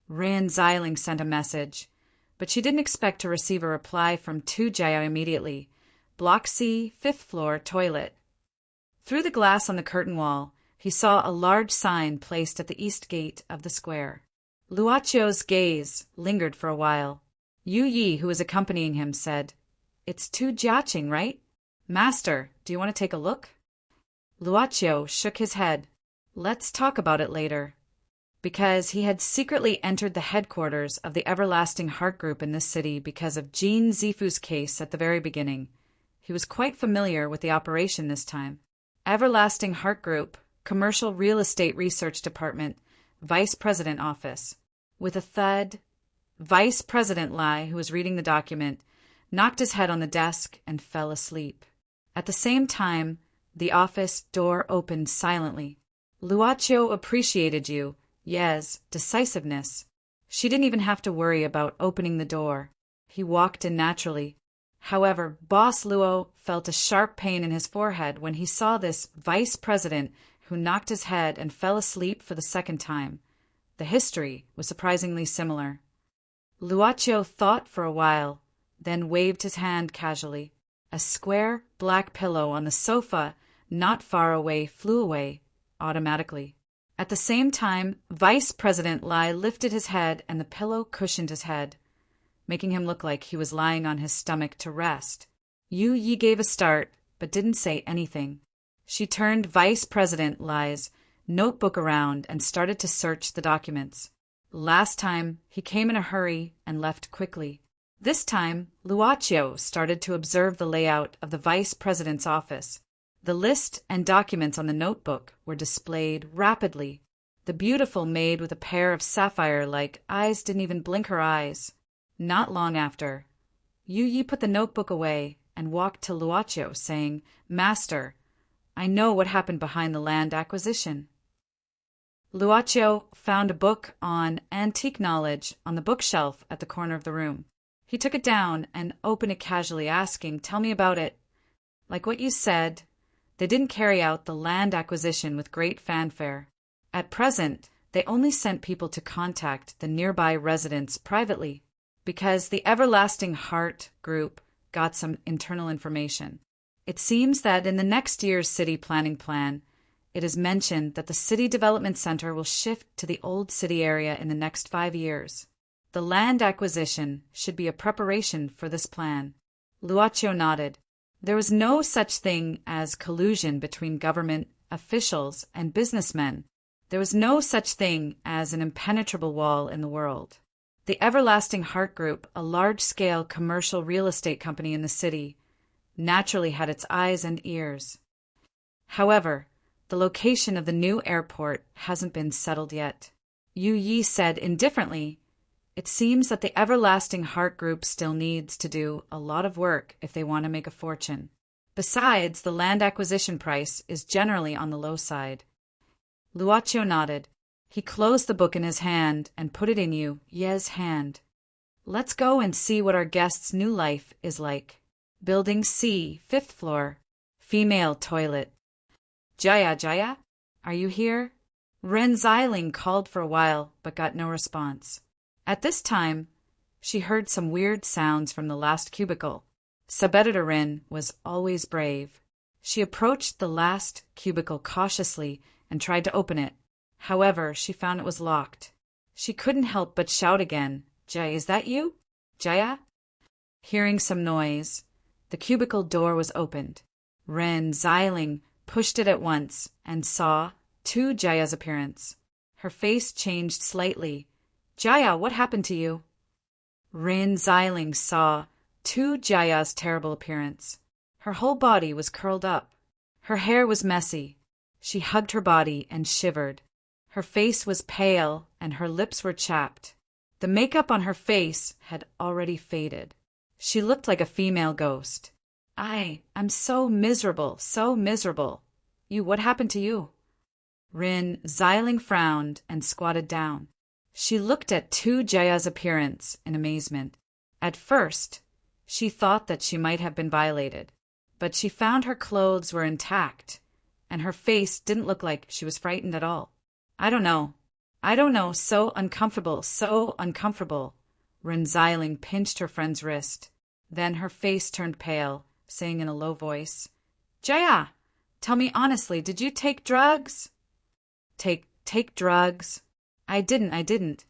Ren Xiling sent a message, but she didn't expect to receive a reply from Jaya immediately. Block C, 5th floor, toilet. Through the glass on the curtain wall, he saw a large sign placed at the east gate of the square. Luacio's gaze lingered for a while. Yu Yi, who was accompanying him, said, It's Jiaqing, right? Master, do you want to take a look? Luacio shook his head. Let's talk about it later. Because he had secretly entered the headquarters of the Everlasting Heart Group in this city because of Jean Zifu's case at the very beginning. He was quite familiar with the operation this time. Everlasting Heart Group, Commercial Real Estate Research Department, Vice President Office. With a thud, Vice President Lai, who was reading the document, knocked his head on the desk and fell asleep. At the same time, the office door opened silently. Luacio appreciated you, Ye's decisiveness. She didn't even have to worry about opening the door. He walked in naturally. However, Boss Luo felt a sharp pain in his forehead when he saw this vice president who knocked his head and fell asleep for the second time. The history was surprisingly similar. Luacio thought for a while, then waved his hand casually. A square black pillow on the sofa not far away flew away automatically. At the same time, Vice President Lai lifted his head and the pillow cushioned his head, making him look like he was lying on his stomach to rest. Yu Yi gave a start, but didn't say anything. She turned Vice President Lai's notebook around and started to search the documents. Last time, he came in a hurry and left quickly. This time, Luacio started to observe the layout of the Vice President's office. The list and documents on the notebook were displayed rapidly. The beautiful maid with a pair of sapphire-like eyes didn't even blink her eyes. Not long after, Yu Yi put the notebook away and walked to Luacio, saying, Master, I know what happened behind the land acquisition. Luacio found a book on antique knowledge on the bookshelf at the corner of the room. He took it down and opened it casually, asking, Tell me about it. Like what you said, They didn't carry out the land acquisition with great fanfare. At present, they only sent people to contact the nearby residents privately, because the Everlasting Heart group got some internal information. It seems that in the next year's city planning plan, it is mentioned that the City Development Center will shift to the old city area in the next 5 years. The land acquisition should be a preparation for this plan. Luaccio nodded. There was no such thing as collusion between government officials and businessmen. There was no such thing as an impenetrable wall in the world. The Everlasting Heart Group, a large-scale commercial real estate company in the city, naturally had its eyes and ears. However, the location of the new airport hasn't been settled yet. Yu Yi said indifferently, "It seems that the Everlasting Heart Group still needs to do a lot of work if they want to make a fortune. Besides, the land acquisition price is generally on the low side." Luaccio nodded. He closed the book in his hand and put it in Yu Ye's hand. "Let's go and see what our guest's new life is like. Building C, 5th floor. Female toilet." Jaya, are you here?" Ren Xiling called for a while, but got no response. At this time, she heard some weird sounds from the last cubicle. Sub-editor Ren was always brave. She approached the last cubicle cautiously and tried to open it. However, she found it was locked. She couldn't help but shout again, "Jaya, is that you? Jaya?" Hearing some noise, the cubicle door was opened. Ren Xiling pushed it at once and saw to Jaya's appearance. Her face changed slightly. "Jaya, what happened to you?" Ren Xiling saw to Jaya's terrible appearance. Her whole body was curled up. Her hair was messy. She hugged her body and shivered. Her face was pale and her lips were chapped. The makeup on her face had already faded. She looked like a female ghost. I'm so miserable, so miserable. What happened to you?" Ren Xiling frowned and squatted down. She looked at Tu Jaya's appearance in amazement. At first, she thought that she might have been violated, but she found her clothes were intact, and her face didn't look like she was frightened at all. I don't know, so uncomfortable, so uncomfortable." Ren Xiling pinched her friend's wrist. Then her face turned pale, saying in a low voice, "Jaya, tell me honestly, did you take drugs?" Take drugs? I didn't.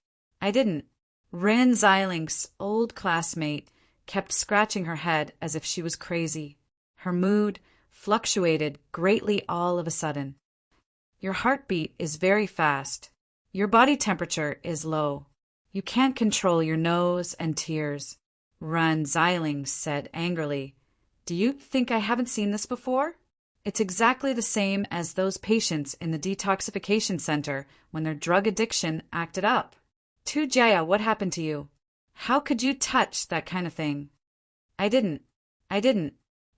Ren Xiling's old classmate kept scratching her head as if she was crazy. Her mood fluctuated greatly all of a sudden. "Your heartbeat is very fast. Your body temperature is low. You can't control your nose and tears," Ren Xiling said angrily. "Do you think I haven't seen this before? It's exactly the same as those patients in the detoxification center when their drug addiction acted up. Tu Jaya, what happened to you? How could you touch that kind of thing?" I didn't.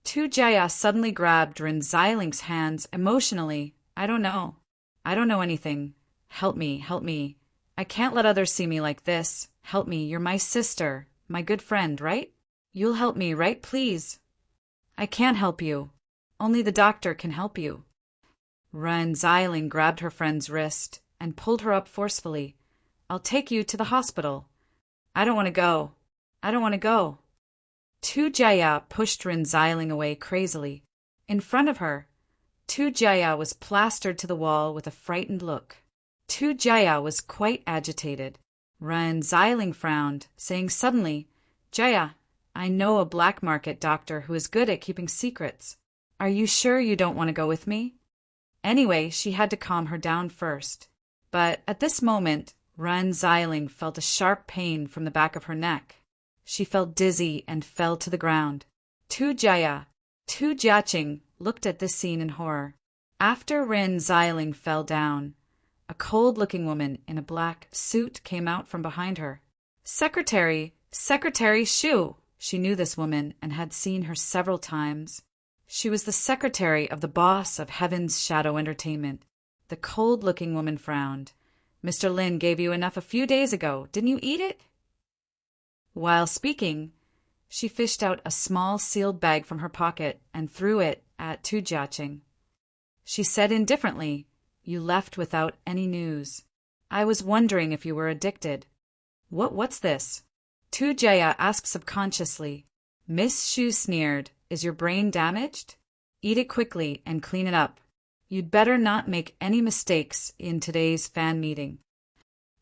Tu Jaya suddenly grabbed Ren Xiling's hands emotionally. I don't know anything. Help me. I can't let others see me like this. Help me, you're my sister, my good friend, right? You'll help me, right, please?" "I can't help you. Only the doctor can help you." Ren Xiling grabbed her friend's wrist and pulled her up forcefully. "I'll take you to the hospital." I don't want to go. Tu Jaya pushed Ren Xiling away crazily. In front of her, Tu Jaya was plastered to the wall with a frightened look. Tu Jaya was quite agitated. Ren Xiling frowned, saying suddenly, "Jaya, I know a black market doctor who is good at keeping secrets. Are you sure you don't want to go with me?" Anyway, she had to calm her down first. But at this moment, Ren Xiling felt a sharp pain from the back of her neck. She felt dizzy and fell to the ground. Tu Jiaqing looked at this scene in horror. After Ren Xiling fell down, a cold-looking woman in a black suit came out from behind her. Secretary Shu! She knew this woman and had seen her several times. She was the secretary of the boss of Heaven's Shadow Entertainment. The cold-looking woman frowned. "Mr. Lin gave you enough a few days ago. Didn't you eat it?" While speaking, she fished out a small sealed bag from her pocket and threw it at Tu Jiaqing. She said indifferently, "You left without any news. I was wondering if you were addicted." What's this?" Tu Jaya asked subconsciously. Miss Shu sneered, "Is your brain damaged? Eat it quickly and clean it up. You'd better not make any mistakes in today's fan meeting."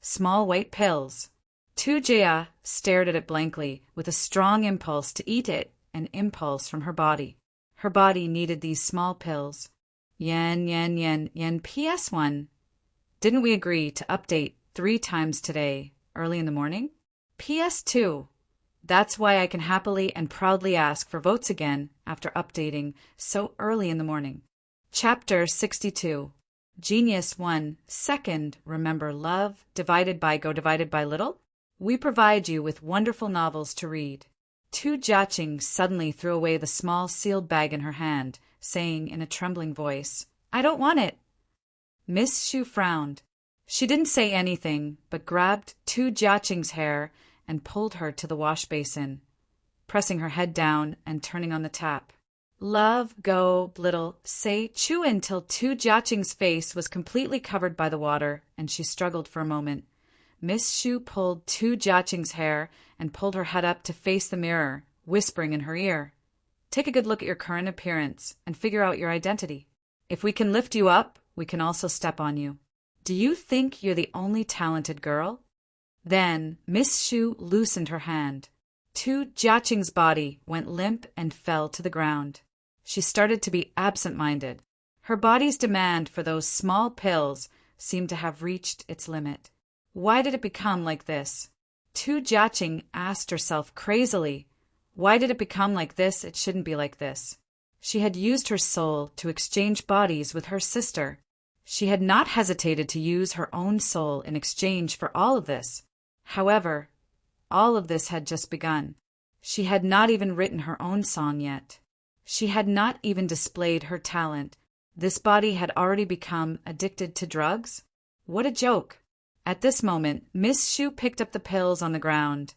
Small white pills. Tu Jaya stared at it blankly, with a strong impulse to eat it, an impulse from her body. Her body needed these small pills. Yen. PS1. Didn't we agree to update 3 times today, early in the morning? PS2. That's why I can happily and proudly ask for votes again after updating so early in the morning. Chapter 62. Genius 1. Second, remember love divided by little? We provide you with wonderful novels to read. Tu Jiaqing suddenly threw away the small sealed bag in her hand, saying in a trembling voice, "I don't want it." Miss Shu frowned. She didn't say anything, but grabbed Tu Jiaqing's hair and pulled her to the wash basin, pressing her head down and turning on the tap. "Love, go, little, say, chew," until Tu Jiaqing's face was completely covered by the water, and she struggled for a moment. Miss Shu pulled Tu Jiaqing's hair and pulled her head up to face the mirror, whispering in her ear, "Take a good look at your current appearance and figure out your identity. If we can lift you up, we can also step on you. Do you think you're the only talented girl?" Then Miss Shu loosened her hand. Tu Jiaqing's body went limp and fell to the ground. She started to be absent-minded. Her body's demand for those small pills seemed to have reached its limit. Why did it become like this? Tu Jiaqing asked herself crazily. Why did it become like this? It shouldn't be like this. She had used her soul to exchange bodies with her sister. She had not hesitated to use her own soul in exchange for all of this. However, all of this had just begun. She had not even written her own song yet. She had not even displayed her talent. This body had already become addicted to drugs? What a joke! At this moment, Miss Shu picked up the pills on the ground,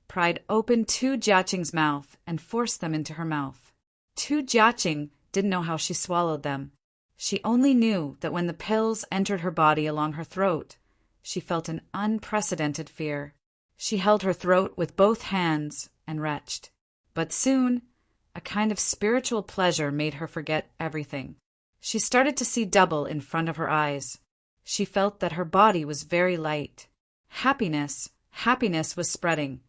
pried open Tu Jiaqing's mouth, and forced them into her mouth. Tu Jiaqing didn't know how she swallowed them. She only knew that when the pills entered her body along her throat, she felt an unprecedented fear. She held her throat with both hands and retched. But soon, a kind of spiritual pleasure made her forget everything. She started to see double in front of her eyes. She felt that her body was very light. Happiness was spreading,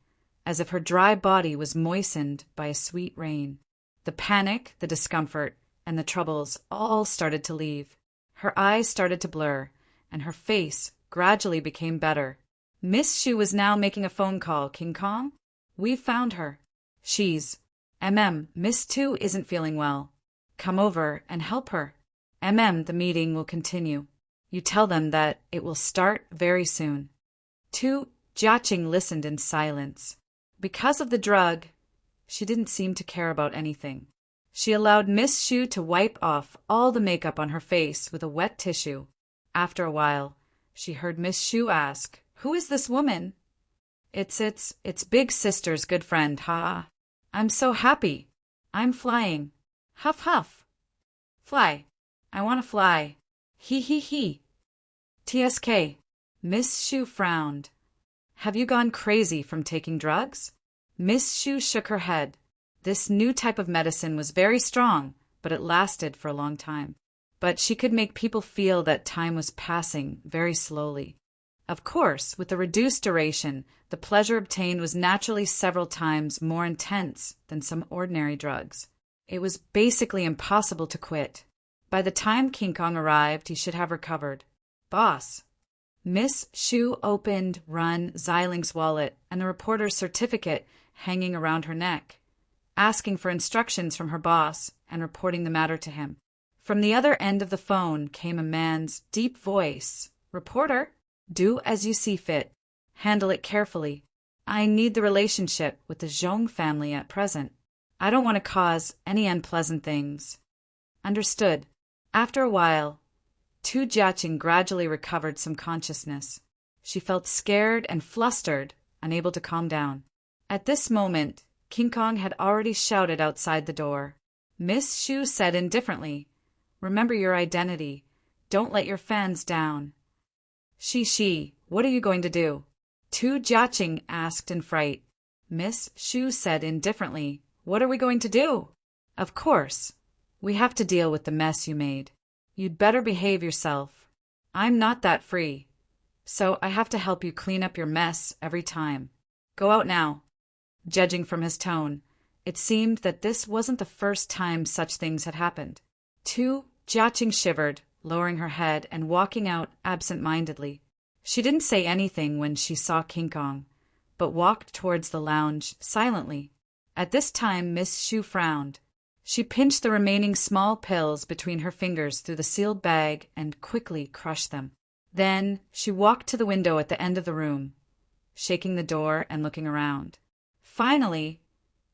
as if her dry body was moistened by a sweet rain. The panic, the discomfort, and the troubles all started to leave. Her eyes started to blur, and her face gradually became better. Miss Shu was now making a phone call. "King Kong? We've found her. She's Miss Tu isn't feeling well. Come over and help her. The meeting will continue. You tell them that it will start very soon." Tu Jiaqing listened in silence. Because of the drug, she didn't seem to care about anything. She allowed Miss Shu to wipe off all the makeup on her face with a wet tissue. After a while, she heard Miss Shu ask, "Who is this woman?" It's big sister's good friend, ha. I'm so happy. I'm flying. Huff, huff. Fly. I want to fly. He. TSK. Miss Shu frowned. "Have you gone crazy from taking drugs?" Miss Shu shook her head. This new type of medicine was very strong, but it lasted for a long time. But she could make people feel that time was passing very slowly. Of course, with the reduced duration, the pleasure obtained was naturally several times more intense than some ordinary drugs. It was basically impossible to quit. By the time King Kong arrived, he should have recovered. "Boss." Miss Shu opened Run Xialing's wallet and the reporter's certificate hanging around her neck, asking for instructions from her boss and reporting the matter to him. From the other end of the phone came a man's deep voice. "Reporter, do as you see fit. Handle it carefully. I need the relationship with the Zhong family at present. I don't want to cause any unpleasant things." Understood. After a while, Tu Jiaqing gradually recovered some consciousness. She felt scared and flustered, unable to calm down. At this moment, King Kong had already shouted outside the door. Miss Shu said indifferently, Remember your identity. Don't let your fans down. She, what are you going to do? Tu Jiaqing asked in fright. Miss Shu said indifferently, What are we going to do? Of course. We have to deal with the mess you made. You'd better behave yourself. I'm not that free. So I have to help you clean up your mess every time. Go out now. Judging from his tone, it seemed that this wasn't the first time such things had happened. Tu Jiaqing shivered, lowering her head and walking out absent-mindedly. She didn't say anything when she saw King Kong, but walked towards the lounge silently. At this time Miss Shu frowned. She pinched the remaining small pills between her fingers through the sealed bag and quickly crushed them. Then she walked to the window at the end of the room, shaking the door and looking around. Finally,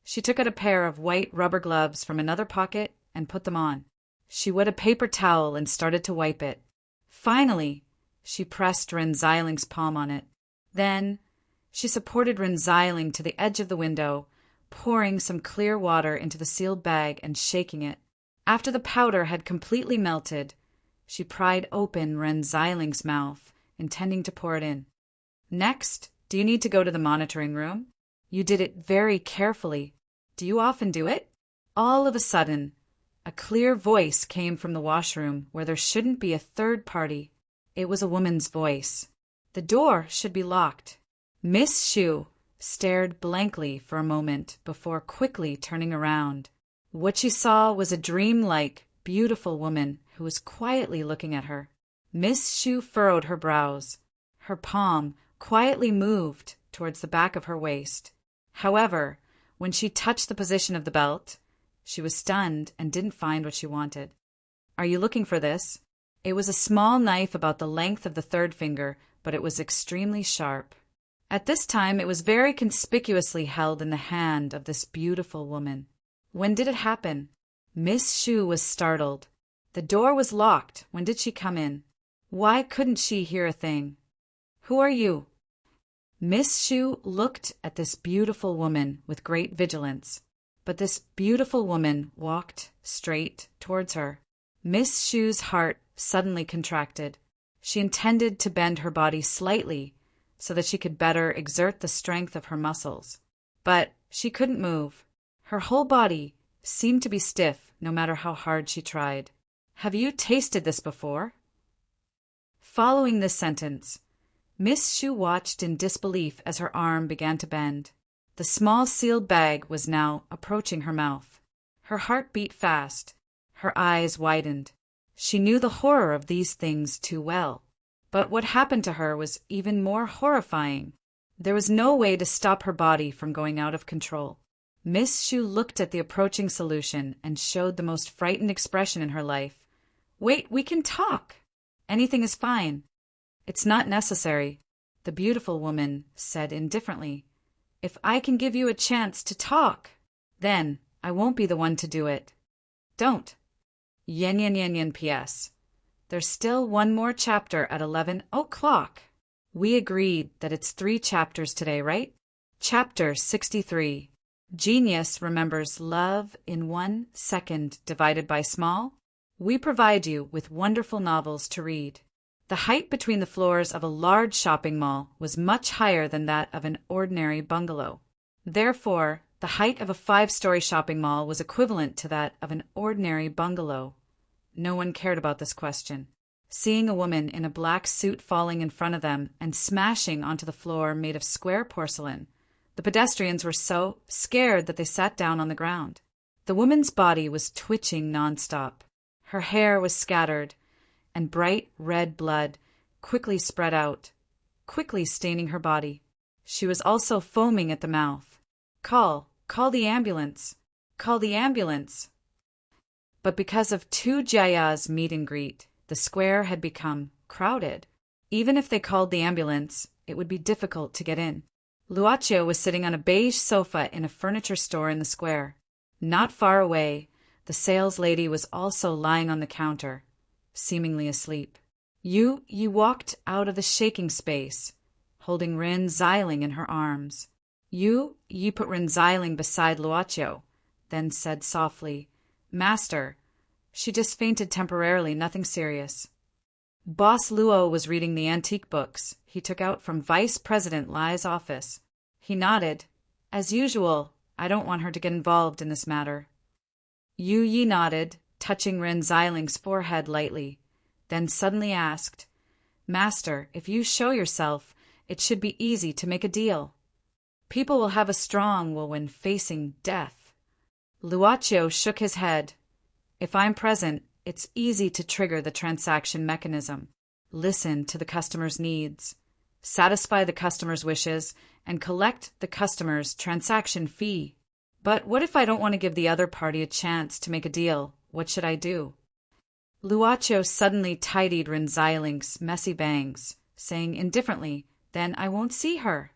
she took out a pair of white rubber gloves from another pocket and put them on. She wet a paper towel and started to wipe it. Finally, she pressed Ren Xiling's palm on it. Then, she supported Ren Xiling to the edge of the window, pouring some clear water into the sealed bag and shaking it. After the powder had completely melted, she pried open Ren Xiling's mouth, intending to pour it in. Next, do you need to go to the monitoring room? You did it very carefully. Do you often do it? All of a sudden, a clear voice came from the washroom where there shouldn't be a third party. It was a woman's voice. The door should be locked. Miss Shu stared blankly for a moment before quickly turning around. What she saw was a dreamlike, beautiful woman who was quietly looking at her. Miss Shu furrowed her brows. Her palm quietly moved towards the back of her waist. However, when she touched the position of the belt, she was stunned and didn't find what she wanted. Are you looking for this? It was a small knife about the length of the third finger, but it was extremely sharp. At this time, it was very conspicuously held in the hand of this beautiful woman. When did it happen? Miss Shu was startled. The door was locked. When did she come in? Why couldn't she hear a thing? Who are you? Miss Shu looked at this beautiful woman with great vigilance, but this beautiful woman walked straight towards her. Miss Shu's heart suddenly contracted. She intended to bend her body slightly so that she could better exert the strength of her muscles. But she couldn't move. Her whole body seemed to be stiff no matter how hard she tried. Have you tasted this before? Following this sentence, Miss Shu watched in disbelief as her arm began to bend. The small sealed bag was now approaching her mouth. Her heart beat fast. Her eyes widened. She knew the horror of these things too well. But what happened to her was even more horrifying. There was no way to stop her body from going out of control. Miss Shu looked at the approaching solution and showed the most frightened expression in her life. Wait, we can talk. Anything is fine. It's not necessary, the beautiful woman said indifferently. If I can give you a chance to talk, then I won't be the one to do it. Don't. Yen P.S. There's still one more chapter at 11 o'clock. We agreed that it's 3 chapters today, right? Chapter 63. Genius remembers love in 1 second divided by small. We provide you with wonderful novels to read. The height between the floors of a large shopping mall was much higher than that of an ordinary bungalow. Therefore, the height of a 5-story shopping mall was equivalent to that of an ordinary bungalow. No one cared about this question. Seeing a woman in a black suit falling in front of them and smashing onto the floor made of square porcelain, the pedestrians were so scared that they sat down on the ground. The woman's body was twitching nonstop. Her hair was scattered, and bright red blood quickly spread out, quickly staining her body. She was also foaming at the mouth. Call the ambulance, call the ambulance. But because of Tu Jiaya's meet and greet, the square had become crowded. Even if they called the ambulance, it would be difficult to get in. Luochio was sitting on a beige sofa in a furniture store in the square. Not far away, the sales lady was also lying on the counter, seemingly asleep. You walked out of the shaking space, holding Ren Xiling in her arms. You put Ren Xiling beside Luochio, then said softly, Master, She just fainted temporarily, nothing serious. Boss Luo was reading the antique books he took out from Vice President Lai's office. He nodded. As usual, I don't want her to get involved in this matter. Yu Yi nodded, touching Ren Xiling's forehead lightly, then suddenly asked, Master, if you show yourself, it should be easy to make a deal. People will have a strong will when facing death. Luochio shook his head. If I'm present, it's easy to trigger the transaction mechanism. Listen to the customer's needs, satisfy the customer's wishes, and collect the customer's transaction fee. But what if I don't want to give the other party a chance to make a deal? What should I do? Luochio suddenly tidied Ren Xiling's messy bangs, saying indifferently, Then I won't see her.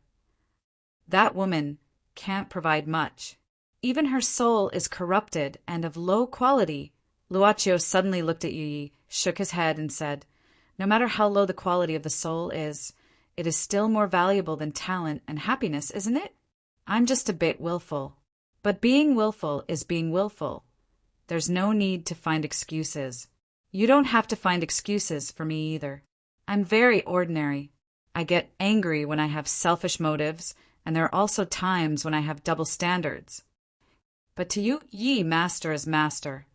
That woman can't provide much. Even her soul is corrupted and of low quality. Luochio suddenly looked at Yu Yi, shook his head, and said, No matter how low the quality of the soul is, it is still more valuable than talent and happiness, isn't it? I'm just a bit willful. But being willful is being willful. There's no need to find excuses. You don't have to find excuses for me either. I'm very ordinary. I get angry when I have selfish motives, and there are also times when I have double standards. But to Yu Yi, master is master.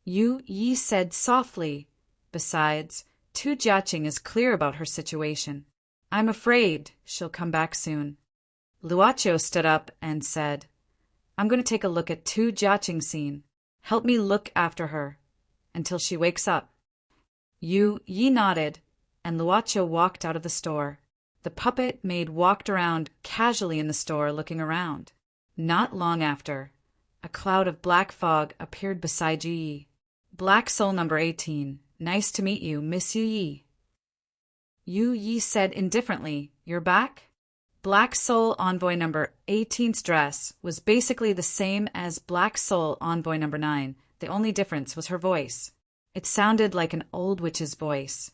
Yu Yi said softly. Besides, Tu Jiaqing is clear about her situation. I'm afraid she'll come back soon. Luochio stood up and said, I'm going to take a look at Tu Jiaqing's scene. Help me look after her until she wakes up. Yu Yi nodded, and Luochio walked out of the store. The puppet maid walked around casually in the store looking around. Not long after, a cloud of black fog appeared beside Yu Yi. Black Soul number 18. Nice to meet you, Miss Yu Yi. Yu Yi said indifferently, You're back? Black Soul Envoy number 18's dress was basically the same as Black Soul Envoy number 9. The only difference was her voice. It sounded like an old witch's voice.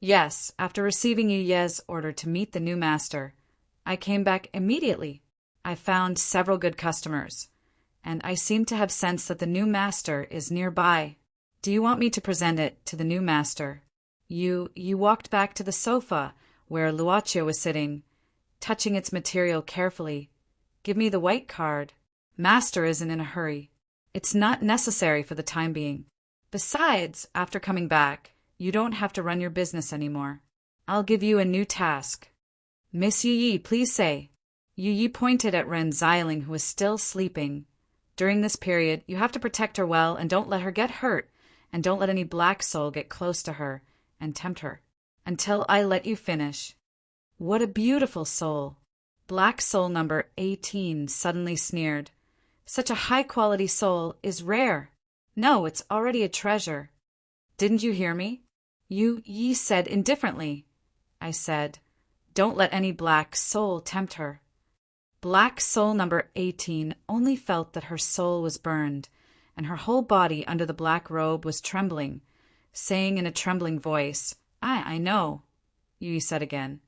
Yes, after receiving Yu Ye's order to meet the new master, I came back immediately. I found several good customers, and I seem to have sensed that the new master is nearby. Do you want me to present it to the new master? You walked back to the sofa where Luochio was sitting, touching its material carefully. Give me the white card. Master isn't in a hurry. It's not necessary for the time being. Besides, after coming back, you don't have to run your business anymore. I'll give you a new task. Miss Yu Yi, please say. Yu Yi pointed at Ren Xiling, who was still sleeping. During this period, you have to protect her well and don't let her get hurt, and don't let any black soul get close to her and tempt her, until I let you finish. What a beautiful soul! Black Soul number 18 suddenly sneered. Such a high-quality soul is rare. No, it's already a treasure. Didn't you hear me? Yu Yi said indifferently. I said, Don't let any black soul tempt her. Black Soul number 18 only felt that her soul was burned, and her whole body under the black robe was trembling, saying in a trembling voice, I know, Yu Yi said again.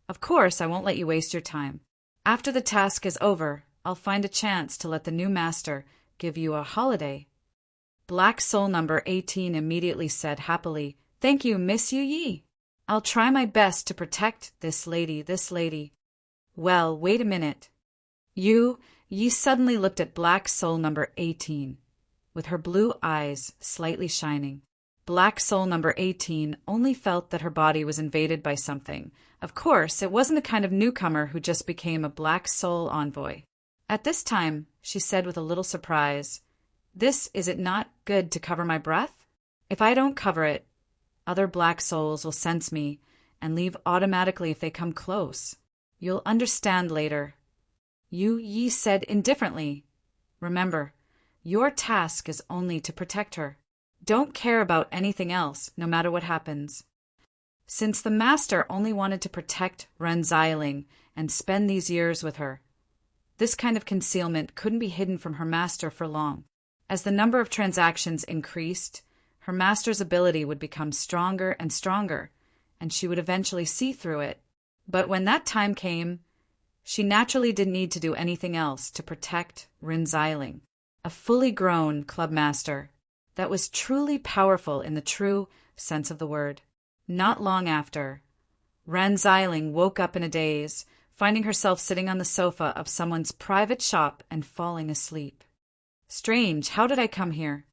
Of course, I won't let you waste your time. After the task is over, I'll find a chance to let the new master give you a holiday. Black Soul number 18 immediately said happily, Thank you, Miss Yu Yi. I'll try my best to protect this lady. Well, wait a minute. Yu Yi suddenly looked at Black Soul number 18, with her blue eyes slightly shining. Black Soul number 18 only felt that her body was invaded by something. Of course, it wasn't the kind of newcomer who just became a Black Soul envoy. At this time, she said with a little surprise, Is it not good to cover my breath? If I don't cover it, other black souls will sense me and leave automatically if they come close. You'll understand later. Yu Yi said indifferently, Remember, your task is only to protect her. Don't care about anything else, no matter what happens. Since the master only wanted to protect Ren Xiling and spend these years with her, this kind of concealment couldn't be hidden from her master for long. As the number of transactions increased, her master's ability would become stronger and stronger, and she would eventually see through it. But when that time came, she naturally didn't need to do anything else to protect Ren Xiling, a fully grown club master. that was truly powerful in the true sense of the word. Not long after, Ren Xiling woke up in a daze, finding herself sitting on the sofa of someone's private shop and falling asleep. Strange, how did I come here?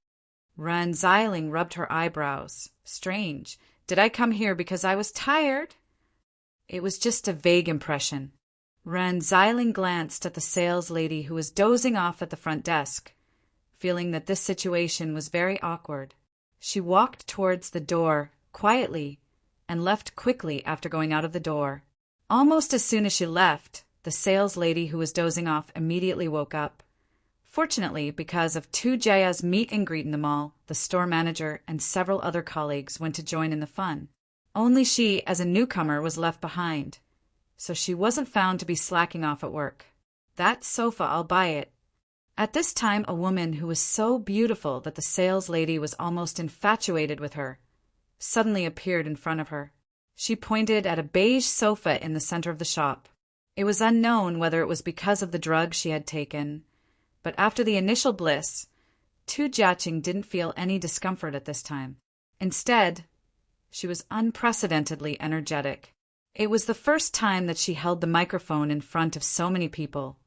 Ren Xiling rubbed her eyebrows. Strange, did I come here because I was tired? It was just a vague impression. Ren Xiling glanced at the sales lady who was dozing off at the front desk, feeling that this situation was very awkward. She walked towards the door quietly and left quickly after going out of the door. Almost as soon as she left, the sales lady who was dozing off immediately woke up. Fortunately, because of Tu Jaya's meet and greet in the mall, the store manager and several other colleagues went to join in the fun. Only she, as a newcomer, was left behind, so she wasn't found to be slacking off at work. That sofa, I'll buy it. At this time, a woman who was so beautiful that the sales lady was almost infatuated with her suddenly appeared in front of her. She pointed at a beige sofa in the center of the shop. It was unknown whether it was because of the drug she had taken, but after the initial bliss, Tu Jiaqing didn't feel any discomfort at this time. Instead, she was unprecedentedly energetic. It was the first time that she held the microphone in front of so many people,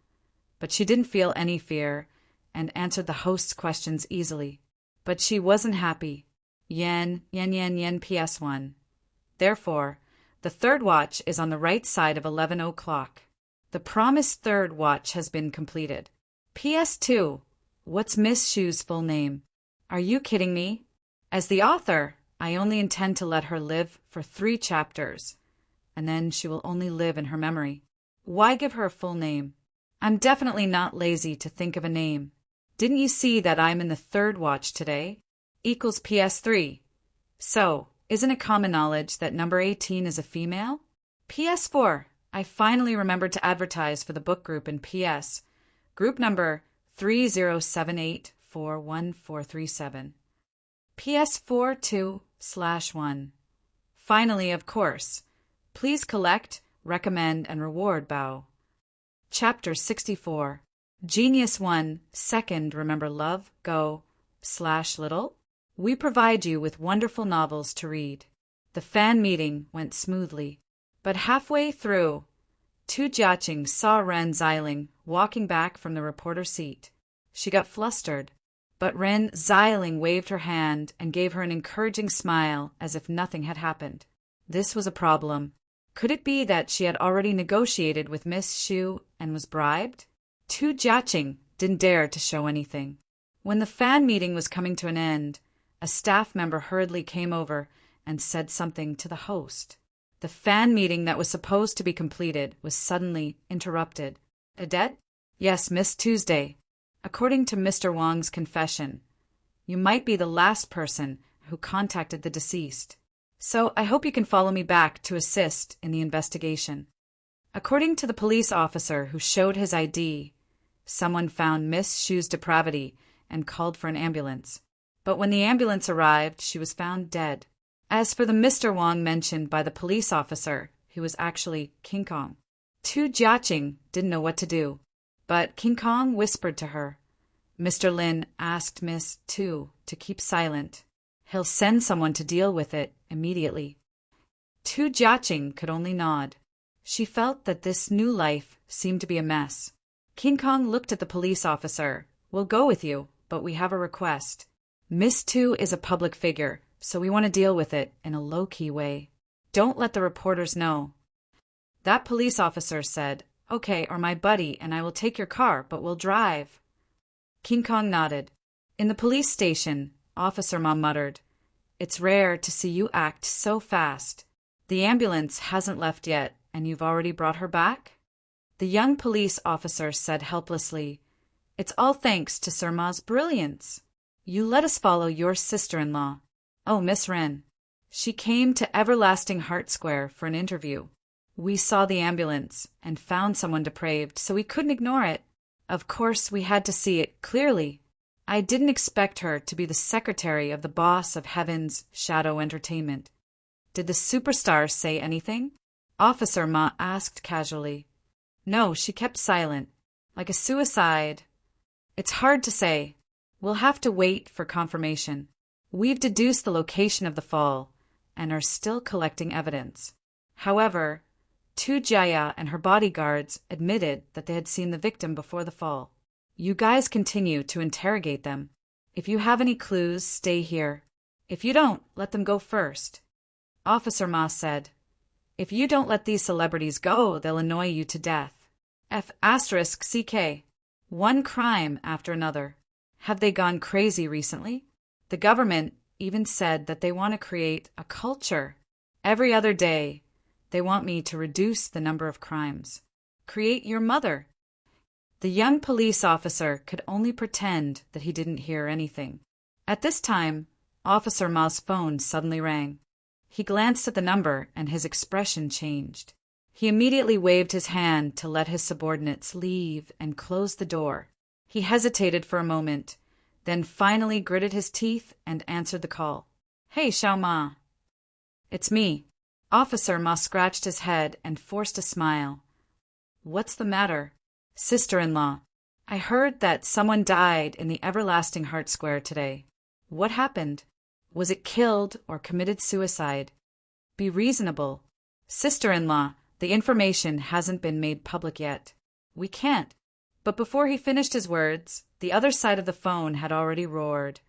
but she didn't feel any fear and answered the host's questions easily. But she wasn't happy. Yen PS1. Therefore, the third watch is on the right side of 11 o'clock. The promised third watch has been completed. PS2. What's Miss Shu's full name? Are you kidding me? As the author, I only intend to let her live for 3 chapters, and then she will only live in her memory. Why give her a full name? I'm definitely not lazy to think of a name. Didn't you see that I'm in the third watch today? Equals PS3. So, isn't it common knowledge that number 18 is a female? PS4. I finally remembered to advertise for the book group in PS. Group number 3078414437. PS4 2/1. Finally, of course. Please collect, recommend, and reward Bao. Chapter 64. Genius 1. Second, remember love, go, /little. We provide you with wonderful novels to read. The fan meeting went smoothly, but halfway through, Tu Jiaqing saw Ren Xiling walking back from the reporter's seat. She got flustered, but Ren Xiling waved her hand and gave her an encouraging smile as if nothing had happened. This was a problem. Could it be that she had already negotiated with Miss Shu and was bribed? Tu Jiaqing didn't dare to show anything. When the fan meeting was coming to an end, a staff member hurriedly came over and said something to the host. The fan meeting that was supposed to be completed was suddenly interrupted. Adet? Yes, Miss Tuesday. According to Mr. Wang's confession, you might be the last person who contacted the deceased. So I hope you can follow me back to assist in the investigation. According to the police officer who showed his ID, someone found Miss Shu's depravity and called for an ambulance. But when the ambulance arrived, she was found dead. As for the Mr. Wang mentioned by the police officer, he was actually King Kong. Tu Jiaqing didn't know what to do, but King Kong whispered to her. Mr. Lin asked Miss Tu to keep silent. He'll send someone to deal with it immediately. Tu Jiaqing could only nod. She felt that this new life seemed to be a mess. King Kong looked at the police officer. We'll go with you, but we have a request. Miss Tu is a public figure, so we want to deal with it in a low-key way. Don't let the reporters know. That police officer said, Okay, or my buddy and I will take your car, but we'll drive. King Kong nodded. In the police station, Officer Ma muttered, It's rare to see you act so fast. The ambulance hasn't left yet, and you've already brought her back? The young police officer said helplessly, It's all thanks to Sir Ma's brilliance. You let us follow your sister-in-law. Oh, Miss Ren. She came to Everlasting Heart Square for an interview. We saw the ambulance and found someone depraved, so we couldn't ignore it. Of course, we had to see it clearly. I didn't expect her to be the secretary of the boss of Heaven's Shadow Entertainment. Did the superstar say anything? Officer Ma asked casually. No, she kept silent. Like a suicide. It's hard to say. We'll have to wait for confirmation. We've deduced the location of the fall and are still collecting evidence. However, Jaya and her bodyguards admitted that they had seen the victim before the fall. You guys continue to interrogate them. If you have any clues, stay here. If you don't, let them go first. Officer Ma said, If you don't let these celebrities go, they'll annoy you to death. F***CK. One crime after another. Have they gone crazy recently? The government even said that they want to create a culture. Every other day, they want me to reduce the number of crimes. Create your mother. The young police officer could only pretend that he didn't hear anything. At this time, Officer Ma's phone suddenly rang. He glanced at the number and his expression changed. He immediately waved his hand to let his subordinates leave and closed the door. He hesitated for a moment, then finally gritted his teeth and answered the call. Hey, Xiao Ma. It's me. Officer Ma scratched his head and forced a smile. What's the matter? Sister-in-law, I heard that someone died in the Everlasting Heart Square today. What happened? Was it killed or committed suicide? Be reasonable. Sister-in-law, the information hasn't been made public yet. We can't. But before he finished his words, the other side of the phone had already roared.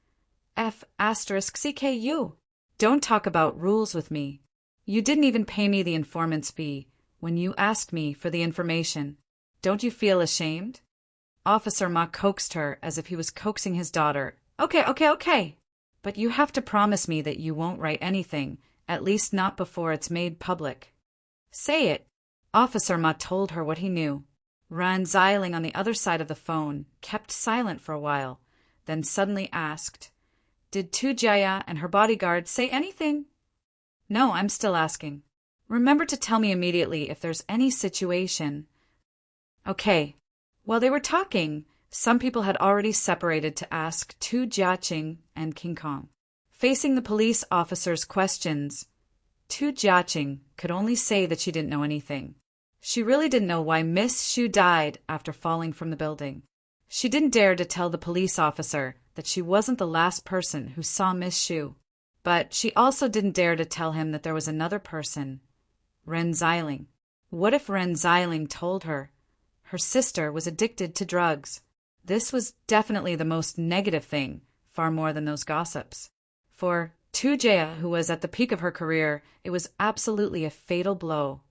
F***CKU. Don't talk about rules with me. You didn't even pay me the informant's fee when you asked me for the information. Don't you feel ashamed? Officer Ma coaxed her as if he was coaxing his daughter. Okay. But you have to promise me that you won't write anything, at least not before it's made public. Say it. Officer Ma told her what he knew. Ran Xiling on the other side of the phone kept silent for a while, then suddenly asked, Did Jaya and her bodyguard say anything? No, I'm still asking. Remember to tell me immediately if there's any situation. Okay. While they were talking, some people had already separated to ask Tu Jiaqing and King Kong. Facing the police officer's questions, Tu Jiaqing could only say that she didn't know anything. She really didn't know why Miss Xu died after falling from the building. She didn't dare to tell the police officer that she wasn't the last person who saw Miss Xu. But she also didn't dare to tell him that there was another person, Ren Xiling. What if Ren Xiling told her her sister was addicted to drugs? This was definitely the most negative thing, far more than those gossips. For Tu Jia, who was at the peak of her career, it was absolutely a fatal blow.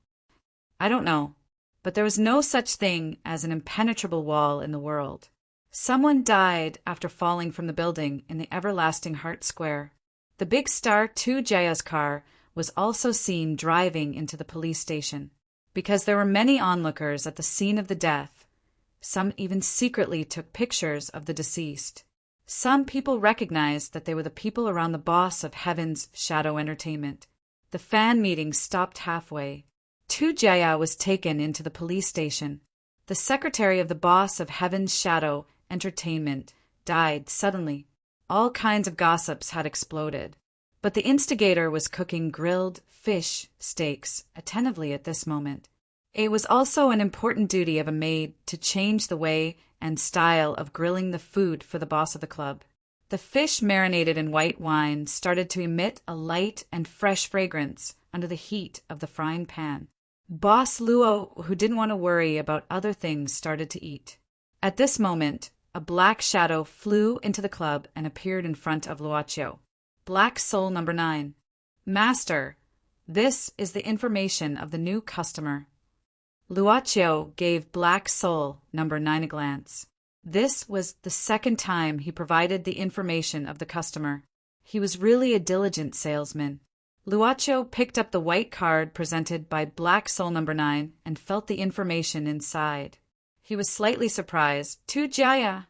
I don't know, but there was no such thing as an impenetrable wall in the world. Someone died after falling from the building in the Everlasting Heart Square. The big star Tu Jia's car was also seen driving into the police station. Because there were many onlookers at the scene of the death, some even secretly took pictures of the deceased. Some people recognized that they were the people around the boss of Heaven's Shadow Entertainment. The fan meeting stopped halfway. Tu Jia was taken into the police station. The secretary of the boss of Heaven's Shadow Entertainment died suddenly. All kinds of gossips had exploded. But the instigator was cooking grilled fish steaks attentively at this moment. It was also an important duty of a maid to change the way and style of grilling the food for the boss of the club. The fish marinated in white wine started to emit a light and fresh fragrance under the heat of the frying pan. Boss Luo, who didn't want to worry about other things, started to eat. At this moment, a black shadow flew into the club and appeared in front of Luoqiu. Black Soul number 9. Master, this is the information of the new customer. Luoqiu gave Black Soul number 9 a glance. This was the second time he provided the information of the customer. He was really a diligent salesman. Luoqiu picked up the white card presented by Black Soul number 9 and felt the information inside. He was slightly surprised. Tu Jia.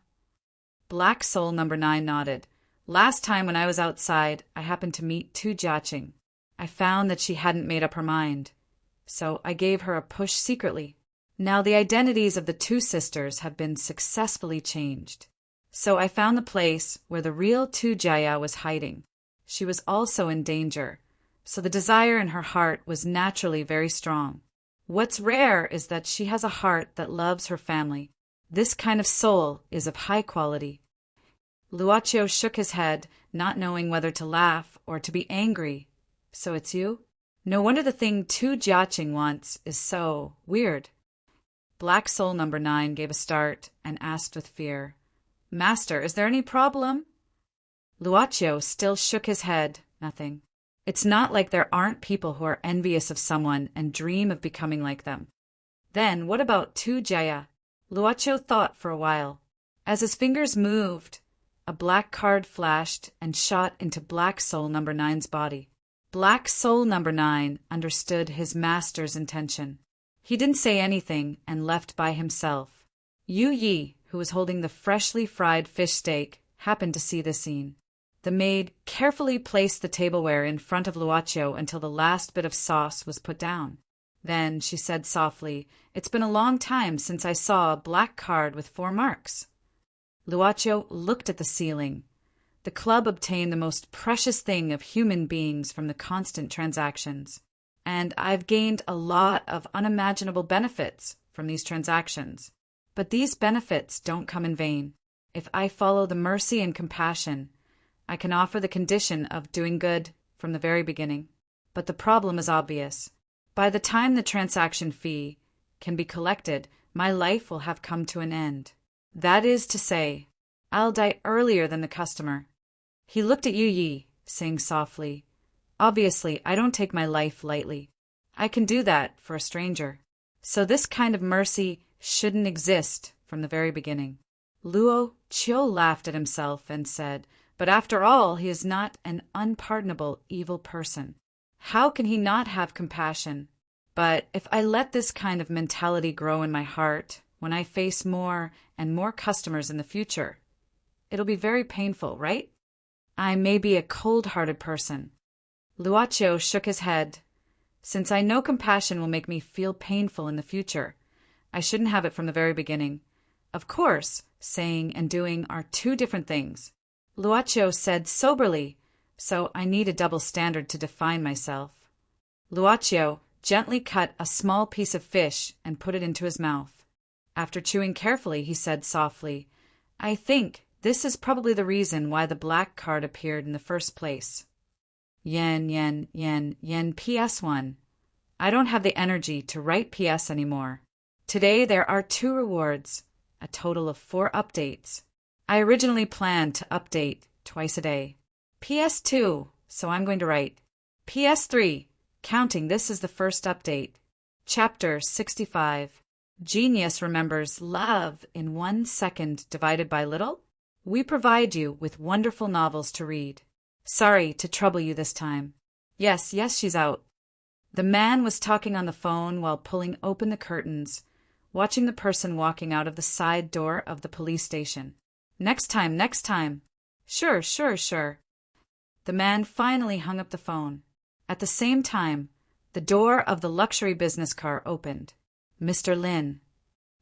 Black Soul number 9 nodded. Last time when I was outside, I happened to meet Tu Jiaqing. I found that she hadn't made up her mind, so I gave her a push secretly. Now the identities of the two sisters have been successfully changed. So I found the place where the real Tu Jia was hiding. She was also in danger, so the desire in her heart was naturally very strong. What's rare is that she has a heart that loves her family. This kind of soul is of high quality. Luocio shook his head, not knowing whether to laugh or to be angry. So it's you? No wonder the thing Tu Jiaqing wants is so weird. Black Soul number 9 gave a start and asked with fear, Master, is there any problem? Luocio still shook his head. Nothing. It's not like there aren't people who are envious of someone and dream of becoming like them. Then what about Tu Jaya? Luocio thought for a while. As his fingers moved, a black card flashed and shot into Black Soul number 9's body. Black Soul number 9 understood his master's intention. He didn't say anything and left by himself. Yu Yi, who was holding the freshly fried fish steak, happened to see the scene. The maid carefully placed the tableware in front of Luocio until the last bit of sauce was put down. Then she said softly, It's been a long time since I saw a black card with 4 marks. Luocio looked at the ceiling. The club obtained the most precious thing of human beings from the constant transactions. And I've gained a lot of unimaginable benefits from these transactions. But these benefits don't come in vain. If I follow the mercy and compassion, I can offer the condition of doing good from the very beginning. But the problem is obvious. By the time the transaction fee can be collected, my life will have come to an end. That is to say, I'll die earlier than the customer. He looked at Yu Yi, saying softly, Obviously, I don't take my life lightly. I can do that for a stranger. So this kind of mercy shouldn't exist from the very beginning. Luocio laughed at himself and said, But after all, he is not an unpardonable evil person. How can he not have compassion? But if I let this kind of mentality grow in my heart, when I face more and more customers in the future, it'll be very painful, right? I may be a cold-hearted person. Luocio shook his head. Since I know compassion will make me feel painful in the future, I shouldn't have it from the very beginning. Of course, saying and doing are 2 different things. Luocio said soberly, so I need a double standard to define myself. Luocio gently cut a small piece of fish and put it into his mouth. After chewing carefully, he said softly, I think this is probably the reason why the black card appeared in the first place. Yen, PS1. I don't have the energy to write PS anymore. Today there are 2 rewards, a total of 4 updates. I originally planned to update twice a day. PS2, so I'm going to write. PS3, counting this as the first update. Chapter 65. Genius remembers love in 1 second divided by little? We provide you with wonderful novels to read. Sorry to trouble you this time. Yes, she's out. The man was talking on the phone while pulling open the curtains, watching the person walking out of the side door of the police station. Next time. Sure. The man finally hung up the phone. At the same time, the door of the luxury business car opened. Mr. Lin.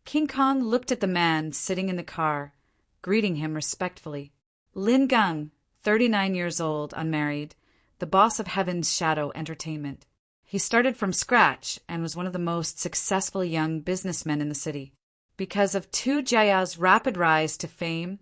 King Kong looked at the man sitting in the car, greeting him respectfully. Lin Gang, 39 years old, unmarried, the boss of Heaven's Shadow Entertainment. He started from scratch and was one of the most successful young businessmen in the city. Because of Tu Jaya's rapid rise to fame,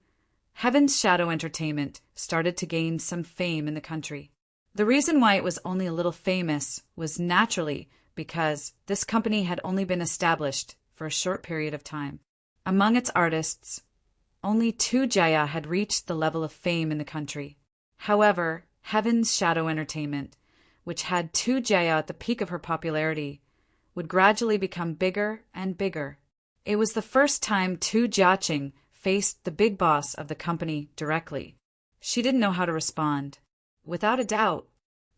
Heaven's Shadow Entertainment started to gain some fame in the country. The reason why it was only a little famous was naturally because this company had only been established for a short period of time. Among its artists, only Tu Jaya had reached the level of fame in the country. However, Heaven's Shadow Entertainment, which had Tu Jaya at the peak of her popularity, would gradually become bigger and bigger. It was the first time Tu Jiaqing faced the big boss of the company directly. She didn't know how to respond. Without a doubt,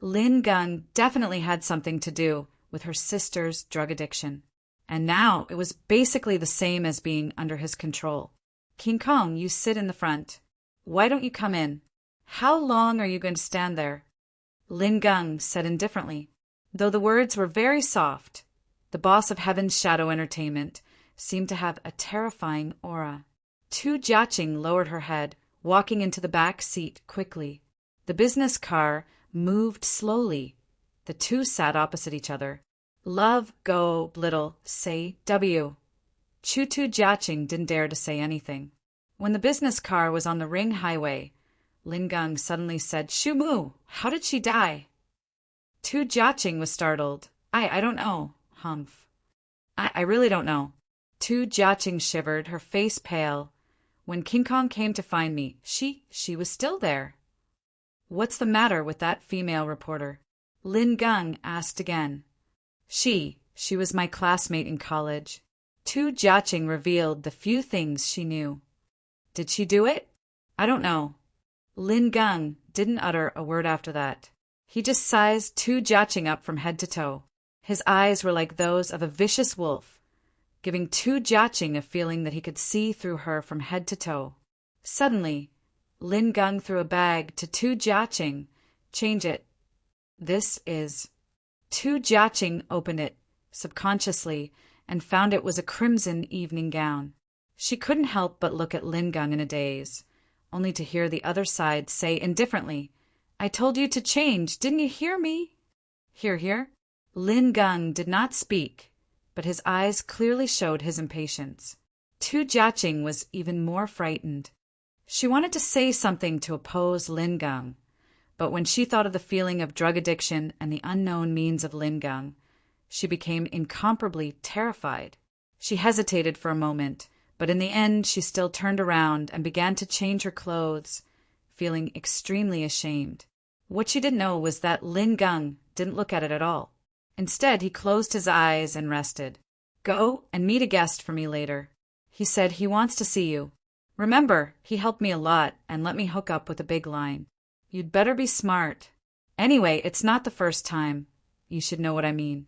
Lin Gung definitely had something to do with her sister's drug addiction. And now it was basically the same as being under his control. King Kong, you sit in the front. Why don't you come in? How long are you going to stand there? Lin Gung said indifferently. Though the words were very soft, the boss of Heaven's Shadow Entertainment seemed to have a terrifying aura. Tu Jiaqing lowered her head, walking into the back seat quickly. The business car moved slowly. The 2 sat opposite each other. Love, go, little, say, W. Tu Jiaqing didn't dare to say anything. When the business car was on the ring highway, Lin Gang suddenly said, "Shoo moo, how did she die?" Tu Jiaqing was startled. I don't know. Humph. I really don't know. Tu Jiaqing shivered, her face pale. When King Kong came to find me, she was still there. What's the matter with that female reporter? Lin Gang asked again. She was my classmate in college. Tu Jiaqing revealed the few things she knew. Did she do it? I don't know. Lin Gang didn't utter a word after that. He just sized Tu Jiaqing up from head to toe. His eyes were like those of a vicious wolf, giving Tu Jiaqing a feeling that he could see through her from head to toe. Suddenly, Lin Gang threw a bag to Tu Jiaqing. Change it. This is. Tu Jiaqing opened it, subconsciously, and found it was a crimson evening gown. She couldn't help but look at Lin Gang in a daze, only to hear the other side say indifferently, "I told you to change, didn't you hear me?" Here. Lin Gang did not speak, but his eyes clearly showed his impatience. Tu Jiaqing was even more frightened. She wanted to say something to oppose Lin Gang, but when she thought of the feeling of drug addiction and the unknown means of Lin Gang, she became incomparably terrified. She hesitated for a moment, but in the end she still turned around and began to change her clothes, feeling extremely ashamed. What she didn't know was that Lin Gang didn't look at it at all. Instead, he closed his eyes and rested. "Go and meet a guest for me later. He said he wants to see you. Remember, he helped me a lot and let me hook up with a big line. You'd better be smart. Anyway, it's not the first time. You should know what I mean."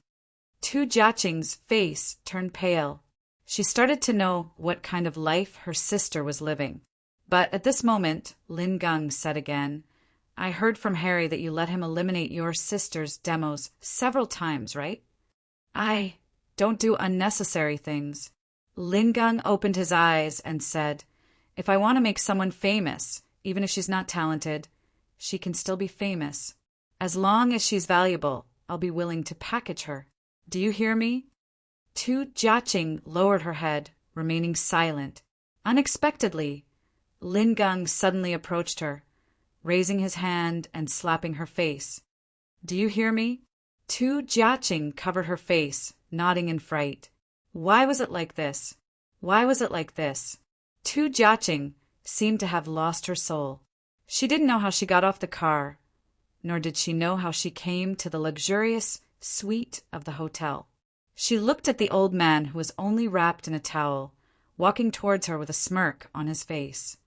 Tu Jiaqing's face turned pale. She started to know what kind of life her sister was living. But at this moment, Lin Gang said again, "I heard from Harry that you let him eliminate your sister's demos several times, right?" "I don't do unnecessary things." Lin Gang opened his eyes and said, "If I want to make someone famous, even if she's not talented, she can still be famous. As long as she's valuable, I'll be willing to package her. Do you hear me?" Tu Jiaqing lowered her head, remaining silent. Unexpectedly, Lin Gang suddenly approached her, raising his hand and slapping her face. "Do you hear me?" Tu Jiaqing covered her face, nodding in fright. Why was it like this? Why was it like this? Tu Jiaqing seemed to have lost her soul. She didn't know how she got off the car, nor did she know how she came to the luxurious suite of the hotel. She looked at the old man who was only wrapped in a towel, walking towards her with a smirk on his face.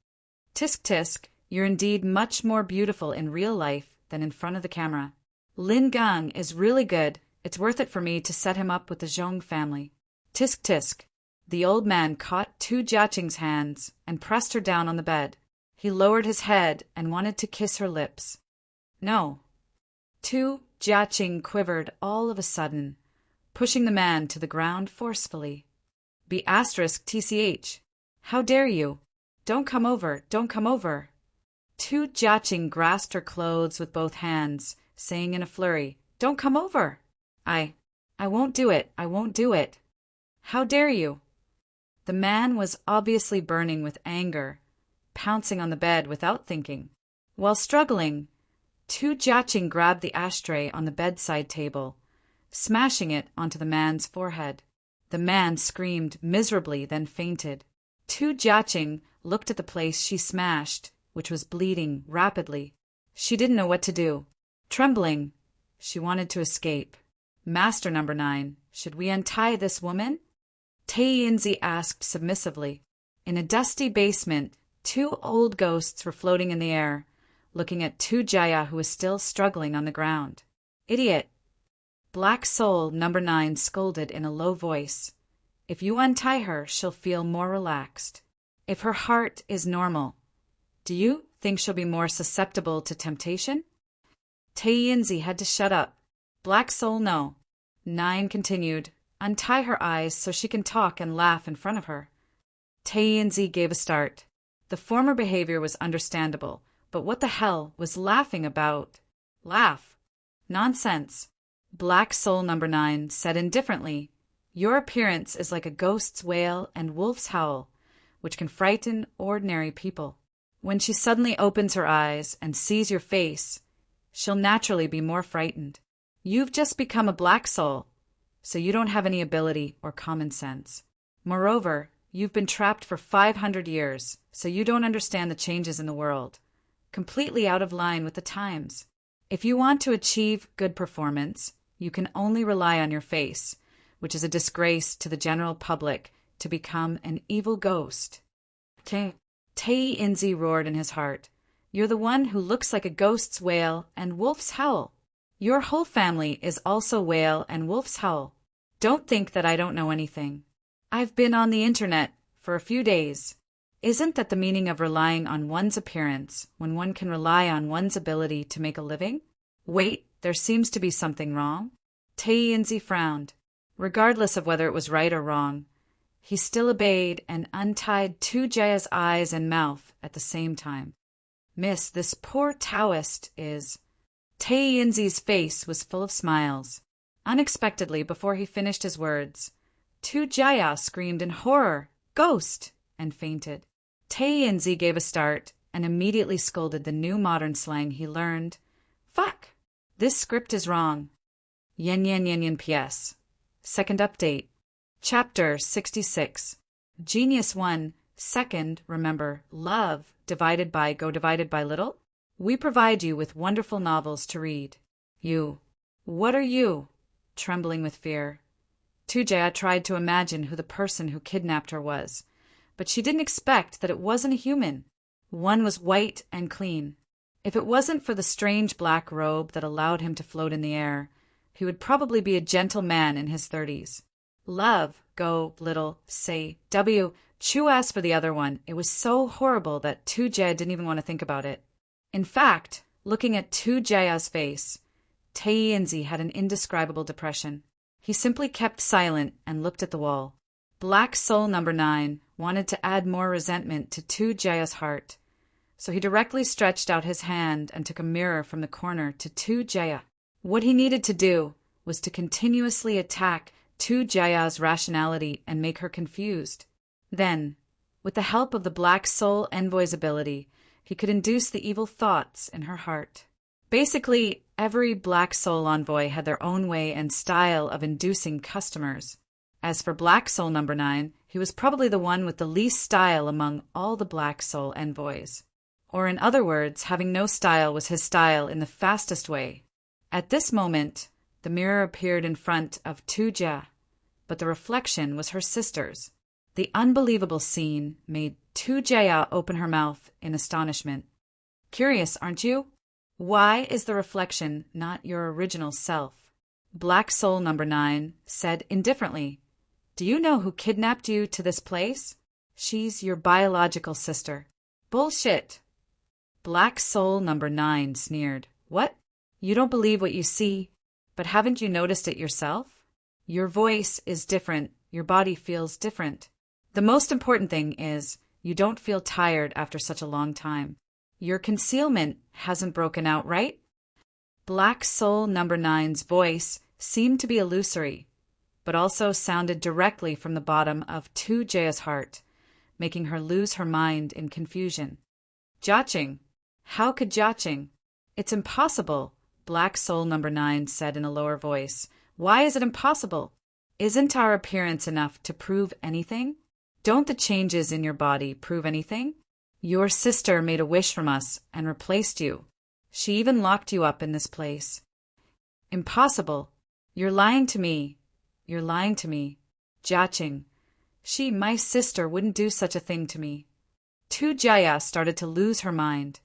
"Tisk tisk, you're indeed much more beautiful in real life than in front of the camera. Lin Gang is really good. It's worth it for me to set him up with the Zhong family. Tisk tisk." The old man caught Tu Jiaqing's hands and pressed her down on the bed. He lowered his head and wanted to kiss her lips. "No." Tu Jiaqing quivered all of a sudden, pushing the man to the ground forcefully. "Be asterisk tch. How dare you? Don't come over, don't come over." Tu Jiaqing grasped her clothes with both hands, saying in a flurry, "Don't come over. I won't do it, I won't do it. How dare you?" The man was obviously burning with anger, pouncing on the bed without thinking. While struggling, Tu Jiaqing grabbed the ashtray on the bedside table, smashing it onto the man's forehead. The man screamed miserably, then fainted. Tu Jiaqing looked at the place she smashed, which was bleeding rapidly. She didn't know what to do. Trembling, she wanted to escape. "Master number 9, should we untie this woman?" Tae-Yinzi asked submissively. In a dusty basement, 2 old ghosts were floating in the air, looking at Tu Jaya, who was still struggling on the ground. "Idiot!" Black Soul number 9 scolded in a low voice. "If you untie her, she'll feel more relaxed. If her heart is normal, do you think she'll be more susceptible to temptation?" Tae-Yinzi had to shut up. "Black Soul, no." 9 continued, "Untie her eyes so she can talk and laugh in front of her." Tae-Yinzi gave a start. The former behavior was understandable, but what the hell was laughing about? Laugh? Nonsense. Black Soul number 9 said indifferently, "Your appearance is like a ghost's wail and wolf's howl, which can frighten ordinary people. When she suddenly opens her eyes and sees your face, she'll naturally be more frightened. You've just become a black soul, so you don't have any ability or common sense. Moreover, you've been trapped for 500 years, so you don't understand the changes in the world, completely out of line with the times. If you want to achieve good performance, you can only rely on your face, which is a disgrace to the general public, to become an evil ghost. Tei Inzi roared in his heart. You're the one who looks like a ghost's wail and wolf's howl. Your whole family is also wail and wolf's howl. Don't think that I don't know anything. I've been on the internet for a few days. Isn't that the meaning of relying on one's appearance when one can rely on one's ability to make a living? Wait, there seems to be something wrong. Tei Inzi frowned. Regardless of whether it was right or wrong, he still obeyed and untied Tu Jaya's eyes and mouth at the same time. Miss, this poor Taoist is... Tei Inzi's face was full of smiles. Unexpectedly, before he finished his words, Tu Jaya screamed in horror, "Ghost!" and fainted. Tei Inzi gave a start and immediately scolded the new modern slang he learned. Fuck! This script is wrong. Yen yen yen yen PS. Second update. Chapter 66. Genius 1. Second, remember, love divided by little? We provide you with wonderful novels to read. You. What are you? Trembling with fear. Tujaya tried to imagine who the person who kidnapped her was, but she didn't expect that it wasn't a human. One was white and clean. If it wasn't for the strange black robe that allowed him to float in the air, he would probably be a gentle man in his 30s. Love, go, little, say, W. Chu asked for the other one. It was so horrible that Tujaya didn't even want to think about it. In fact, looking at Tujaya's face, Tei Inzi had an indescribable depression. He simply kept silent and looked at the wall. Black Soul number 9 wanted to add more resentment to Tujaya's heart, so he directly stretched out his hand and took a mirror from the corner to Tujaya. What he needed to do was to continuously attack Tujaya's rationality and make her confused. Then, with the help of the Black Soul Envoy's ability, he could induce the evil thoughts in her heart. Basically, every Black Soul Envoy had their own way and style of inducing customers. As for Black Soul number 9, he was probably the one with the least style among all the Black Soul Envoys. Or in other words, having no style was his style in the fastest way. At this moment, the mirror appeared in front of Tujia, but the reflection was her sister's. The unbelievable scene made Tujia open her mouth in astonishment. Curious, aren't you? Why is the reflection not your original self? Black Soul number 9 said indifferently, Do you know who kidnapped you to this place? She's your biological sister. Bullshit. Black Soul number 9 sneered. What? You don't believe what you see, but haven't you noticed it yourself? Your voice is different, your body feels different. The most important thing is you don't feel tired after such a long time. Your concealment hasn't broken out, right? Black Soul number 9's voice seemed to be illusory, but also sounded directly from the bottom of Tujaya's heart, making her lose her mind in confusion. Jaching. How could Jaching? It's impossible, Black Soul number 9 said in a lower voice. Why is it impossible? Isn't our appearance enough to prove anything? Don't the changes in your body prove anything? Your sister made a wish from us and replaced you. She even locked you up in this place. Impossible. You're lying to me. You're lying to me. Jaching. My sister, wouldn't do such a thing to me. Tujaya started to lose her mind.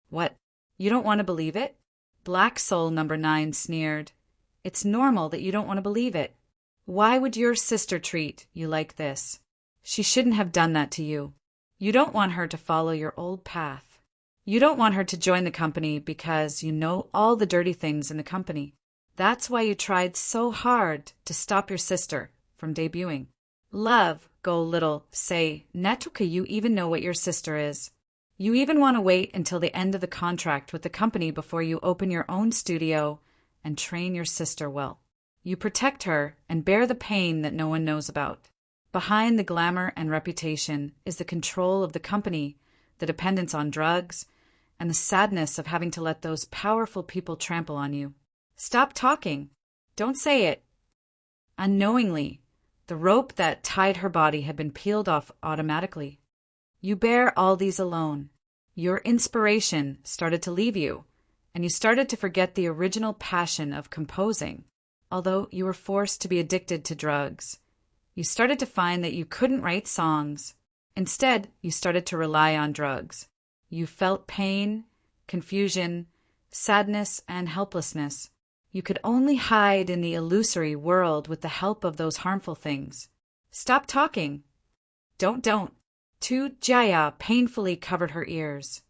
What? You don't want to believe it? Black Soul number 9 sneered. It's normal that you don't want to believe it. Why would your sister treat you like this? She shouldn't have done that to you. You don't want her to follow your old path. You don't want her to join the company because you know all the dirty things in the company. That's why you tried so hard to stop your sister from debuting. Love, go little, say, Netuka, you even know what your sister is. You even want to wait until the end of the contract with the company before you open your own studio and train your sister well. You protect her and bear the pain that no one knows about. Behind the glamour and reputation is the control of the company, the dependence on drugs, and the sadness of having to let those powerful people trample on you. Stop talking. Don't say it. Unknowingly, the rope that tied her body had been peeled off automatically. You bear all these alone. Your inspiration started to leave you, and you started to forget the original passion of composing. Although you were forced to be addicted to drugs, you started to find that you couldn't write songs. Instead, you started to rely on drugs. You felt pain, confusion, sadness, and helplessness. You could only hide in the illusory world with the help of those harmful things. Stop talking. Don't. Tu Jaya painfully covered her ears.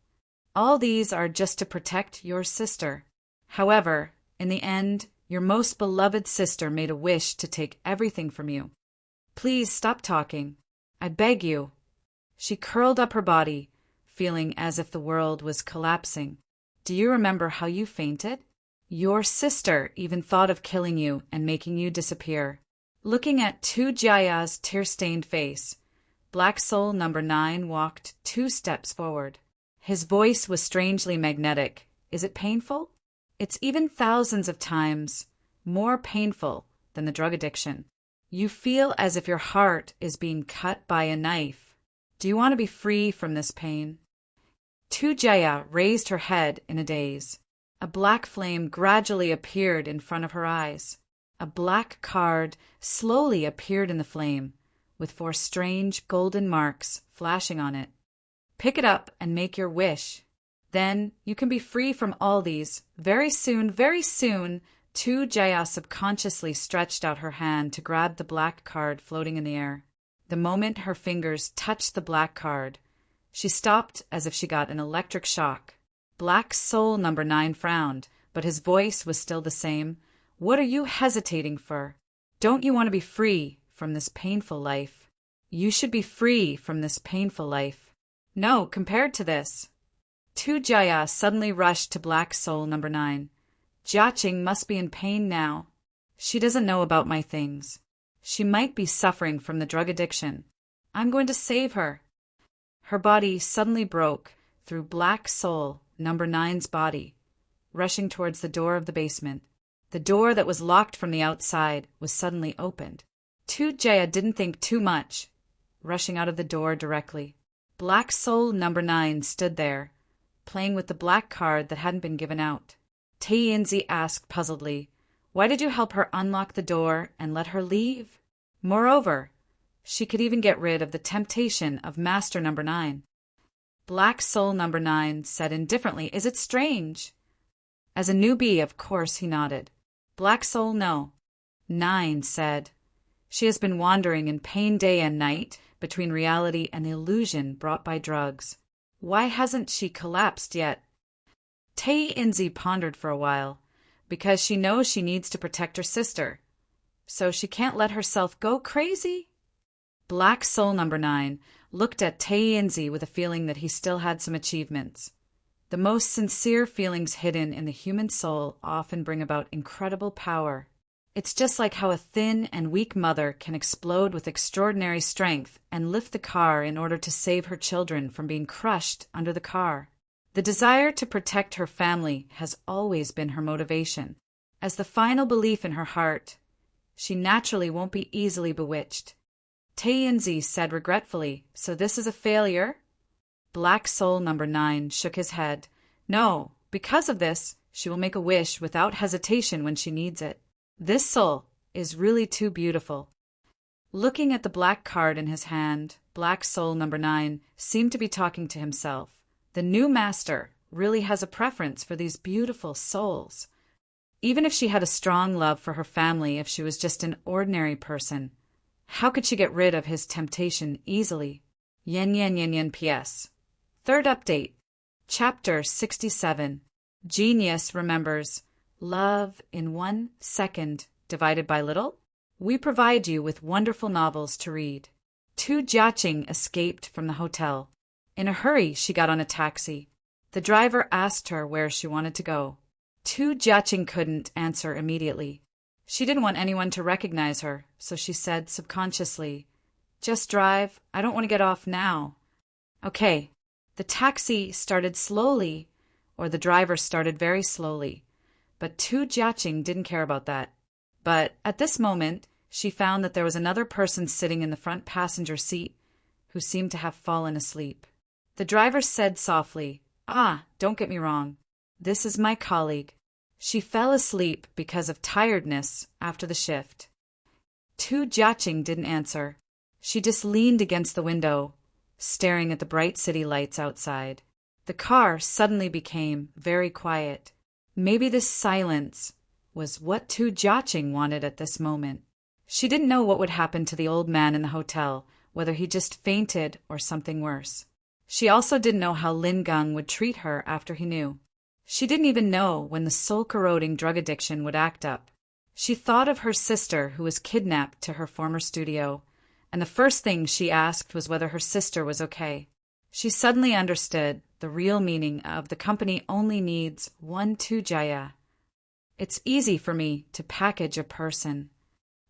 All these are just to protect your sister. However, in the end, your most beloved sister made a wish to take everything from you. Please stop talking. I beg you. She curled up her body, feeling as if the world was collapsing. Do you remember how you fainted? Your sister even thought of killing you and making you disappear. Looking at Tu Jaya's tear-stained face, Black Soul number 9 walked 2 steps forward. His voice was strangely magnetic. Is it painful? It's even thousands of times more painful than the drug addiction. You feel as if your heart is being cut by a knife. Do you want to be free from this pain? Tu Jaya raised her head in a daze. A black flame gradually appeared in front of her eyes. A black card slowly appeared in the flame, with 4 strange golden marks flashing on it. Pick it up and make your wish. Then you can be free from all these. Very soon, Tu Jaya subconsciously stretched out her hand to grab the black card floating in the air. The moment her fingers touched the black card, she stopped as if she got an electric shock. Black Soul number 9 frowned, but his voice was still the same. What are you hesitating for? Don't you want to be free from this painful life? You should be free from this painful life. No, compared to this. Tu Jaya suddenly rushed to Black Soul number 9. Jiaqing must be in pain now. She doesn't know about my things. She might be suffering from the drug addiction. I'm going to save her. Her body suddenly broke through Black Soul number 9's body, rushing towards the door of the basement. The door that was locked from the outside was suddenly opened. Tu Jaya didn't think too much, rushing out of the door directly. Black Soul number 9 stood there, playing with the black card that hadn't been given out. Tae-Inzi asked puzzledly, why did you help her unlock the door and let her leave? Moreover, she could even get rid of the temptation of Master number 9. Black Soul number 9 said indifferently, is it strange? As a newbie, of course, he nodded. Black Soul, no. 9 said, she has been wandering in pain day and night between reality and the illusion brought by drugs. Why hasn't she collapsed yet? Tae-Inzi pondered for a while. Because she knows she needs to protect her sister. So she can't let herself go crazy? Black Soul number 9 looked at Tae-Inzi with a feeling that he still had some achievements. The most sincere feelings hidden in the human soul often bring about incredible power. It's just like how a thin and weak mother can explode with extraordinary strength and lift the car in order to save her children from being crushed under the car. The desire to protect her family has always been her motivation. As the final belief in her heart, she naturally won't be easily bewitched. Tae-Inzi said regretfully, so this is a failure? Black Soul number 9 shook his head. No, because of this, she will make a wish without hesitation when she needs it. This soul is really too beautiful. Looking at the black card in his hand, Black Soul number 9 seemed to be talking to himself. The new master really has a preference for these beautiful souls. Even if she had a strong love for her family, if she was just an ordinary person, how could she get rid of his temptation easily? Yen PS. Third update. Chapter 67. Genius remembers. Love in 1 second divided by little? We provide you with wonderful novels to read. Tu Jiaqing escaped from the hotel. In a hurry, she got on a taxi. The driver asked her where she wanted to go. Tu Jiaqing couldn't answer immediately. She didn't want anyone to recognize her, so she said subconsciously, Just drive. I don't want to get off now. Okay. The taxi started slowly, or the driver started very slowly, but Tu Jiaqing didn't care about that. But at this moment, she found that there was another person sitting in the front passenger seat who seemed to have fallen asleep. The driver said softly, "Ah, don't get me wrong. This is my colleague. She fell asleep because of tiredness after the shift." Tu Jiaqing didn't answer. She just leaned against the window, staring at the bright city lights outside. The car suddenly became very quiet. Maybe this silence was what Tu Jiaqing wanted at this moment. She didn't know what would happen to the old man in the hotel, whether he just fainted or something worse. She also didn't know how Lin Gang would treat her after he knew. She didn't even know when the soul-corroding drug addiction would act up. She thought of her sister who was kidnapped to her former studio, and the first thing she asked was whether her sister was okay. She suddenly understood the real meaning of the company only needs one Tujaya. It's easy for me to package a person.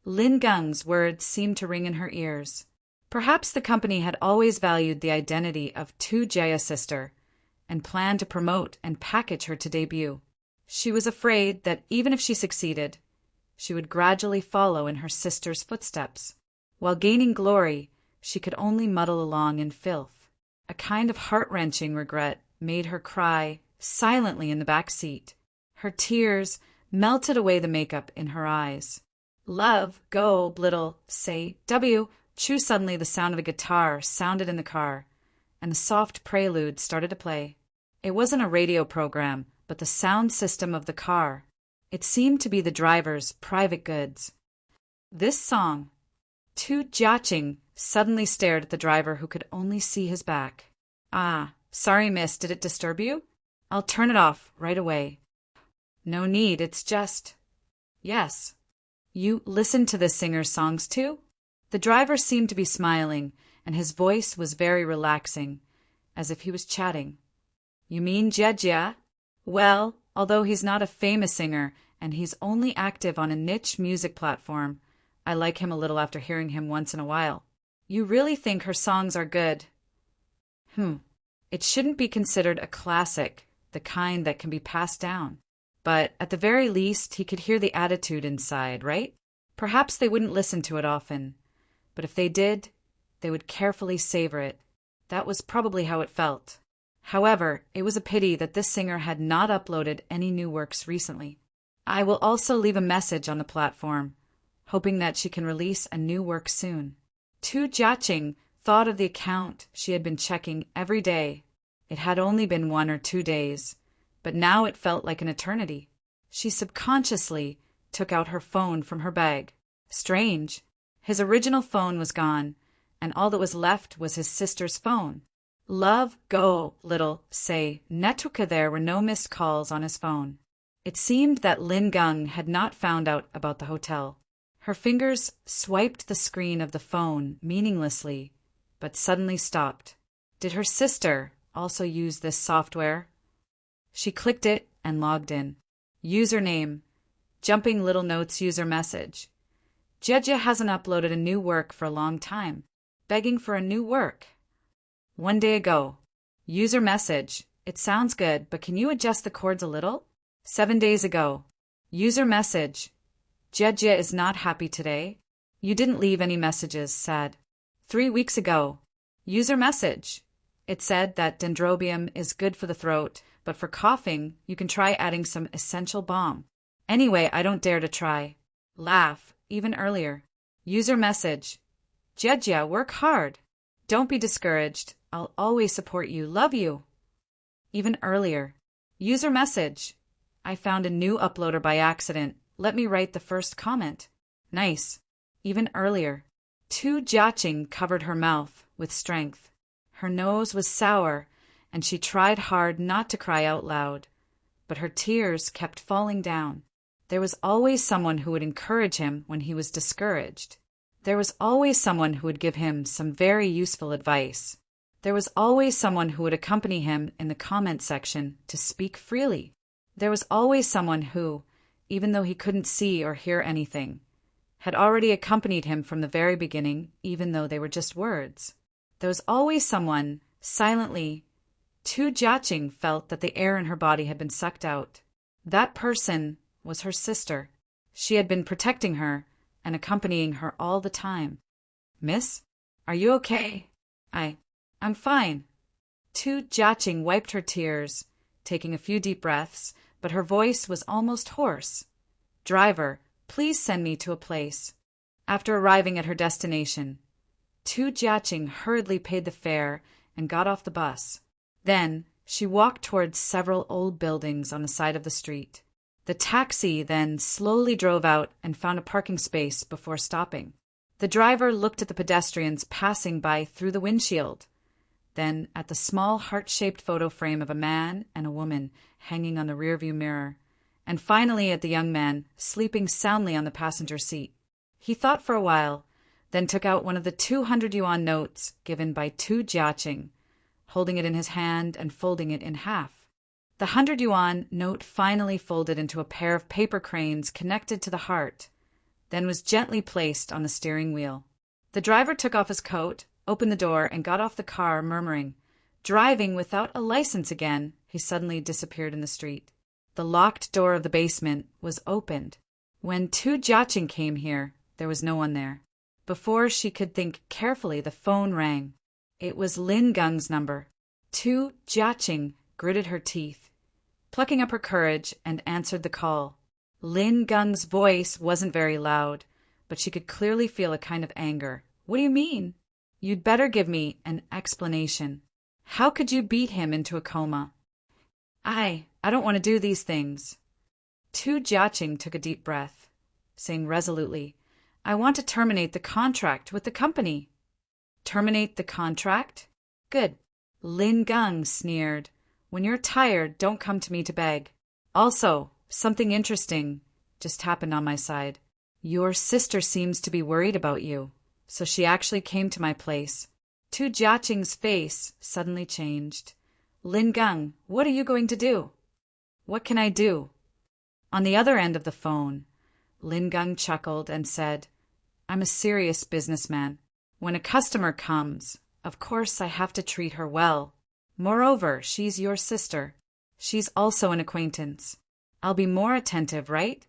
Lin Gang's words seemed to ring in her ears. Perhaps the company had always valued the identity of Tujaya's sister and planned to promote and package her to debut. She was afraid that even if she succeeded, she would gradually follow in her sister's footsteps. While gaining glory, she could only muddle along in filth. A kind of heart-wrenching regret made her cry silently in the back seat. Her tears melted away the makeup in her eyes. "Love, go, little, say, W." Suddenly the sound of a guitar sounded in the car, and the soft prelude started to play. It wasn't a radio program, but the sound system of the car. It seemed to be the driver's private goods. This song. Tu Jiaqing suddenly stared at the driver who could only see his back. "Ah, sorry, miss, did it disturb you? I'll turn it off right away." "No need, it's just—" "Yes. You listen to this singer's songs too?" The driver seemed to be smiling, and his voice was very relaxing, as if he was chatting. "You mean Jejia? Well, although he's not a famous singer, and he's only active on a niche music platform, I like him a little after hearing him once in a while." "You really think her songs are good?" It shouldn't be considered a classic, the kind that can be passed down. But at the very least, he could hear the attitude inside, right? Perhaps they wouldn't listen to it often, but if they did, they would carefully savor it. That was probably how it felt. However, it was a pity that this singer had not uploaded any new works recently. I will also leave a message on the platform, hoping that she can release a new work soon. Tu Jiaqing thought of the account she had been checking every day. It had only been 1 or 2 days, but now it felt like an eternity. She subconsciously took out her phone from her bag. Strange. His original phone was gone, and all that was left was his sister's phone. "Love, go, little, say, Netuka." There were no missed calls on his phone. It seemed that Lin Gang had not found out about the hotel. Her fingers swiped the screen of the phone meaninglessly, but suddenly stopped. Did her sister also use this software? She clicked it and logged in. Username: Jumping Little Notes user message. Jejia hasn't uploaded a new work for a long time. Begging for a new work. 1 day ago. User message: It sounds good, but can you adjust the chords a little? 7 days ago. User message: Jejia is not happy today. You didn't leave any messages, sad. 3 weeks ago. User message: It said that dendrobium is good for the throat, but for coughing, you can try adding some essential balm. Anyway, I don't dare to try. Laugh, even earlier. User message: Jejia, work hard. Don't be discouraged. I'll always support you. Love you. Even earlier. User message: I found a new uploader by accident. Let me write the first comment. Nice. Even earlier. Tu Jiaqing covered her mouth with strength. Her nose was sour, and she tried hard not to cry out loud, but her tears kept falling down. There was always someone who would encourage him when he was discouraged. There was always someone who would give him some very useful advice. There was always someone who would accompany him in the comment section to speak freely. There was always someone who, even though he couldn't see or hear anything, had already accompanied him from the very beginning, even though they were just words. There was always someone, silently. Tu Jiaqing felt that the air in her body had been sucked out. That person was her sister. She had been protecting her and accompanying her all the time. "Miss, are you okay?" I'm fine." Tu Jiaqing wiped her tears, taking a few deep breaths, but her voice was almost hoarse. "Driver, please send me to a place." After arriving at her destination, Tu Jiaqing hurriedly paid the fare and got off the bus. Then she walked towards several old buildings on the side of the street. The taxi then slowly drove out and found a parking space before stopping. The driver looked at the pedestrians passing by through the windshield, then at the small heart-shaped photo frame of a man and a woman hanging on the rearview mirror, and finally at the young man sleeping soundly on the passenger seat. He thought for a while, then took out one of the 200 yuan notes given by Tu Jiaqing, holding it in his hand and folding it in half. The 100 yuan note finally folded into a pair of paper cranes connected to the heart, then was gently placed on the steering wheel. The driver took off his coat, opened the door, and got off the car, murmuring, "Driving without a license again." He suddenly disappeared in the street. The locked door of the basement was opened. When Tu Jiaqing came here, there was no one there. Before she could think carefully, the phone rang. It was Lin Gung's number. Tu Jiaqing gritted her teeth, plucking up her courage, and answered the call. Lin Gung's voice wasn't very loud, but she could clearly feel a kind of anger. "What do you mean?" "You'd better give me an explanation. How could you beat him into a coma?" I don't want to do these things." Tu Jiaqing took a deep breath, saying resolutely, "I want to terminate the contract with the company." "Terminate the contract? Good." Lin Gung sneered. "When you're tired, don't come to me to beg. Also, something interesting just happened on my side. Your sister seems to be worried about you, so she actually came to my place." Tu Jiaqing's face suddenly changed. "Lin Gung, what are you going to do?" "What can I do?" On the other end of the phone, Lin Gung chuckled and said, "I'm a serious businessman. When a customer comes, of course I have to treat her well. Moreover, she's your sister. She's also an acquaintance. I'll be more attentive, right?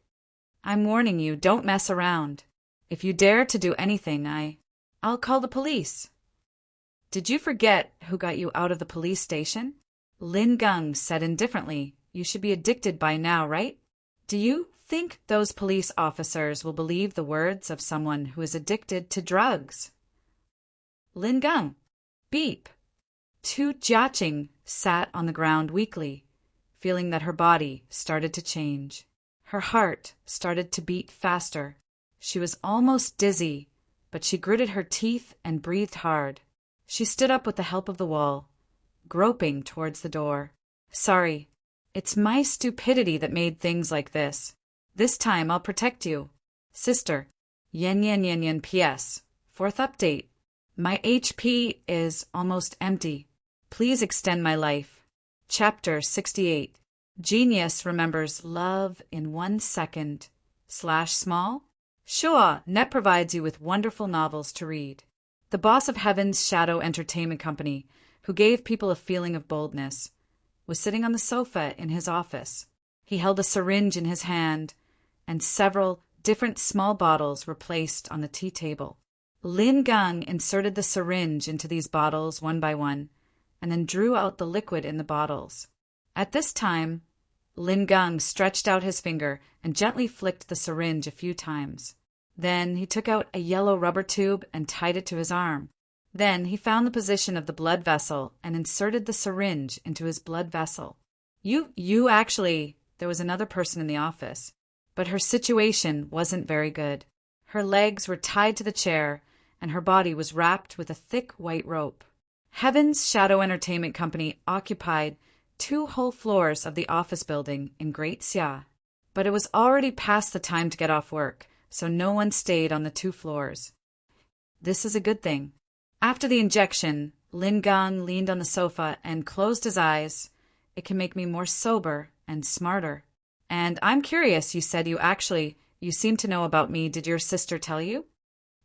I'm warning you, don't mess around. If you dare to do anything, I'll call the police." "Did you forget who got you out of the police station?" Lin Gung said indifferently, "You should be addicted by now, right? Do you think those police officers will believe the words of someone who is addicted to drugs?" Lin Gung, beep. Tu Jiaqing sat on the ground weakly, feeling that her body started to change. Her heart started to beat faster. She was almost dizzy, but she gritted her teeth and breathed hard. She stood up with the help of the wall, groping towards the door. "Sorry. It's my stupidity that made things like this. This time I'll protect you. Sister, yen. P.S. Fourth update. My HP is almost empty. Please extend my life." Chapter 68. Genius remembers love in 1 second. /small? Sure, Net provides you with wonderful novels to read. The boss of Heaven's Shadow Entertainment Company, who gave people a feeling of boldness, was sitting on the sofa in his office. He held a syringe in his hand, and several different small bottles were placed on the tea table. Lin Gung inserted the syringe into these bottles one by one, and then drew out the liquid in the bottles. At this time, Lin Gung stretched out his finger and gently flicked the syringe a few times. Then he took out a yellow rubber tube and tied it to his arm. Then he found the position of the blood vessel and inserted the syringe into his blood vessel. You actually, there was another person in the office, but her situation wasn't very good. Her legs were tied to the chair, and her body was wrapped with a thick white rope. Heaven's Shadow Entertainment Company occupied 2 whole floors of the office building in Great Xia, but it was already past the time to get off work, so no one stayed on the 2 floors. This is a good thing. After the injection, Lin Gung leaned on the sofa and closed his eyes. "It can make me more sober and smarter." "And I'm curious, you said you You seem to know about me. Did your sister tell you?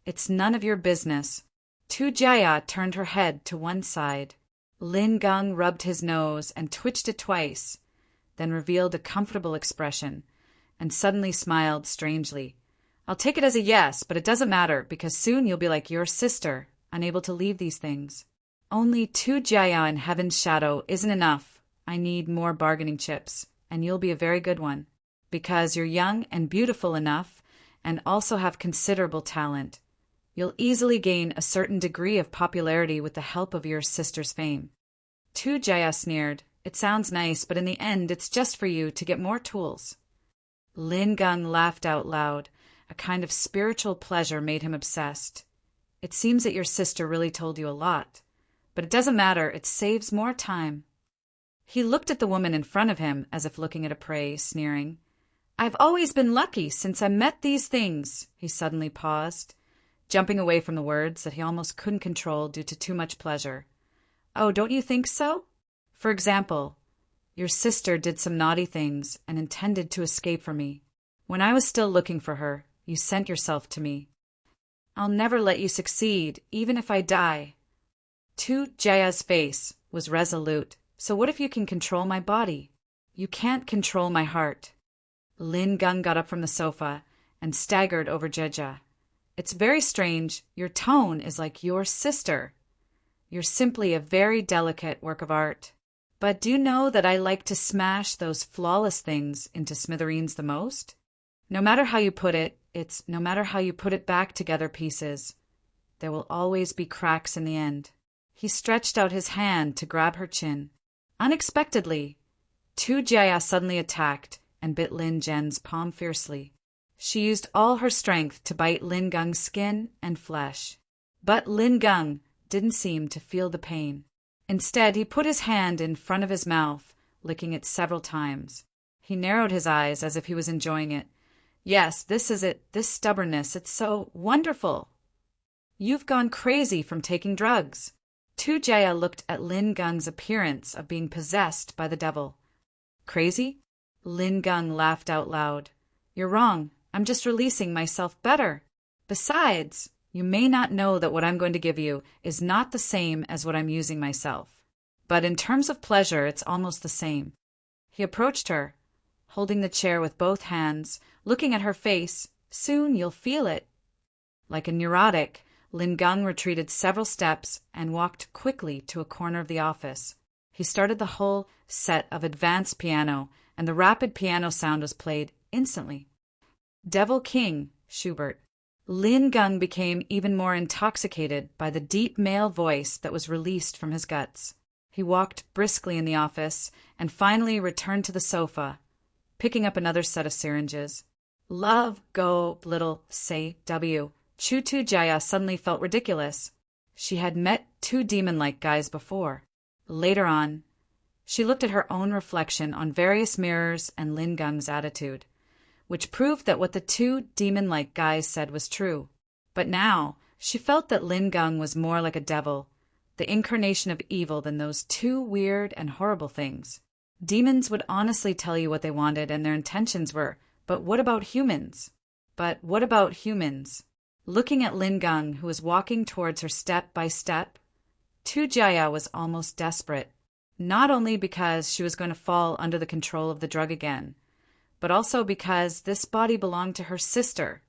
It's none of your business. Tu Jaya turned her head to one side. Lin Gang rubbed his nose and twitched it twice, then revealed a comfortable expression, and suddenly smiled strangely. I'll take it as a yes, but it doesn't matter, because soon you'll be like your sister, unable to leave these things. Only Tu Jaya in Heaven's shadow isn't enough. I need more bargaining chips, and you'll be a very good one, because you're young and beautiful enough, and also have considerable talent. You'll easily gain a certain degree of popularity with the help of your sister's fame. Tu Jaya sneered. It sounds nice, but in the end it's just for you to get more tools. Lin Gang laughed out loud. A kind of spiritual pleasure made him obsessed. It seems that your sister really told you a lot. But it doesn't matter, it saves more time. He looked at the woman in front of him as if looking at a prey, sneering. I've always been lucky since I met these things. He suddenly paused, jumping away from the words that he almost couldn't control due to too much pleasure. Oh, don't you think so? For example, your sister did some naughty things and intended to escape from me. When I was still looking for her, you sent yourself to me. I'll never let you succeed, even if I die. Tu Jaya's face was resolute. So what if you can control my body? You can't control my heart. Lin Gang got up from the sofa and staggered over Jeja. It's very strange. Your tone is like your sister. You're simply a very delicate work of art. But do you know that I like to smash those flawless things into smithereens the most? No matter how you put it, it's no matter how you put it back together pieces. There will always be cracks in the end. He stretched out his hand to grab her chin. Unexpectedly, Tu Jaya suddenly attacked and bit Lin Gen's palm fiercely. She used all her strength to bite Lin Gang's skin and flesh. But Lin Gang didn't seem to feel the pain. Instead, he put his hand in front of his mouth, licking it several times. He narrowed his eyes as if he was enjoying it. Yes, this is it, this stubbornness, it's so wonderful. You've gone crazy from taking drugs. Tu Jaya looked at Lin Gang's appearance of being possessed by the devil. Crazy? Lin Gang laughed out loud. You're wrong. I'm just releasing myself better. Besides, you may not know that what I'm going to give you is not the same as what I'm using myself. But in terms of pleasure, it's almost the same. He approached her, holding the chair with both hands, looking at her face. Soon you'll feel it. Like a neurotic, Lin Gang retreated several steps and walked quickly to a corner of the office. He started the whole set of advanced piano, and the rapid piano sound was played instantly. Devil King, Schubert. Lin Gang became even more intoxicated by the deep male voice that was released from his guts. He walked briskly in the office and finally returned to the sofa, picking up another set of syringes. Love, go, little, say, W. Tu Jaya suddenly felt ridiculous. She had met two demon-like guys before. Later on, she looked at her own reflection on various mirrors and Lin Gang's attitude, which proved that what the two demon-like guys said was true. But now, she felt that Lin Gang was more like a devil, the incarnation of evil than those two weird and horrible things. Demons would honestly tell you what they wanted and their intentions were, but what about humans? Looking at Lin Gang, who was walking towards her step by step, Tu Jaya was almost desperate, not only because she was going to fall under the control of the drug again, but also because this body belonged to her sister.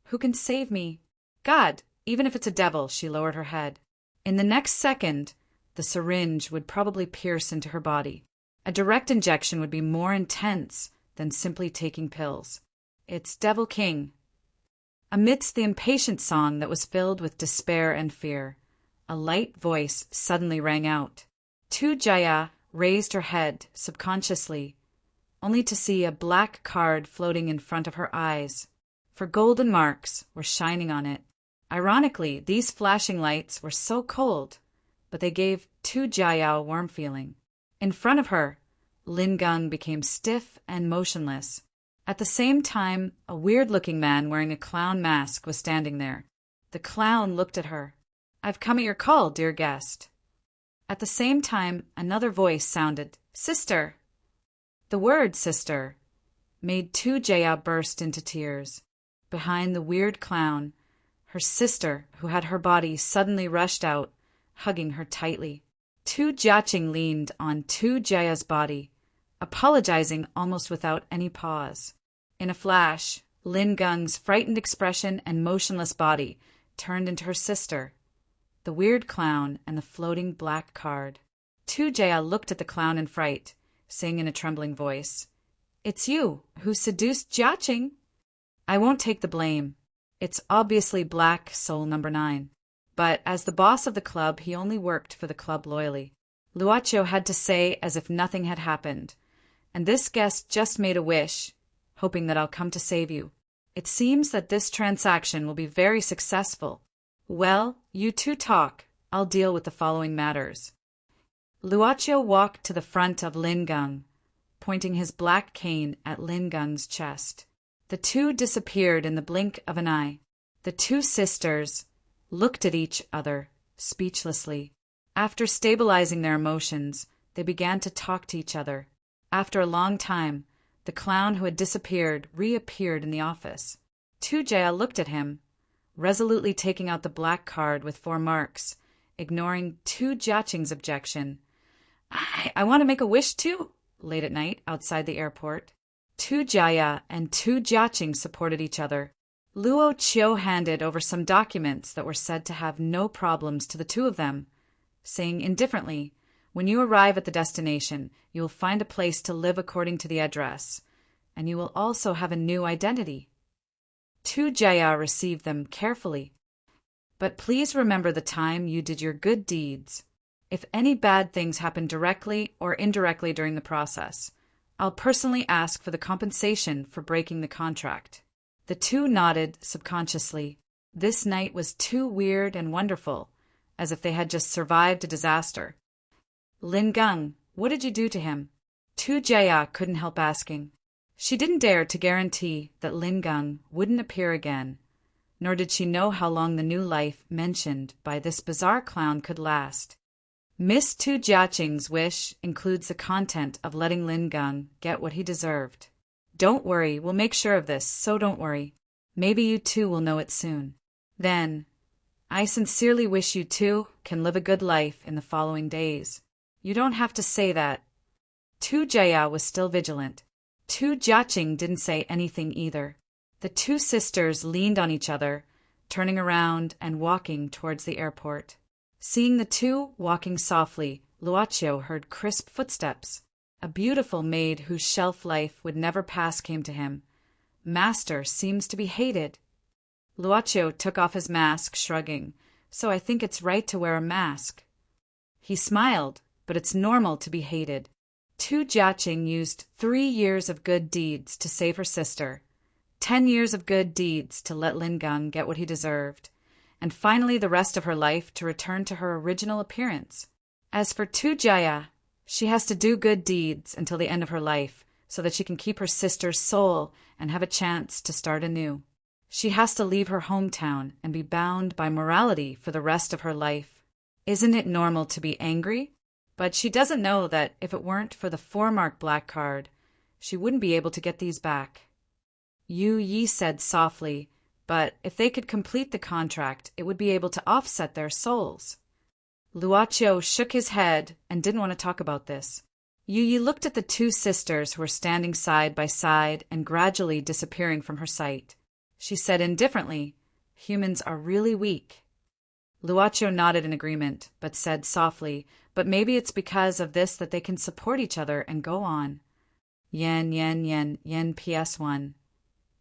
Who can save me? God, even if it's a devil, she lowered her head. In the next second, the syringe would probably pierce into her body. A direct injection would be more intense than simply taking pills. It's Devil King. Amidst the impatient song that was filled with despair and fear, a light voice suddenly rang out. Tu Jaya raised her head subconsciously, only to see a black card floating in front of her eyes, for golden marks were shining on it. Ironically, these flashing lights were so cold, but they gave Tu Jaya a warm feeling. In front of her, Lin Gang became stiff and motionless. At the same time, a weird-looking man wearing a clown mask was standing there. The clown looked at her. I've come at your call, dear guest. At the same time, another voice sounded, Sister. The word sister made Jaya burst into tears. Behind the weird clown, her sister, who had her body, suddenly rushed out, hugging her tightly. Jiaqing leaned on Jaya's body, apologizing almost without any pause. In a flash, Lin Gung's frightened expression and motionless body turned into her sister, the weird clown, and the floating black card. Jaya looked at the clown in fright, saying in a trembling voice, "It's you who seduced Jiaqing." "I won't take the blame. It's obviously Black Soul number 9. But as the boss of the club, he only worked for the club loyally." Luocho had to say as if nothing had happened. "And this guest just made a wish, hoping that I'll come to save you. It seems that this transaction will be very successful. Well, you two talk. I'll deal with the following matters." Luocho walked to the front of Lin Gung, pointing his black cane at Lin Gung's chest. The two disappeared in the blink of an eye. The two sisters looked at each other, speechlessly. After stabilizing their emotions, they began to talk to each other. After a long time, the clown who had disappeared reappeared in the office. Jaya looked at him, resolutely taking out the black card with 4 marks, ignoring Jiaqing's objection. I want to make a wish too," late at night outside the airport. Jaya and Jiaqing supported each other. Luo Qiu handed over some documents that were said to have no problems to the two of them, saying indifferently, "When you arrive at the destination, you will find a place to live according to the address, and you will also have a new identity." Jaya received them carefully. "But please remember the time you did your good deeds. If any bad things happen directly or indirectly during the process, I'll personally ask for the compensation for breaking the contract." The two nodded subconsciously. This night was too weird and wonderful, as if they had just survived a disaster. "Lin Gung, what did you do to him?" Jaya couldn't help asking. She didn't dare to guarantee that Lin Gung wouldn't appear again, nor did she know how long the new life mentioned by this bizarre clown could last. Miss Jiaqing's wish includes the content of letting Lin Gung get what he deserved. "Don't worry, we'll make sure of this, so don't worry. Maybe you two will know it soon. Then, I sincerely wish you two can live a good life in the following days." "You don't have to say that." Jaya was still vigilant. Jiaqing didn't say anything either. The two sisters leaned on each other, turning around and walking towards the airport. Seeing the two walking softly, Luocho heard crisp footsteps. A beautiful maid whose shelf life would never pass came to him. "Master seems to be hated." Luocho took off his mask, shrugging. "So I think it's right to wear a mask." He smiled, "But it's normal to be hated." Jiaqing used 3 years of good deeds to save her sister, 10 years of good deeds to let Lin Gung get what he deserved, and finally the rest of her life to return to her original appearance. As for Jaya, she has to do good deeds until the end of her life so that she can keep her sister's soul and have a chance to start anew. She has to leave her hometown and be bound by morality for the rest of her life. Isn't it normal to be angry? But she doesn't know that if it weren't for the 4-mark black card, she wouldn't be able to get these back. Yu Yi said softly, "But if they could complete the contract, it would be able to offset their souls." Luocho shook his head and didn't want to talk about this. Yu Yi looked at the two sisters who were standing side by side and gradually disappearing from her sight. She said indifferently, "Humans are really weak." Luocho nodded in agreement, but said softly, "But maybe it's because of this that they can support each other and go on." Yen PS1.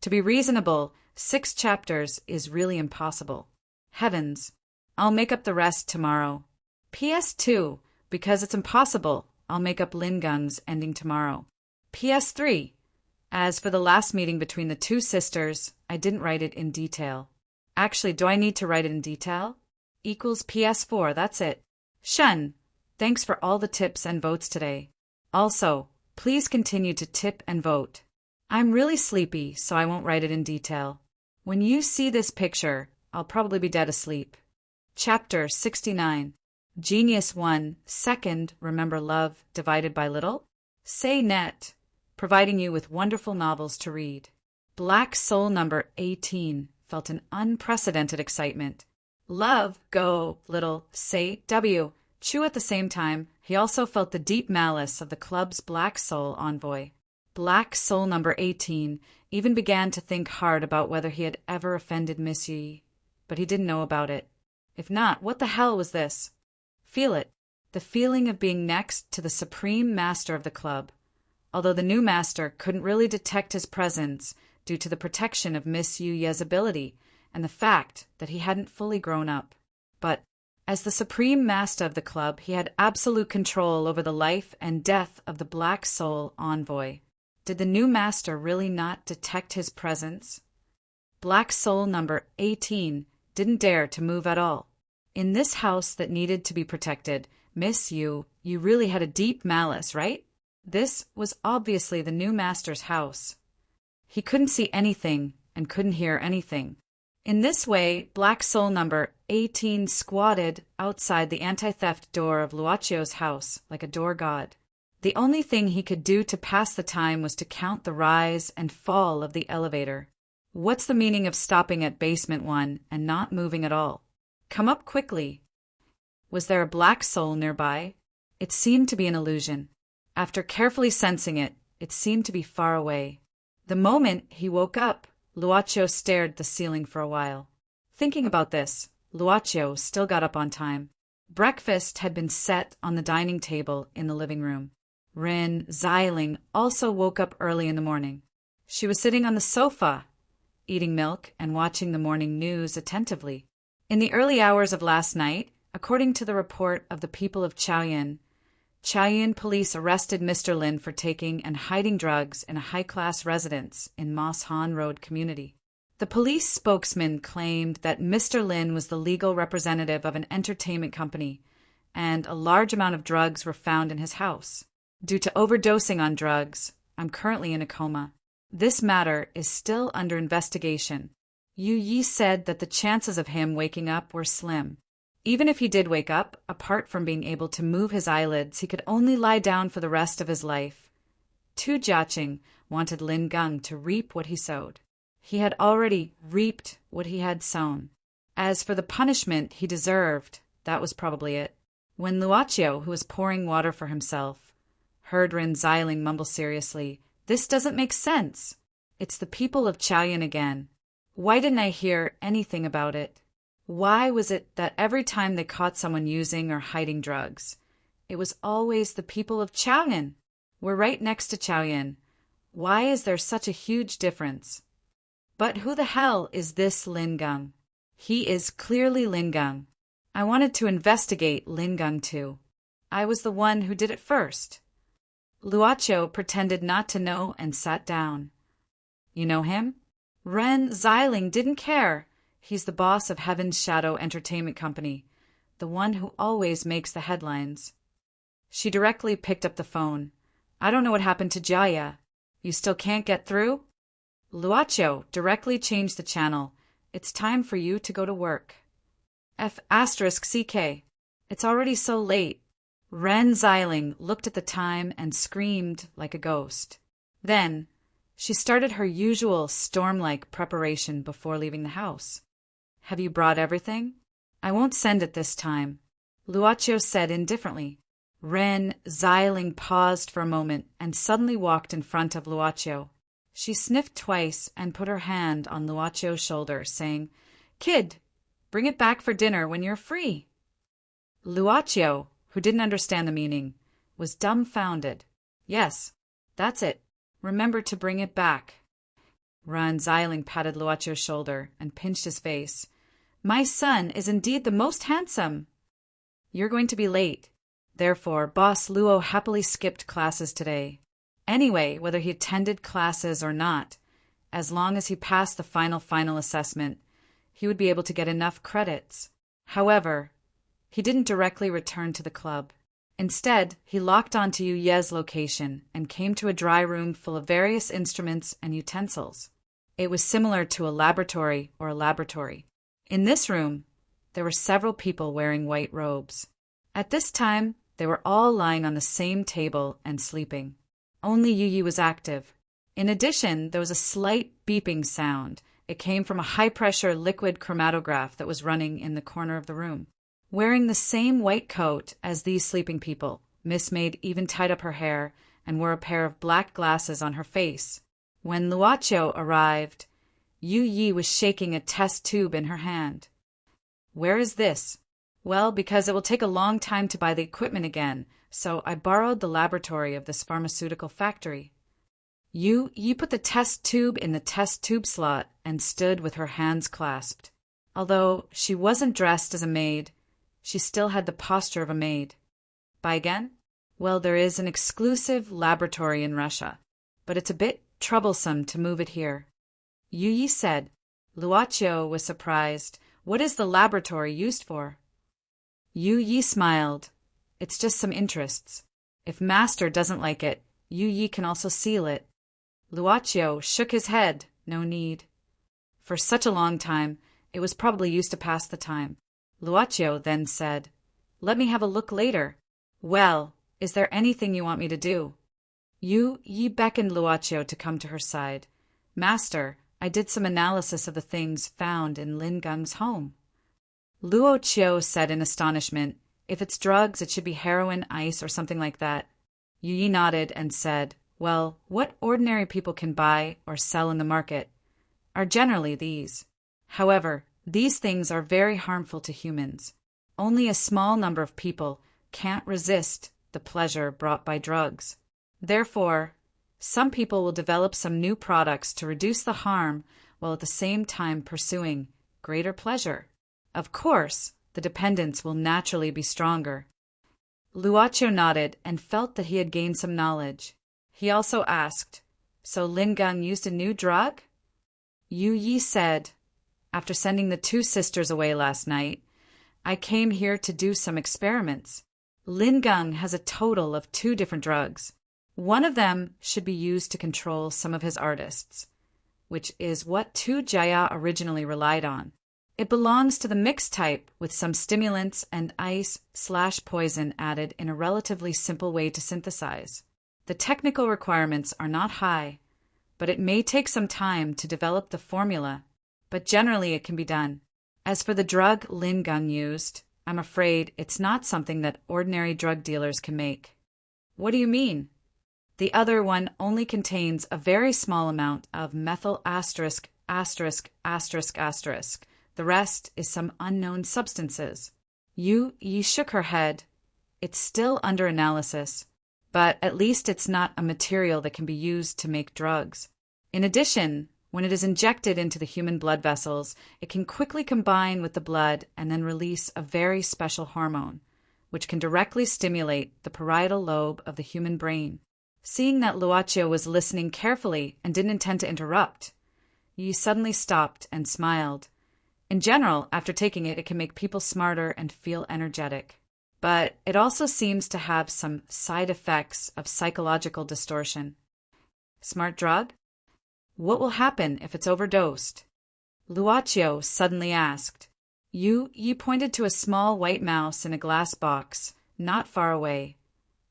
To be reasonable, 6 chapters is really impossible. Heavens, I'll make up the rest tomorrow. PS2, because it's impossible, I'll make up Lin Gung's ending tomorrow. PS3, as for the last meeting between the two sisters, I didn't write it in detail. Actually, do I need to write it in detail? Equals PS4, that's it. Shen, thanks for all the tips and votes today. Also, please continue to tip and vote. I'm really sleepy, so I won't write it in detail. When you see this picture, I'll probably be dead asleep. Chapter 69. Genius 1. Second, remember love divided by little? Say net. providing you with wonderful novels to read. Black Soul number 18 felt an unprecedented excitement. Love, go, little, say, W, chew at the same time. He also felt the deep malice of the club's Black Soul envoy. Black Soul number 18 even began to think hard about whether he had ever offended Miss Yi, but he didn't know about it. If not, what the hell was this? Feel it, the feeling of being next to the supreme master of the club, although the new master couldn't really detect his presence due to the protection of Miss Yu's ability and the fact that he hadn't fully grown up. But as the supreme master of the club, he had absolute control over the life and death of the Black Soul envoy. Did the new master really not detect his presence? Black Soul number 18 didn't dare to move at all. In this house that needed to be protected, Miss Yu, you really had a deep malice, right? This was obviously the new master's house. He couldn't see anything and couldn't hear anything. In this way, Black Soul number 18 squatted outside the anti-theft door of Luacio's house like a door god. The only thing he could do to pass the time was to count the rise and fall of the elevator. What's the meaning of stopping at basement 1 and not moving at all? Come up quickly. Was there a Black Soul nearby? It seemed to be an illusion. After carefully sensing it, it seemed to be far away. The moment he woke up, Luacio stared at the ceiling for a while. Thinking about this, Luacio still got up on time. Breakfast had been set on the dining table in the living room. Rin Xiling also woke up early in the morning. She was sitting on the sofa, eating milk and watching the morning news attentively. In the early hours of last night, according to the report of the people of Chaoyin police arrested Mr. Lin for taking and hiding drugs in a high-class residence in Moss Han Road community. The police spokesman claimed that Mr. Lin was the legal representative of an entertainment company, and a large amount of drugs were found in his house. Due to overdosing on drugs, I'm currently in a coma. This matter is still under investigation. Yu Yi said that the chances of him waking up were slim. Even if he did wake up, apart from being able to move his eyelids, he could only lie down for the rest of his life. Tu Jiaqing wanted Lin Gang to reap what he sowed. He had already reaped what he had sown. As for the punishment he deserved, that was probably it. When Luacio, who was pouring water for himself, heard Rin Xiling mumble seriously, "This doesn't make sense. It's the people of Chaoyin again. Why didn't I hear anything about it? Why was it that every time they caught someone using or hiding drugs, it was always the people of Chaoyin? We're right next to Chaoyin. Why is there such a huge difference? But who the hell is this Lin Gang? He is clearly Lin Gang. I wanted to investigate Lin Gang too. I was the one who did it first." Luacio pretended not to know and sat down. "You know him?" Ren Xiling didn't care. He's the boss of Heaven's Shadow Entertainment Company, the one who always makes the headlines. She directly picked up the phone. "I don't know what happened to Jaya. You still can't get through?" Luacio directly changed the channel. "It's time for you to go to work." F***CK. It's already so late. Ren Xiling looked at the time and screamed like a ghost. Then, she started her usual storm-like preparation before leaving the house. "Have you brought everything?" "I won't send it this time," Luacio said indifferently. Ren Xiling paused for a moment and suddenly walked in front of Luacio. She sniffed twice and put her hand on Luacio's shoulder, saying, "Kid, bring it back for dinner when you're free." Luacio, who didn't understand the meaning, was dumbfounded. "Yes, that's it. Remember to bring it back." Ren Xiling patted Luacio's shoulder and pinched his face. "My son is indeed the most handsome." "You're going to be late. Therefore, Boss Luo happily skipped classes today. Anyway, whether he attended classes or not, as long as he passed the final assessment, he would be able to get enough credits. However, he didn't directly return to the club. Instead, he locked onto Yu Ye's location and came to a dry room full of various instruments and utensils. It was similar to a laboratory. In this room, there were several people wearing white robes. At this time, they were all lying on the same table and sleeping. Only Yu was active. In addition, there was a slight beeping sound. It came from a high-pressure liquid chromatograph that was running in the corner of the room. Wearing the same white coat as these sleeping people, Miss Maid even tied up her hair and wore a pair of black glasses on her face. When Luocio arrived, Yu was shaking a test tube in her hand. "Where is this?" "Well, because it will take a long time to buy the equipment again, so I borrowed the laboratory of this pharmaceutical factory." Yu put the test tube in the test tube slot and stood with her hands clasped. Although she wasn't dressed as a maid, she still had the posture of a maid. "Buy again?" "Well, there is an exclusive laboratory in Russia, but it's a bit troublesome to move it here." Yu said. Luocio was surprised. "What is the laboratory used for?" Yu smiled. "It's just some interests. If Master doesn't like it, Yu can also seal it." Luocio shook his head. No need. For such a long time, it was probably used to pass the time. Luocio then said, "Let me have a look later." "Well, is there anything you want me to do?" Yu beckoned Luocio to come to her side. "Master, I did some analysis of the things found in Lin Gung's home." Luocio said in astonishment, "If it's drugs, it should be heroin, ice, or something like that." Yu nodded and said, "Well, what ordinary people can buy or sell in the market are generally these. However, these things are very harmful to humans. Only a small number of people can't resist the pleasure brought by drugs. Therefore, some people will develop some new products to reduce the harm while at the same time pursuing greater pleasure. Of course, the dependence will naturally be stronger." Luocio nodded and felt that he had gained some knowledge. He also asked, "So Lin Gung used a new drug?" Yu said, "After sending the two sisters away last night, I came here to do some experiments. Lin Gung has a total of 2 different drugs. One of them should be used to control some of his artists, which is what Tu Jaya originally relied on. It belongs to the mixed type with some stimulants and ice/poison added in a relatively simple way to synthesize. The technical requirements are not high, but it may take some time to develop the formula, but generally it can be done. As for the drug Lin Gung used, I'm afraid it's not something that ordinary drug dealers can make." "What do you mean?" "The other one only contains a very small amount of methyl asterisk asterisk asterisk asterisk. The rest is some unknown substances." Yu shook her head. "It's still under analysis, but at least it's not a material that can be used to make drugs. In addition, when it is injected into the human blood vessels, it can quickly combine with the blood and then release a very special hormone, which can directly stimulate the parietal lobe of the human brain." Seeing that Luocio was listening carefully and didn't intend to interrupt, Yu suddenly stopped and smiled. "In general, after taking it, it can make people smarter and feel energetic. But it also seems to have some side effects of psychological distortion." "Smart drug? What will happen if it's overdosed?" Luocio suddenly asked. Yu pointed to a small white mouse in a glass box, not far away.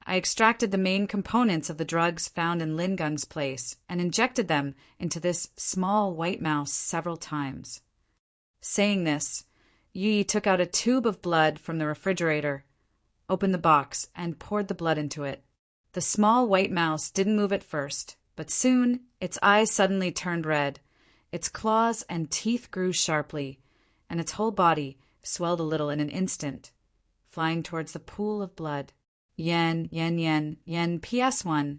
"I extracted the main components of the drugs found in Lin Gung's place and injected them into this small white mouse several times." Saying this, Yu took out a tube of blood from the refrigerator, opened the box, and poured the blood into it. The small white mouse didn't move at first, but soon its eyes suddenly turned red, its claws and teeth grew sharply, and its whole body swelled a little in an instant, flying towards the pool of blood. Yen, yen, yen, yen, PS1.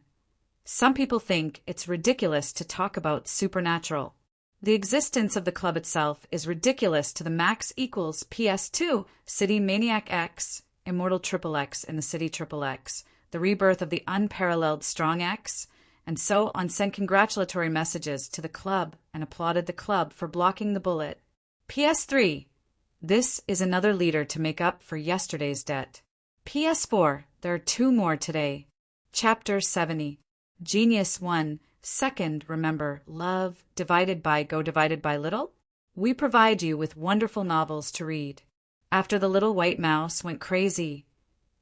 Some people think it's ridiculous to talk about supernatural. The existence of the club itself is ridiculous to the max equals PS2, City Maniac X, Immortal Triple X in the City Triple X, the rebirth of the unparalleled Strong X, and so on. Sent congratulatory messages to the club and applauded the club for blocking the bullet. PS3. This is another leader to make up for yesterday's debt. PS4. There are 2 more today. Chapter 70. Genius 1. Second, remember, love divided by go divided by little? We provide you with wonderful novels to read. After the little white mouse went crazy,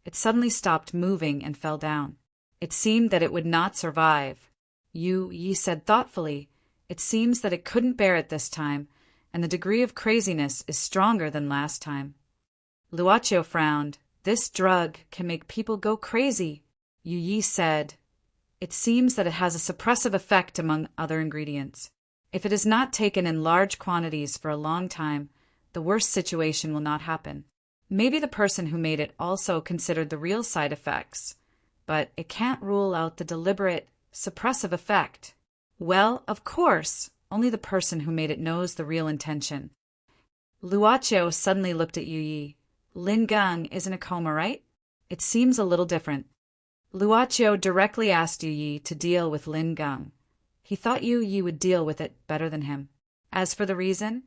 it suddenly stopped moving and fell down. It seemed that it would not survive. Yu Yi said thoughtfully, "It seems that it couldn't bear it this time, and the degree of craziness is stronger than last time." Luocio frowned. "This drug can make people go crazy," Yu Yi said. "It seems that it has a suppressive effect among other ingredients. If it is not taken in large quantities for a long time, the worst situation will not happen. Maybe the person who made it also considered the real side effects, but it can't rule out the deliberate, suppressive effect. Well, of course, only the person who made it knows the real intention." Luocio suddenly looked at Yu Yi. "Lin Gang is in a coma, right? It seems a little different." Luocio directly asked Yu Yi to deal with Lin Gang. He thought Yu Yi would deal with it better than him. As for the reason,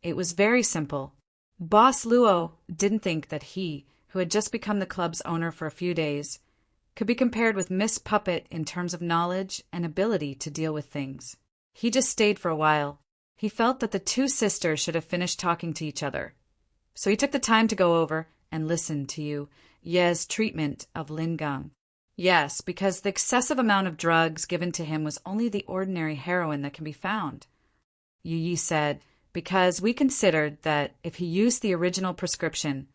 it was very simple. Boss Luo didn't think that he, who had just become the club's owner for a few days, could be compared with Miss Puppet in terms of knowledge and ability to deal with things. He just stayed for a while. He felt that the two sisters should have finished talking to each other. So he took the time to go over and listen to Yu Ye's treatment of Lin Gang. Yes, because the excessive amount of drugs given to him was only the ordinary heroin that can be found. Yu Yi said, "Because we considered that if he used the original prescription,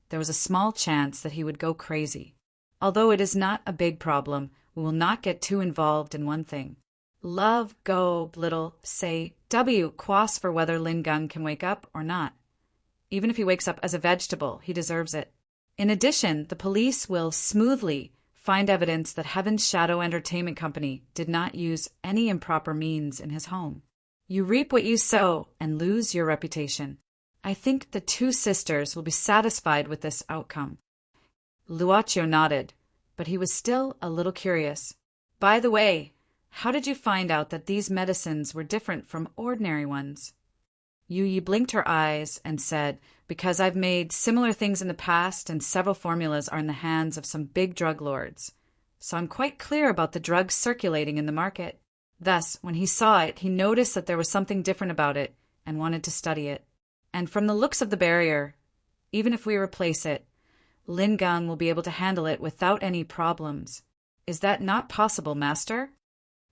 there was a small chance that he would go crazy. Although it is not a big problem, we will not get too involved in one thing. Love, go, little, say, W, quas for whether Lin Gang can wake up or not. Even if he wakes up as a vegetable, he deserves it. In addition, the police will smoothly find evidence that Heaven's Shadow Entertainment Company did not use any improper means in his home. You reap what you sow and lose your reputation. I think the two sisters will be satisfied with this outcome." Luocio nodded, but he was still a little curious. "By the way, how did you find out that these medicines were different from ordinary ones?" Yu Yi blinked her eyes and said, "Because I've made similar things in the past and several formulas are in the hands of some big drug lords. So I'm quite clear about the drugs circulating in the market." Thus, when he saw it, he noticed that there was something different about it and wanted to study it. "And from the looks of the barrier, even if we replace it, Lin Gang will be able to handle it without any problems. Is that not possible, Master?"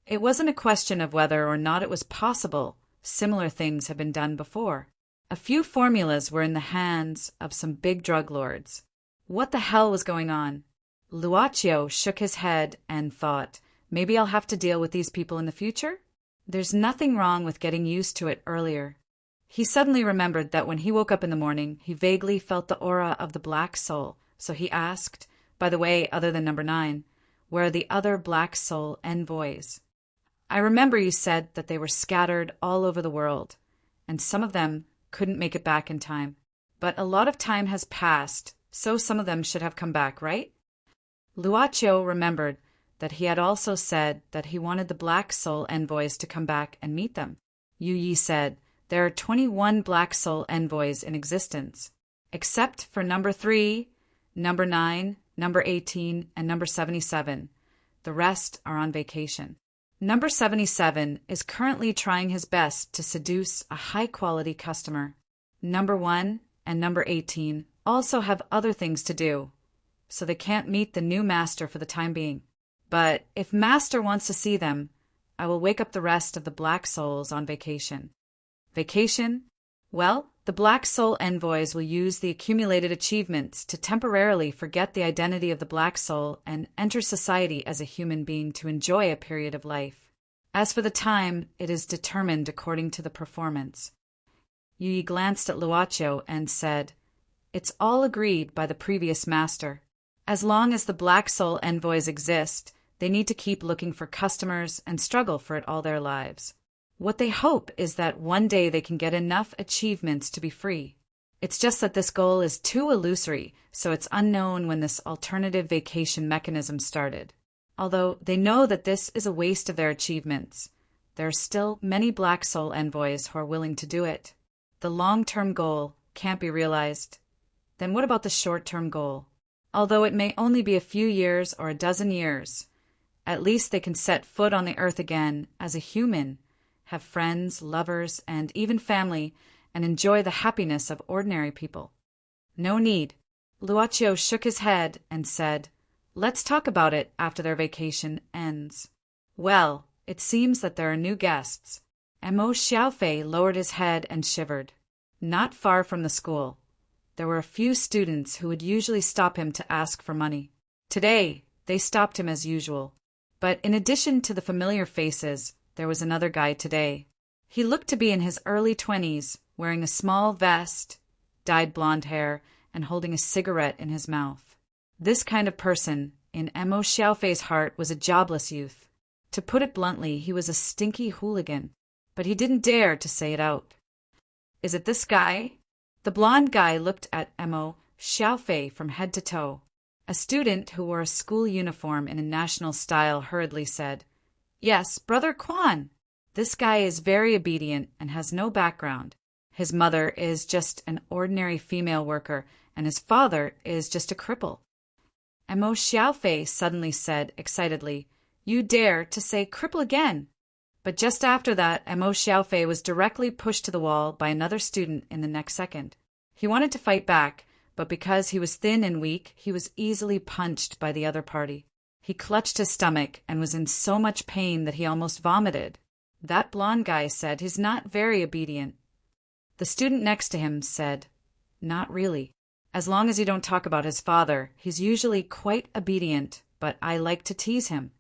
It wasn't a question of whether or not it was possible. Similar things had been done before. A few formulas were in the hands of some big drug lords. What the hell was going on? Luocio shook his head and thought, maybe I'll have to deal with these people in the future? There's nothing wrong with getting used to it earlier. He suddenly remembered that when he woke up in the morning, he vaguely felt the aura of the Black Soul, so he asked, "By the way, other than number 9, where are the other Black Soul envoys? I remember you said that they were scattered all over the world, and some of them couldn't make it back in time. But a lot of time has passed, so some of them should have come back, right?" Luocio remembered that he had also said that he wanted the Black Soul envoys to come back and meet them. Yu Yi said, "There are 21 Black Soul envoys in existence, except for number 3, number 9, number 18, and number 77. The rest are on vacation. Number 77 is currently trying his best to seduce a high-quality customer. Number 1 and number 18 also have other things to do, so they can't meet the new master for the time being. But if master wants to see them, I will wake up the rest of the Black Souls on vacation." Vacation? Well, the Black Soul envoys will use the accumulated achievements to temporarily forget the identity of the Black Soul and enter society as a human being to enjoy a period of life. As for the time, it is determined according to the performance. Yu Yi glanced at Luocio and said, "It's all agreed by the previous master. As long as the Black Soul envoys exist, they need to keep looking for customers and struggle for it all their lives. What they hope is that one day they can get enough achievements to be free. It's just that this goal is too illusory, so it's unknown when this alternative vacation mechanism started. Although they know that this is a waste of their achievements, there are still many Black Soul envoys who are willing to do it. The long-term goal can't be realized. Then what about the short-term goal? Although it may only be a few years or a dozen years, at least they can set foot on the earth again as a human, have friends, lovers, and even family, and enjoy the happiness of ordinary people. No need." Luocio shook his head and said, Let's talk about it after their vacation ends. Well, it seems that there are new guests. Mo Xiaofei lowered his head and shivered. Not far from the school, there were a few students who would usually stop him to ask for money. Today, they stopped him as usual. But in addition to the familiar faces, there was another guy today. He looked to be in his early 20s, wearing a small vest, dyed blonde hair, and holding a cigarette in his mouth. This kind of person, in Mo Xiaofei's heart, was a jobless youth. To put it bluntly, he was a stinky hooligan, but he didn't dare to say it out. Is it this guy? The blonde guy looked at Mo Xiaofei from head to toe. A student who wore a school uniform in a national style hurriedly said, "Yes, Brother Quan. This guy is very obedient and has no background. His mother is just an ordinary female worker, and his father is just a cripple." Mo Xiaofei suddenly said excitedly, "You dare to say cripple again!" But just after that, Mo Xiaofei was directly pushed to the wall by another student in the next second. He wanted to fight back, but because he was thin and weak, he was easily punched by the other party. He clutched his stomach and was in so much pain that he almost vomited. That blonde guy said he's not very obedient. The student next to him said, "Not really. As long as you don't talk about his father, he's usually quite obedient, but I like to tease him."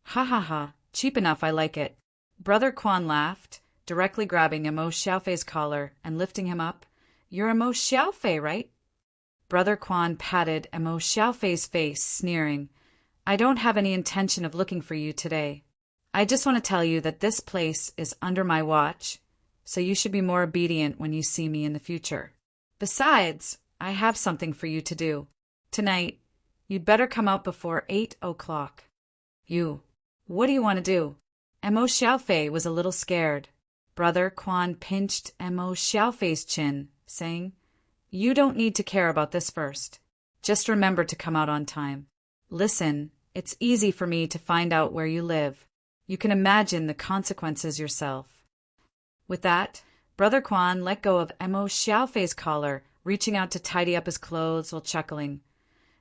"Ha ha ha, cheap enough, I like it." Brother Quan laughed, directly grabbing Mo Xiaofei's collar and lifting him up. "You're Mo Xiaofei, right?" Brother Quan patted Mo Xiaofei's face, sneering, "I don't have any intention of looking for you today. I just want to tell you that this place is under my watch, so you should be more obedient when you see me in the future. Besides, I have something for you to do. Tonight, you'd better come out before 8 o'clock. What do you want to do?" Mo Xiaofei was a little scared. Brother Quan pinched Mo Xiaofei's chin, saying, "You don't need to care about this first. Just remember to come out on time. Listen, it's easy for me to find out where you live. You can imagine the consequences yourself." With that, Brother Quan let go of Mo Xiaofei's collar, reaching out to tidy up his clothes while chuckling.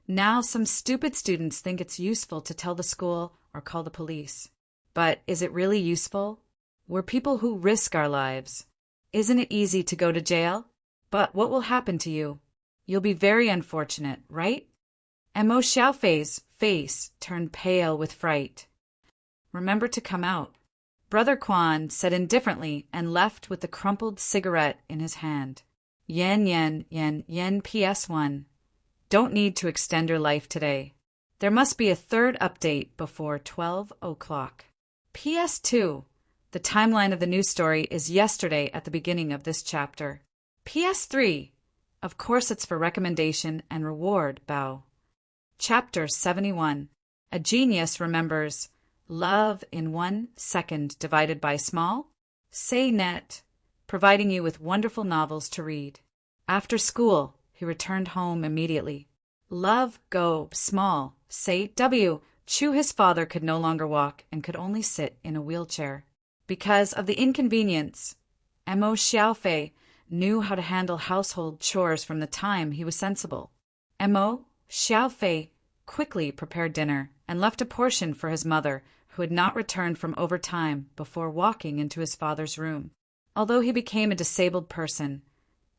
Now some stupid students think it's useful to tell the school or call the police. But is it really useful? We're people who risk our lives. Isn't it easy to go to jail? But what will happen to you? You'll be very unfortunate, right? Mo Xiaofei's face turned pale with fright. "Remember to come out," Brother Quan said indifferently and left with the crumpled cigarette in his hand. Yen PS1. Don't need to extend your life today. There must be a third update before 12 o'clock. PS2. The timeline of the news story is yesterday at the beginning of this chapter. PS3. Of course it's for recommendation and reward, Bao. Chapter 71. A genius remembers love in 1 second divided by small. Say net. Providing you with wonderful novels to read. After school, he returned home immediately. Love go small. Say W. Chu, his father, could no longer walk and could only sit in a wheelchair. Because of the inconvenience, Mo Xiaofei knew how to handle household chores from the time he was sensible. Mo Xiaofei quickly prepared dinner and left a portion for his mother, who had not returned from overtime, before walking into his father's room. Although he became a disabled person,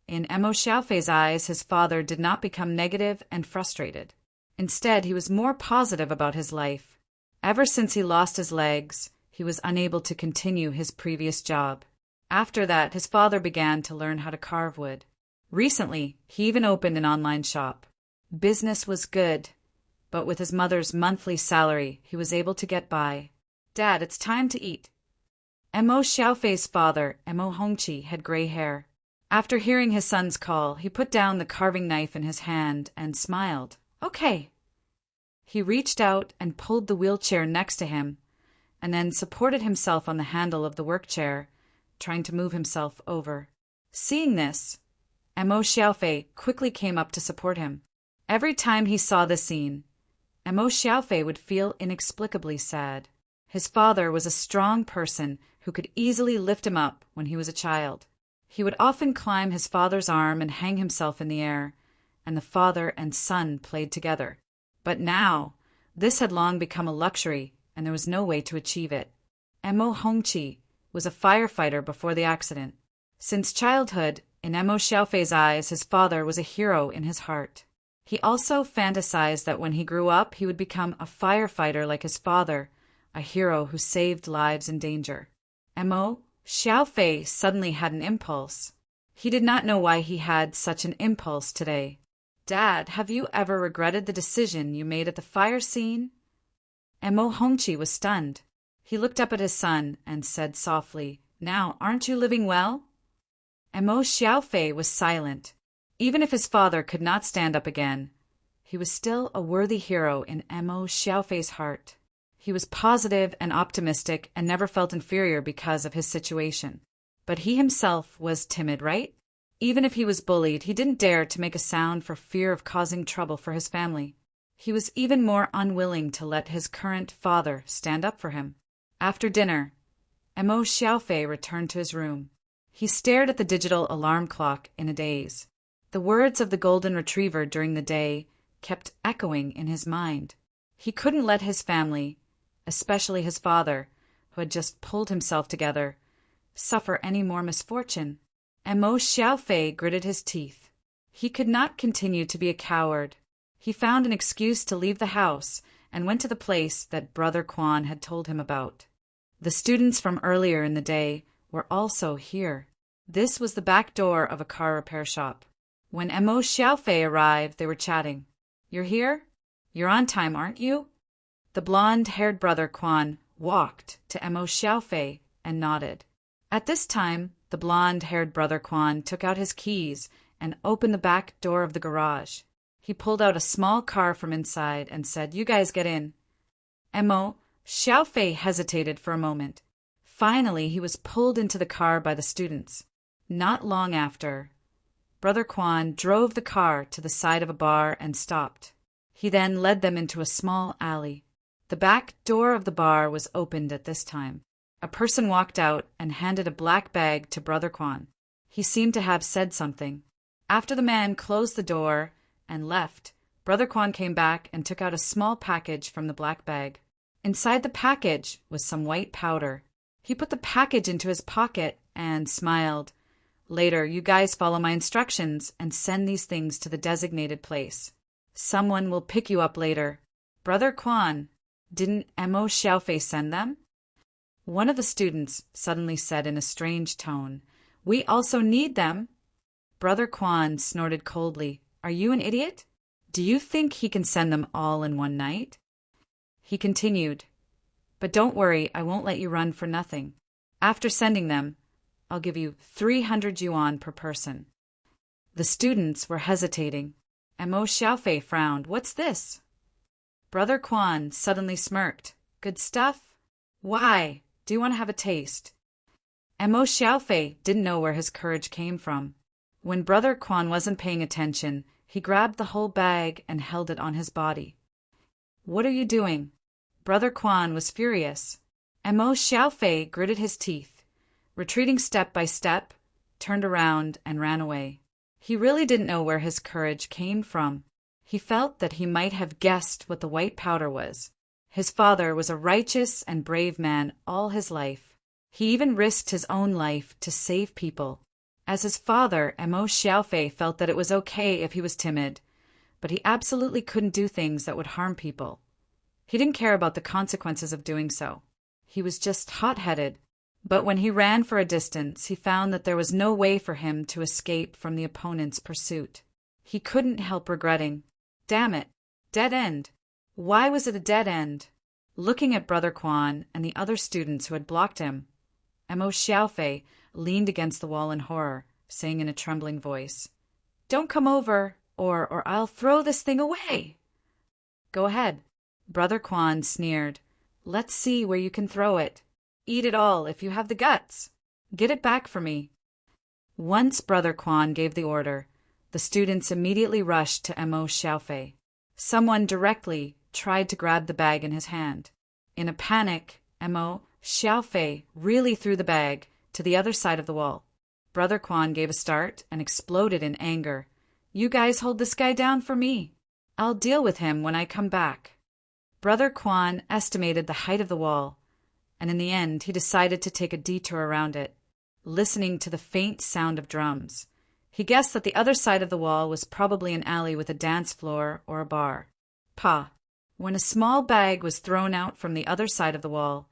in Mo Xiaofei's eyes his father did not become negative and frustrated. Instead, he was more positive about his life. Ever since he lost his legs, he was unable to continue his previous job. After that, his father began to learn how to carve wood. Recently, he even opened an online shop. Business was good, but with his mother's monthly salary, he was able to get by. "Dad, it's time to eat." Mo Xiaofei's father, Mo Hongqi, had gray hair. After hearing his son's call, he put down the carving knife in his hand and smiled. "Okay." He reached out and pulled the wheelchair next to him, and then supported himself on the handle of the work chair, trying to move himself over. Seeing this, Mo Xiaofei quickly came up to support him. Every time he saw this scene, Mo Xiaofei would feel inexplicably sad. His father was a strong person who could easily lift him up when he was a child. He would often climb his father's arm and hang himself in the air, and the father and son played together. But now, This had long become a luxury, and there was no way to achieve it. Emo Hongqi was a firefighter before the accident. Since childhood, in Emo Xiaofei's eyes, his father was a hero in his heart. He also fantasized that when he grew up, he would become a firefighter like his father, a hero who saved lives in danger. Emo Xiaofei suddenly had an impulse. He did not know why he had such an impulse today. Dad, have you ever regretted the decision you made at the fire scene? Emo Hongqi was stunned. He looked up at his son and said softly, Now, aren't you living well? Emo Xiaofei was silent. Even if his father could not stand up again, he was still a worthy hero in Emo Xiaofei's heart. He was positive and optimistic and never felt inferior because of his situation. But he himself was timid, right? Even if he was bullied, he didn't dare to make a sound for fear of causing trouble for his family. He was even more unwilling to let his current father stand up for him. After dinner, Emo Xiaofei returned to his room. He stared at the digital alarm clock in a daze. The words of the golden retriever during the day kept echoing in his mind. He couldn't let his family, especially his father, who had just pulled himself together, suffer any more misfortune. Emo Xiaofei gritted his teeth. He could not continue to be a coward. He found an excuse to leave the house and went to the place that Brother Quan had told him about. The students from earlier in the day were also here. This was the back door of a car repair shop. When Emo Xiaofei arrived, they were chatting. You're here? You're on time, aren't you? The blonde-haired Brother Quan walked to Emo Xiaofei and nodded. At this time, the blonde-haired Brother Quan took out his keys and opened the back door of the garage. He pulled out a small car from inside and said, You guys get in. Emo Xiaofei hesitated for a moment. Finally, he was pulled into the car by the students. Not long after, Brother Quan drove the car to the side of a bar and stopped. He then led them into a small alley. The back door of the bar was opened at this time. A person walked out and handed a black bag to Brother Quan. He seemed to have said something. After the man closed the door and left, Brother Quan came back and took out a small package from the black bag. Inside the package was some white powder. He put the package into his pocket and smiled. Later, you guys follow my instructions and send these things to the designated place. Someone will pick you up later. Brother Quan, didn't Emo Xiaofei send them? One of the students suddenly said in a strange tone, We also need them. Brother Quan snorted coldly. Are you an idiot? Do you think he can send them all in one night? He continued, But don't worry, I won't let you run for nothing. After sending them, I'll give you 300 yuan per person. The students were hesitating. Emo Xiaofei frowned. What's this? Brother Quan suddenly smirked. Good stuff? Why? Do you want to have a taste? Emo Xiaofei didn't know where his courage came from. When Brother Quan wasn't paying attention, he grabbed the whole bag and held it on his body. What are you doing? Brother Quan was furious. Emo Xiaofei gritted his teeth, retreating step by step, turned around and ran away. He really didn't know where his courage came from. He felt that he might have guessed what the white powder was. His father was a righteous and brave man all his life. He even risked his own life to save people. As his father, Emo Xiaofei felt that it was okay if he was timid, but he absolutely couldn't do things that would harm people. He didn't care about the consequences of doing so. He was just hot-headed. But when he ran for a distance, he found that there was no way for him to escape from the opponent's pursuit. He couldn't help regretting. Damn it! Dead end! Why was it a dead end? Looking at Brother Quan and the other students who had blocked him, Emo Xiaofei leaned against the wall in horror, saying in a trembling voice, Don't come over, or I'll throw this thing away. Go ahead. Brother Quan sneered. Let's see where you can throw it. Eat it all if you have the guts. Get it back for me. Once Brother Quan gave the order, the students immediately rushed to Emo Xiaofei. Someone directly tried to grab the bag in his hand. In a panic, Emo Xiaofei really threw the bag to the other side of the wall. Brother Quan gave a start and exploded in anger. You guys hold this guy down for me. I'll deal with him when I come back. Brother Quan estimated the height of the wall, and in the end he decided to take a detour around it, listening to the faint sound of drums. He guessed that the other side of the wall was probably an alley with a dance floor or a bar. When a small bag was thrown out from the other side of the wall,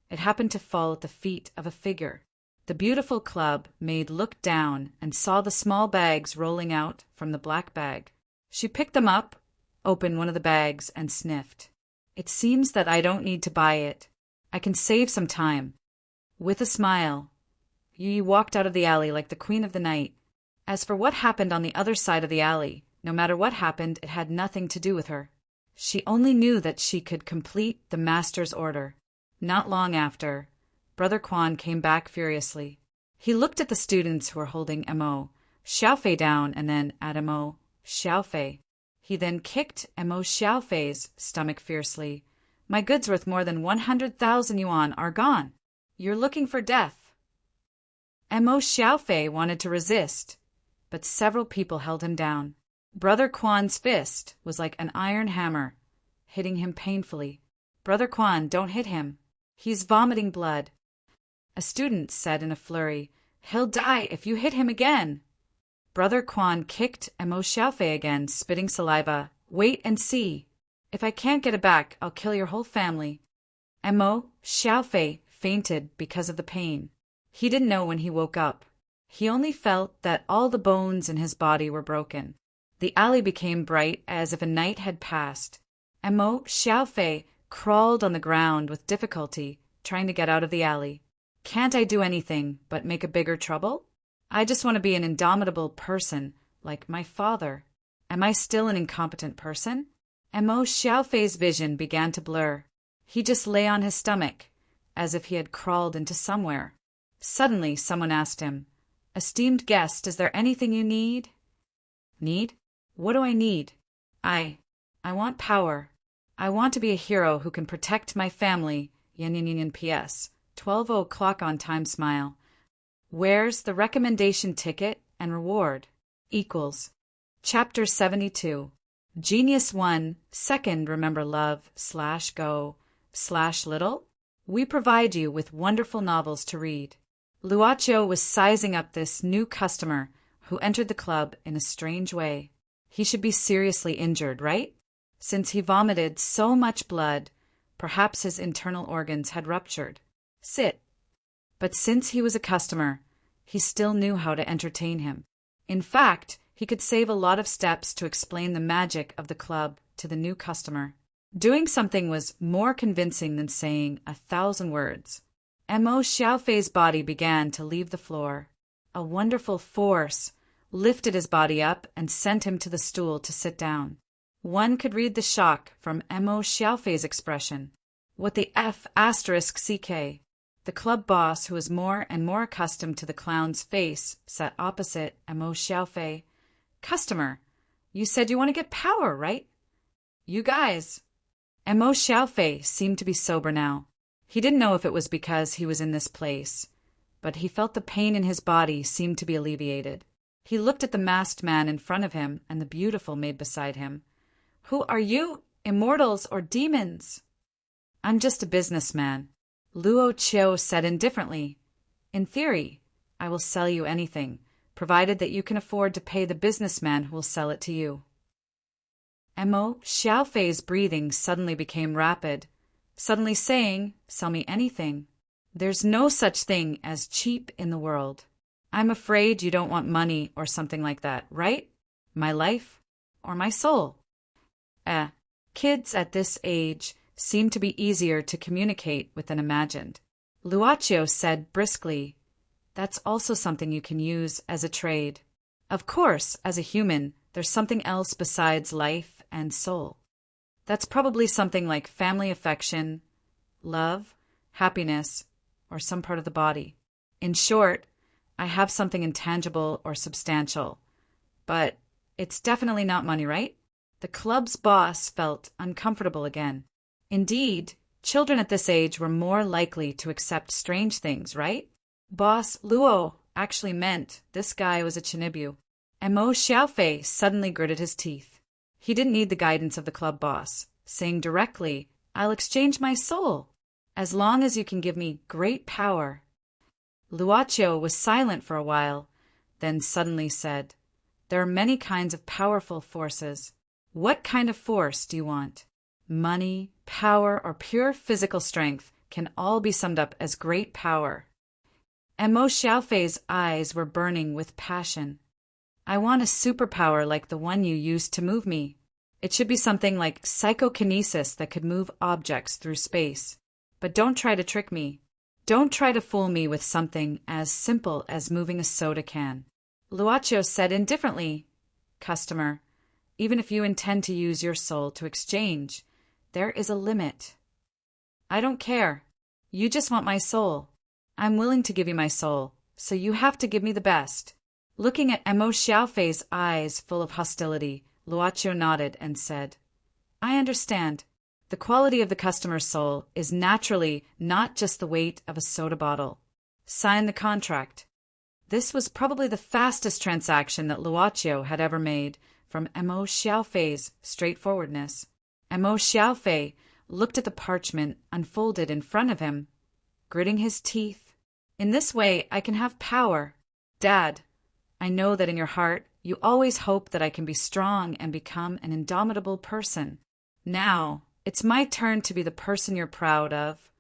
it happened to fall at the feet of a figure. The beautiful club maid looked down and saw the small bags rolling out from the black bag. She picked them up, opened one of the bags, and sniffed. "It seems that I don't need to buy it. I can save some time." With a smile, Yi walked out of the alley like the queen of the night. As for what happened on the other side of the alley, no matter what happened, it had nothing to do with her. She only knew that she could complete the master's order. Not long after, Brother Quan came back furiously. He looked at the students who were holding Mo Xiaofei down and then at Mo Xiaofei. He then kicked Mo Xiaofei's stomach fiercely. "My goods worth more than 100,000 yuan are gone. You're looking for death." Mo Xiaofei wanted to resist, but several people held him down. Brother Quan's fist was like an iron hammer, hitting him painfully. "Brother Quan, don't hit him. He's vomiting blood." A student said in a flurry, "He'll die if you hit him again." Brother Quan kicked Mo Xiaofei again, spitting saliva. "Wait and see. If I can't get it back, I'll kill your whole family." Mo Xiaofei fainted because of the pain. He didn't know when he woke up. He only felt that all the bones in his body were broken. The alley became bright as if a night had passed. Mo Xiaofei crawled on the ground with difficulty, trying to get out of the alley. "Can't I do anything but make a bigger trouble? I just want to be an indomitable person, like my father. Am I still an incompetent person?" Mo Xiaofei's vision began to blur. He just lay on his stomach, as if he had crawled into somewhere. Suddenly, someone asked him, "Esteemed guest, is there anything you need?" "Need? What do I need?" I want power. I want to be a hero who can protect my family. Yin PS. 12:00 on time smile. Where's the recommendation ticket and reward? Equals. Chapter 72. Genius 1, second remember love / go / little? We provide you with wonderful novels to read. Luocio was sizing up this new customer who entered the club in a strange way. He should be seriously injured, right? Since he vomited so much blood, perhaps his internal organs had ruptured. Sit. But since he was a customer, he still knew how to entertain him. In fact, he could save a lot of steps to explain the magic of the club to the new customer. Doing something was more convincing than saying 1,000 words. Mo Xiaofei's body began to leave the floor. A wonderful force lifted his body up and sent him to the stool to sit down. One could read the shock from Mo Xiaofei's expression. What the F***CK? The club boss, who was more and more accustomed to the clown's face, sat opposite Mo Xiaofei. "Customer, you said you want to get power, right? You guys." Mo Xiaofei seemed to be sober now. He didn't know if it was because he was in this place, but he felt the pain in his body seemed to be alleviated. He looked at the masked man in front of him and the beautiful maid beside him. "Who are you, immortals or demons?" "I'm just a businessman," Luocio said indifferently. "In theory, I will sell you anything, provided that you can afford to pay the businessman who will sell it to you." Mo Xiaofei's breathing suddenly became rapid, suddenly saying, "Sell me anything. There's no such thing as cheap in the world. I'm afraid you don't want money or something like that, right? My life or my soul?" Kids at this age seem to be easier to communicate with than imagined. Luocio said briskly, "That's also something you can use as a trade. Of course, as a human, there's something else besides life and soul. That's probably something like family affection, love, happiness, or some part of the body. In short, I have something intangible or substantial. But it's definitely not money, right?" The club's boss felt uncomfortable again. Indeed, children at this age were more likely to accept strange things, right? Boss Luo actually meant this guy was a Chinibu. Mo Xiaofei suddenly gritted his teeth. He didn't need the guidance of the club boss. Saying directly, I'll exchange my soul, as long as you can give me great power. Luocio was silent for a while, then suddenly said, There are many kinds of powerful forces. What kind of force do you want? Money, power, or pure physical strength can all be summed up as great power. And Mo Xiaofei's eyes were burning with passion. I want a superpower like the one you used to move me. It should be something like psychokinesis that could move objects through space. But don't try to trick me. Don't try to fool me with something as simple as moving a soda can. Luocio said indifferently, Customer, even if you intend to use your soul to exchange, there is a limit. I don't care. You just want my soul. I'm willing to give you my soul, so you have to give me the best. Looking at Mo Xiaofei's eyes full of hostility, Luocio nodded and said, I understand. The quality of the customer's soul is naturally not just the weight of a soda bottle. Sign the contract. This was probably the fastest transaction that Luocio had ever made, from Mo Xiaofei's straightforwardness. Mo Xiaofei looked at the parchment unfolded in front of him, gritting his teeth. In this way, I can have power. Dad, I know that in your heart, you always hope that I can be strong and become an indomitable person. Now, it's my turn to be the person you're proud of.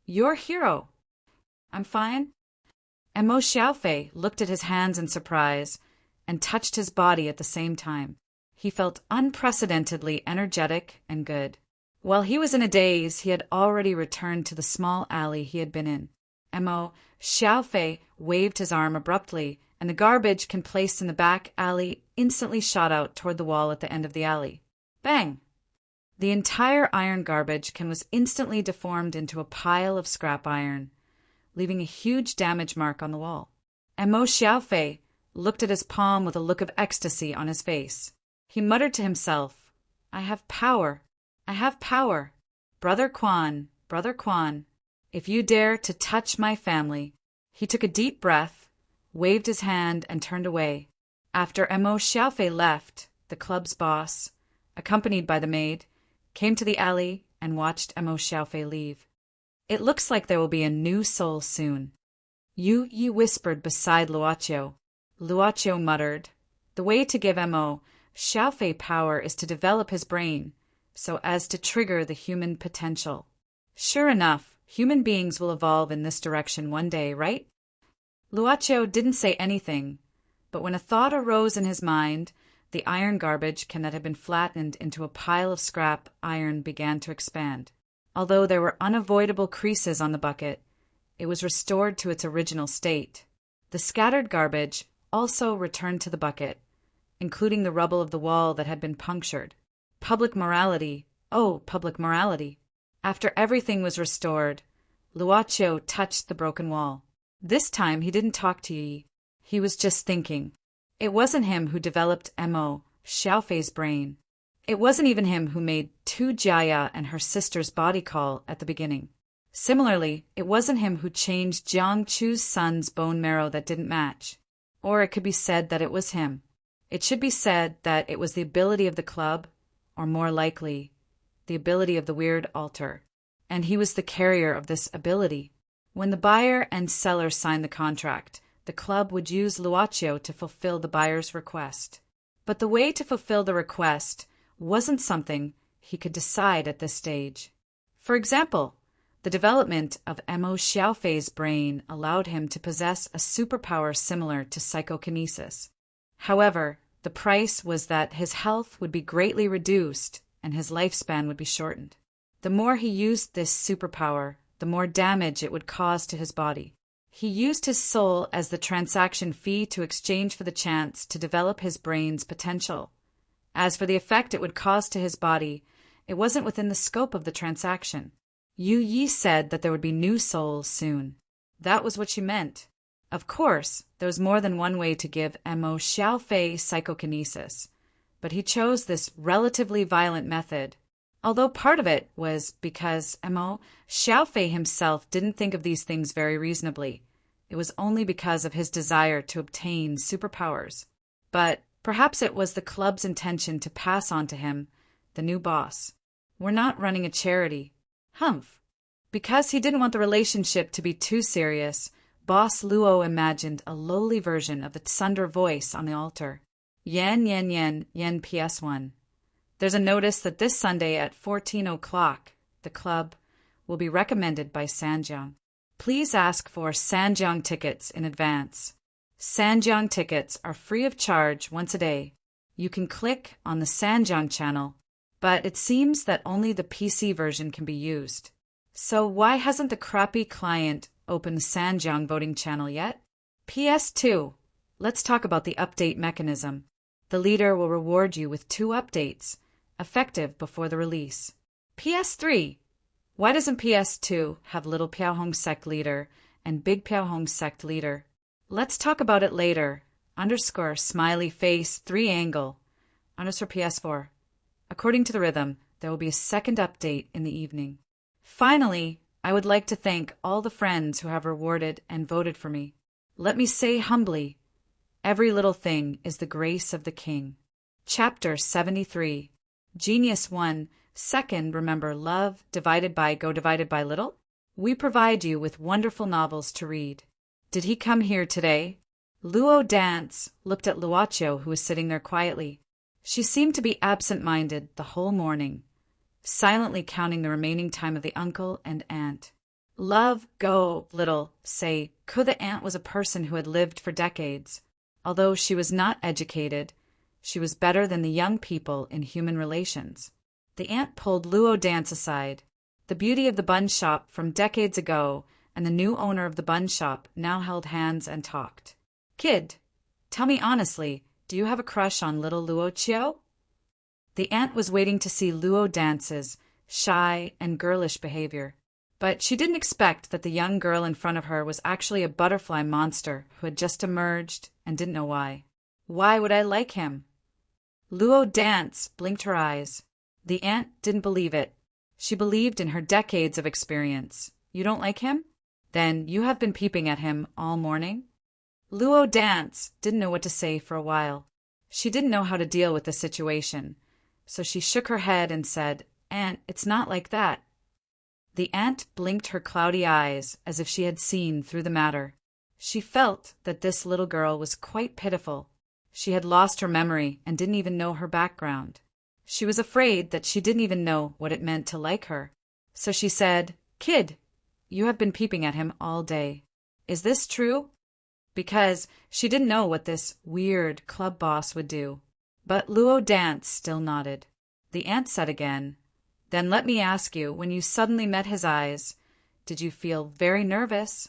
Your hero. I'm fine. And Mo Xiaofei looked at his hands in surprise and touched his body at the same time. He felt unprecedentedly energetic and good. While he was in a daze, he had already returned to the small alley he had been in. Mo Xiaofei waved his arm abruptly, and the garbage can placed in the back alley instantly shot out toward the wall at the end of the alley. Bang! The entire iron garbage can was instantly deformed into a pile of scrap iron, leaving a huge damage mark on the wall. And Mo Xiaofei looked at his palm with a look of ecstasy on his face. He muttered to himself, I have power. I have power. Brother Quan, if you dare to touch my family. He took a deep breath, waved his hand, and turned away. After Mo Xiaofei left, the club's boss, accompanied by the maid, came to the alley and watched Mo Xiaofei leave. It looks like there will be a new soul soon. Yu Yi whispered beside Luocio. Luocio muttered, The way to give Mo Xiaofei power is to develop his brain, so as to trigger the human potential. Sure enough, human beings will evolve in this direction one day, right? Luocio didn't say anything, but when a thought arose in his mind, the iron garbage can that had been flattened into a pile of scrap iron began to expand. Although there were unavoidable creases on the bucket, it was restored to its original state. The scattered garbage also returned to the bucket, including the rubble of the wall that had been punctured. Public morality, oh, public morality. After everything was restored, Luocio touched the broken wall. This time he didn't talk to Yi. He was just thinking. It wasn't him who developed Mo Xiaofei's brain. It wasn't even him who made Tu Jiaya and her sister's body call at the beginning. Similarly, it wasn't him who changed Jiang Chu's son's bone marrow that didn't match. Or it could be said that it was him. It should be said that it was the ability of the club, or more likely, the ability of the weird altar. And he was the carrier of this ability. When the buyer and seller signed the contract, the club would use Luocio to fulfill the buyer's request. But the way to fulfill the request wasn't something he could decide at this stage. For example, the development of Mo Xiaofei's brain allowed him to possess a superpower similar to psychokinesis. However, the price was that his health would be greatly reduced and his lifespan would be shortened. The more he used this superpower, the more damage it would cause to his body. He used his soul as the transaction fee to exchange for the chance to develop his brain's potential. As for the effect it would cause to his body, it wasn't within the scope of the transaction. Yu Yi said that there would be new souls soon. That was what she meant. Of course, there was more than one way to give Mo Xiaofei psychokinesis, but he chose this relatively violent method. Although part of it was because Mo Xiaofei himself didn't think of these things very reasonably. It was only because of his desire to obtain superpowers. But perhaps it was the club's intention to pass on to him, the new boss. We're not running a charity. Humph. Because he didn't want the relationship to be too serious, Boss Luo imagined a lowly version of the Sunder voice on the altar. Yen, yen, yen, yen PS1. There's a notice that this Sunday at 14 o'clock, the club will be recommended by Sanjiang. Please ask for Sanjiang tickets in advance. Sanjiang tickets are free of charge once a day. You can click on the Sanjiang channel, but it seems that only the PC version can be used. So why hasn't the crappy client opened the Sanjiang voting channel yet? PS2. Let's talk about the update mechanism. The leader will reward you with 2 updates, effective before the release. PS3. Why doesn't PS2 have Little Piaohong sect leader and Big Piaohong sect leader? Let's talk about it later. _ smiley face 3 angle _ PS4. According to the rhythm, there will be a second update in the evening. Finally, I would like to thank all the friends who have rewarded and voted for me. Let me say humbly, every little thing is the grace of the king. Chapter 73. Genius 1. Second, remember love divided by little? We provide you with wonderful novels to read. Did he come here today? Luo Dance looked at Luocho, who was sitting there quietly. She seemed to be absent-minded the whole morning, silently counting the remaining time of the uncle and aunt. Love, go, little, say, the aunt was a person who had lived for decades. Although she was not educated, she was better than the young people in human relations. The aunt pulled Luo Dance aside. The beauty of the bun shop from decades ago and the new owner of the bun shop now held hands and talked. Kid, tell me honestly, do you have a crush on little Luo Chiao? The aunt was waiting to see Luo Dance's shy and girlish behavior, but she didn't expect that the young girl in front of her was actually a butterfly monster who had just emerged and didn't know why. Why would I like him? Luo Dance blinked her eyes. The aunt didn't believe it. She believed in her decades of experience. You don't like him? Then you have been peeping at him all morning? Luo Dance didn't know what to say for a while. She didn't know how to deal with the situation, so she shook her head and said, Aunt, it's not like that. The aunt blinked her cloudy eyes as if she had seen through the matter. She felt that this little girl was quite pitiful. She had lost her memory and didn't even know her background. She was afraid that she didn't even know what it meant to like her. So she said, Kid, you have been peeping at him all day. Is this true? Because she didn't know what this weird club boss would do. But Luo Dance still nodded. The aunt said again, Then let me ask you, when you suddenly met his eyes, did you feel very nervous?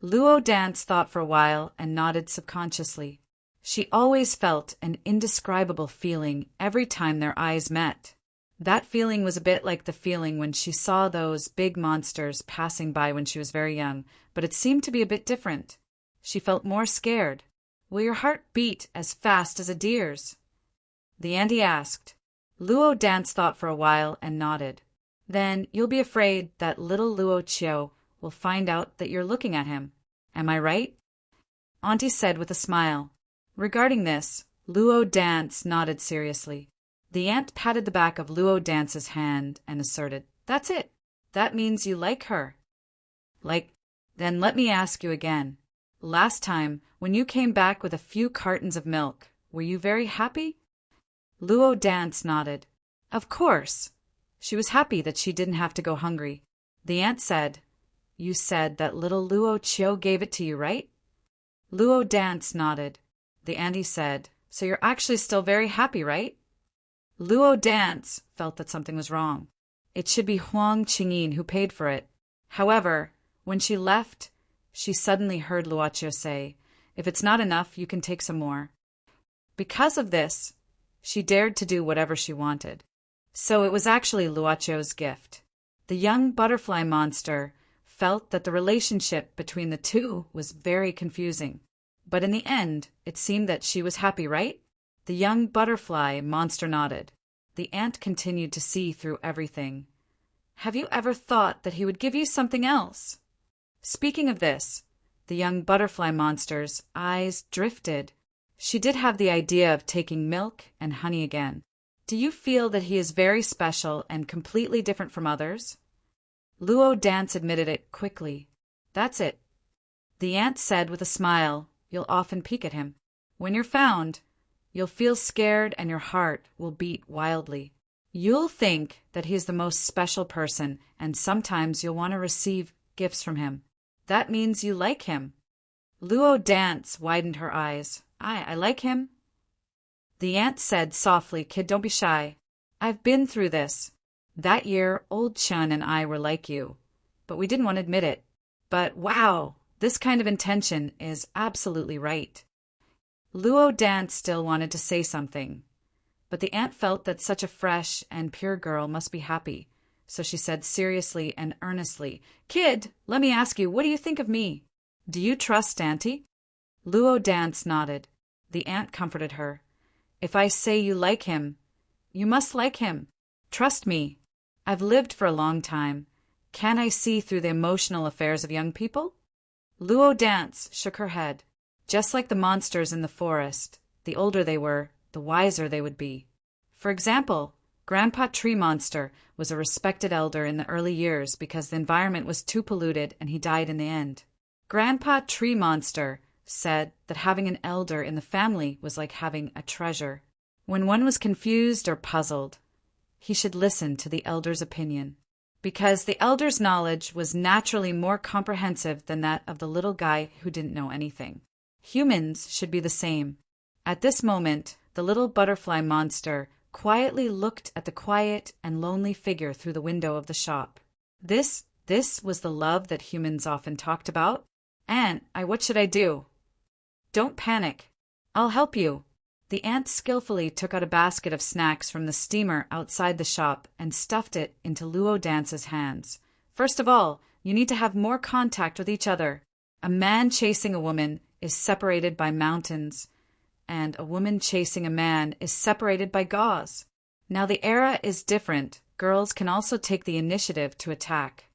Luo Dance thought for a while and nodded subconsciously. She always felt an indescribable feeling every time their eyes met. That feeling was a bit like the feeling when she saw those big monsters passing by when she was very young, but it seemed to be a bit different. She felt more scared. Will your heart beat as fast as a deer's? The auntie asked. Luo Dance thought for a while and nodded. Then you'll be afraid that little Luo Chiao will find out that you're looking at him. Am I right? Auntie said with a smile. Regarding this, Luo Dance nodded seriously. The aunt patted the back of Luo Dance's hand and asserted, That's it. That means you like her. Then let me ask you again. Last time, when you came back with a few cartons of milk, were you very happy? Luo Dance nodded. Of course. She was happy that she didn't have to go hungry. The aunt said, You said that little Luo Chiao gave it to you, right? Luo Dance nodded. The auntie said, So you're actually still very happy, right? Luo Dance felt that something was wrong. It should be Huang Qingyin who paid for it. However, when she left, she suddenly heard Luocho say, If it's not enough, you can take some more. Because of this, she dared to do whatever she wanted. So it was actually Luocho's gift. The young butterfly monster felt that the relationship between the two was very confusing. But in the end, it seemed that she was happy, right? The young butterfly monster nodded. The aunt continued to see through everything. Have you ever thought that he would give you something else? Speaking of this, the young butterfly monster's eyes drifted. She did have the idea of taking milk and honey again. Do you feel that he is very special and completely different from others? Luo Dance admitted it quickly. That's it. The ant said with a smile. You'll often peek at him. When you're found, you'll feel scared and your heart will beat wildly. You'll think that he's the most special person, and sometimes you'll want to receive gifts from him. That means you like him. Luo Dance widened her eyes. I like him. The ant said softly, Kid, don't be shy. I've been through this. That year, old Chun and I were like you, but we didn't want to admit it. But wow, this kind of intention is absolutely right. Luo Dance still wanted to say something, but the ant felt that such a fresh and pure girl must be happy, so she said seriously and earnestly, Kid, let me ask you, what do you think of me? Do you trust Auntie? Luo Dance nodded. The ant comforted her. If I say you like him, you must like him. Trust me. I've lived for a long time. Can I see through the emotional affairs of young people? Luo Dance shook her head. Just like the monsters in the forest, the older they were, the wiser they would be. For example, Grandpa Tree Monster was a respected elder in the early years because the environment was too polluted and he died in the end. Grandpa Tree Monster said that having an elder in the family was like having a treasure. When one was confused or puzzled, he should listen to the elder's opinion, because the elder's knowledge was naturally more comprehensive than that of the little guy who didn't know anything. Humans should be the same. At this moment, the little butterfly monster quietly looked at the quiet and lonely figure through the window of the shop. This was the love that humans often talked about. Ant, what should I do? Don't panic. I'll help you. The ant skillfully took out a basket of snacks from the steamer outside the shop and stuffed it into Luo Dance's hands. First of all, you need to have more contact with each other. A man chasing a woman is separated by mountains, and a woman chasing a man is separated by gauze. Now the era is different. Girls can also take the initiative to attack.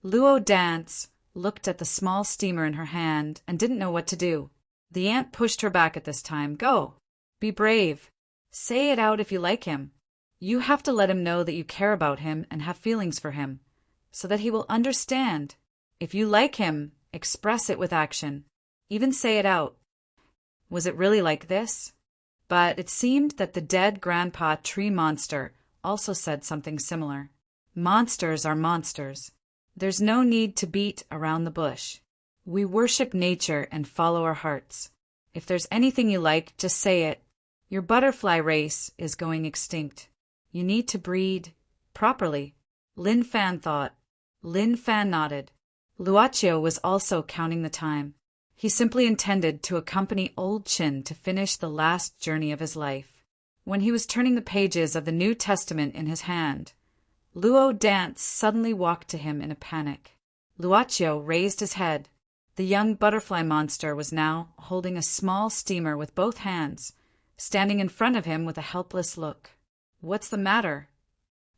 Luo Dance looked at the small steamer in her hand and didn't know what to do. The ant pushed her back at this time. Go. Be brave. Say it out if you like him. You have to let him know that you care about him and have feelings for him, so that he will understand. If you like him, express it with action. Even say it out. Was it really like this? But it seemed that the dead Grandpa Tree Monster also said something similar. Monsters are monsters. There's no need to beat around the bush. We worship nature and follow our hearts. If there's anything you like, just say it. Your butterfly race is going extinct. You need to breed properly. Lin Fan thought. Lin Fan nodded. Luochio was also counting the time. He simply intended to accompany Old Chin to finish the last journey of his life. When he was turning the pages of the New Testament in his hand, Luo Dance suddenly walked to him in a panic. Luochio raised his head. The young butterfly monster was now holding a small steamer with both hands, standing in front of him with a helpless look. What's the matter?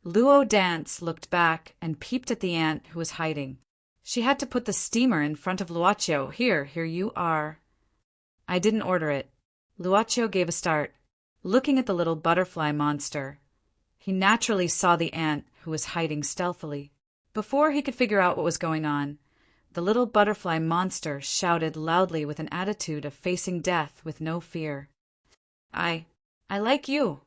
Luo Dance looked back and peeped at the ant who was hiding. She had to put the steamer in front of Luochio. Here you are. I didn't order it. Luochio gave a start, looking at the little butterfly monster. He naturally saw the ant who was hiding stealthily. Before he could figure out what was going on, the little butterfly monster shouted loudly with an attitude of facing death with no fear. I like you.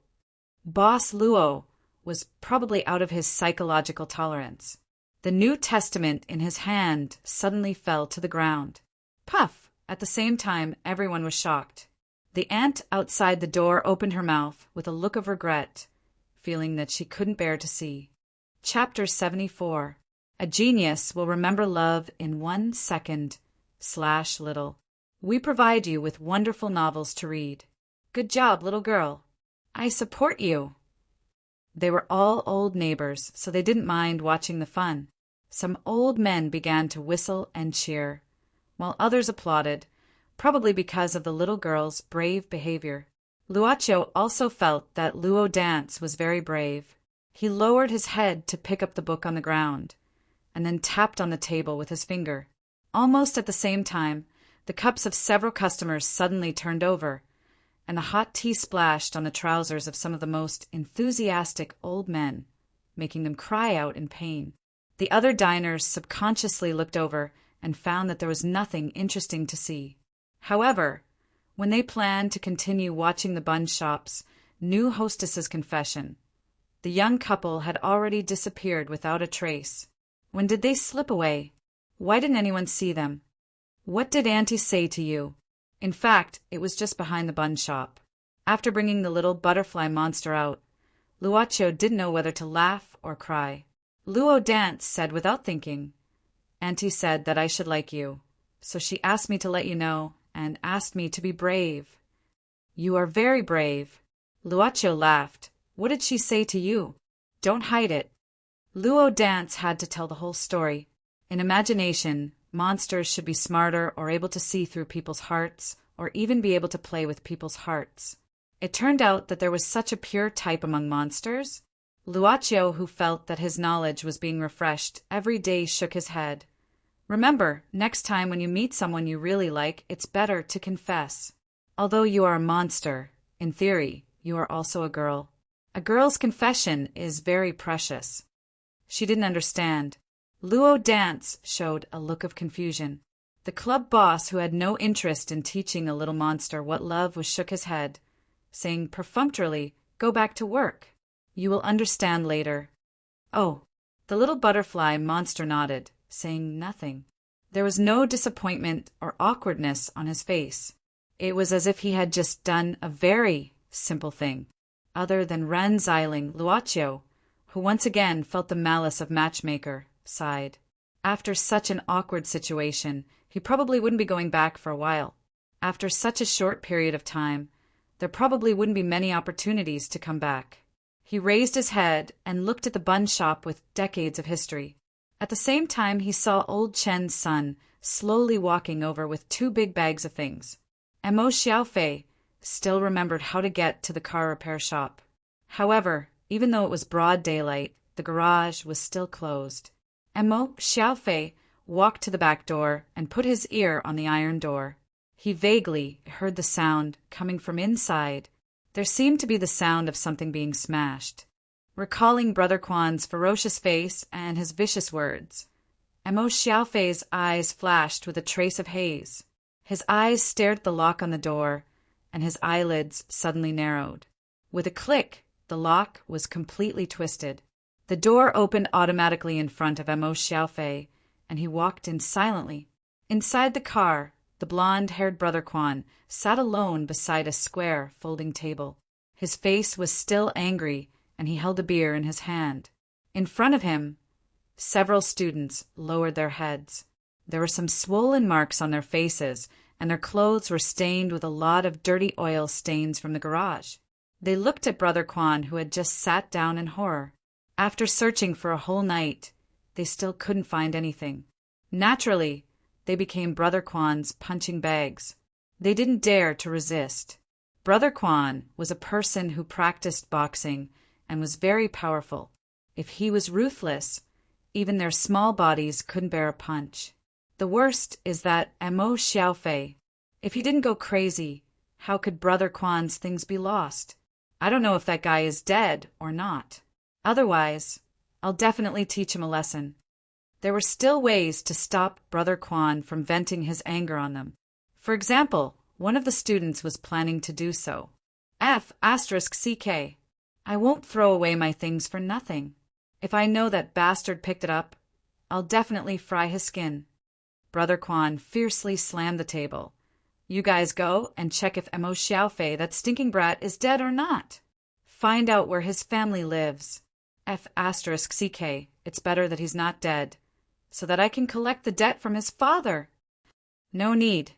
Boss Luo was probably out of his psychological tolerance. The New Testament in his hand suddenly fell to the ground. Puff! At the same time, everyone was shocked. The ant outside the door opened her mouth with a look of regret, feeling that she couldn't bear to see. Chapter 74. A genius will remember love in 1 second / little. We provide you with wonderful novels to read. Good job, little girl. I support you. They were all old neighbors, so they didn't mind watching the fun. Some old men began to whistle and cheer, while others applauded, probably because of the little girl's brave behavior. Luochio also felt that Luo Dance was very brave. He lowered his head to pick up the book on the ground, and then tapped on the table with his finger. Almost at the same time, the cups of several customers suddenly turned over, and the hot tea splashed on the trousers of some of the most enthusiastic old men, making them cry out in pain. The other diners subconsciously looked over and found that there was nothing interesting to see. However, when they planned to continue watching the bun shop's new hostess's confession, the young couple had already disappeared without a trace. When did they slip away? Why didn't anyone see them? What did Auntie say to you? In fact, it was just behind the bun shop. After bringing the little butterfly monster out, Luaccio didn't know whether to laugh or cry. Luo Dance said without thinking, "Auntie said that I should like you, so she asked me to let you know and asked me to be brave." "You are very brave." Luaccio laughed. "What did she say to you? Don't hide it." Luo Dance had to tell the whole story. In imagination, monsters should be smarter or able to see through people's hearts, or even be able to play with people's hearts. It turned out that there was such a pure type among monsters. Luaccio, who felt that his knowledge was being refreshed every day, shook his head. Remember, next time when you meet someone you really like, it's better to confess. Although you are a monster, in theory, you are also a girl. A girl's confession is very precious. She didn't understand. Luo Dance showed a look of confusion. The club boss, who had no interest in teaching a little monster what love was, shook his head, saying perfunctorily, "Go back to work. You will understand later." "Oh." The little butterfly monster nodded, saying nothing. There was no disappointment or awkwardness on his face. It was as if he had just done a very simple thing, other than reconciling. Luaccio, who once again felt the malice of matchmaker, sighed. After such an awkward situation, he probably wouldn't be going back for a while. After such a short period of time, there probably wouldn't be many opportunities to come back. He raised his head and looked at the bun shop with decades of history. At the same time, he saw old Chen's son slowly walking over with 2 big bags of things. Emo Xiaofei still remembered how to get to the car repair shop. However, even though it was broad daylight, the garage was still closed. Emo Xiaofei walked to the back door and put his ear on the iron door. He vaguely heard the sound coming from inside. There seemed to be the sound of something being smashed. Recalling Brother Quan's ferocious face and his vicious words, Emo Xiaofei's eyes flashed with a trace of haze. His eyes stared at the lock on the door, and his eyelids suddenly narrowed. With a click, the lock was completely twisted. The door opened automatically in front of Emo Xiaofei, and he walked in silently. Inside the car, the blonde-haired Brother Quan sat alone beside a square folding table. His face was still angry, and he held a beer in his hand. In front of him, several students lowered their heads. There were some swollen marks on their faces, and their clothes were stained with a lot of dirty oil stains from the garage. They looked at Brother Quan, who had just sat down in horror. After searching for a whole night, they still couldn't find anything. Naturally, they became Brother Quan's punching bags. They didn't dare to resist. Brother Quan was a person who practiced boxing and was very powerful. If he was ruthless, even their small bodies couldn't bear a punch. The worst is that Emo Xiaofei, if he didn't go crazy, how could Brother Quan's things be lost? I don't know if that guy is dead or not. Otherwise, I'll definitely teach him a lesson. There were still ways to stop Brother Quan from venting his anger on them. For example, one of the students was planning to do so. F***CK. I won't throw away my things for nothing. If I know that bastard picked it up, I'll definitely fry his skin. Brother Quan fiercely slammed the table. You guys go and check if Emo Xiaofei, that stinking brat, is dead or not. Find out where his family lives. F***CK. It's better that he's not dead, so that I can collect the debt from his father. No need.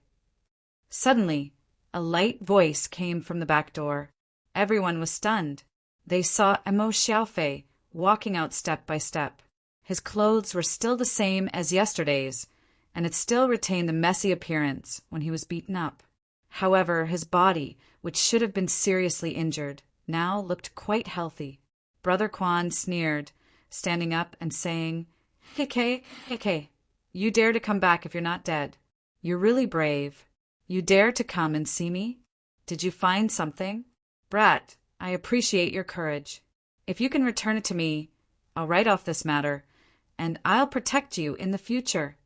Suddenly, a light voice came from the back door. Everyone was stunned. They saw Emo Xiaofei walking out step by step. His clothes were still the same as yesterday's, and it still retained the messy appearance when he was beaten up. However, his body, which should have been seriously injured, now looked quite healthy. Brother Quan sneered, standing up and saying, "Hey, you dare to come back if you're not dead. You're really brave. You dare to come and see me? Did you find something? Brat, I appreciate your courage. If you can return it to me, I'll write off this matter, and I'll protect you in the future.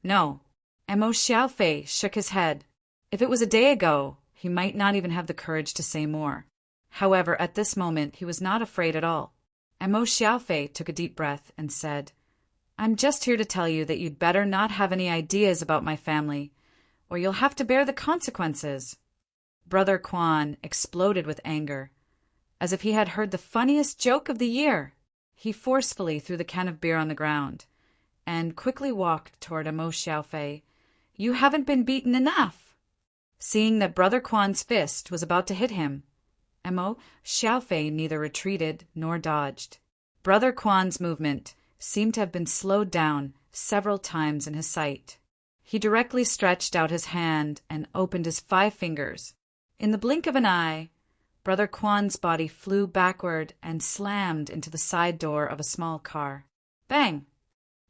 No. Mo Xiaofei shook his head. If it was a day ago, he might not even have the courage to say more. However, at this moment, he was not afraid at all. Mo Xiaofei took a deep breath and said, I'm just here to tell you that you'd better not have any ideas about my family, or you'll have to bear the consequences. Brother Quan exploded with anger, as if he had heard the funniest joke of the year. He forcefully threw the can of beer on the ground, and quickly walked toward Mo Xiaofei. You haven't been beaten enough. Seeing that Brother Quan's fist was about to hit him, Mo Xiaofei neither retreated nor dodged. Brother Quan's movement seemed to have been slowed down several times in his sight. He directly stretched out his hand and opened his 5 fingers. In the blink of an eye, Brother Quan's body flew backward and slammed into the side door of a small car. Bang!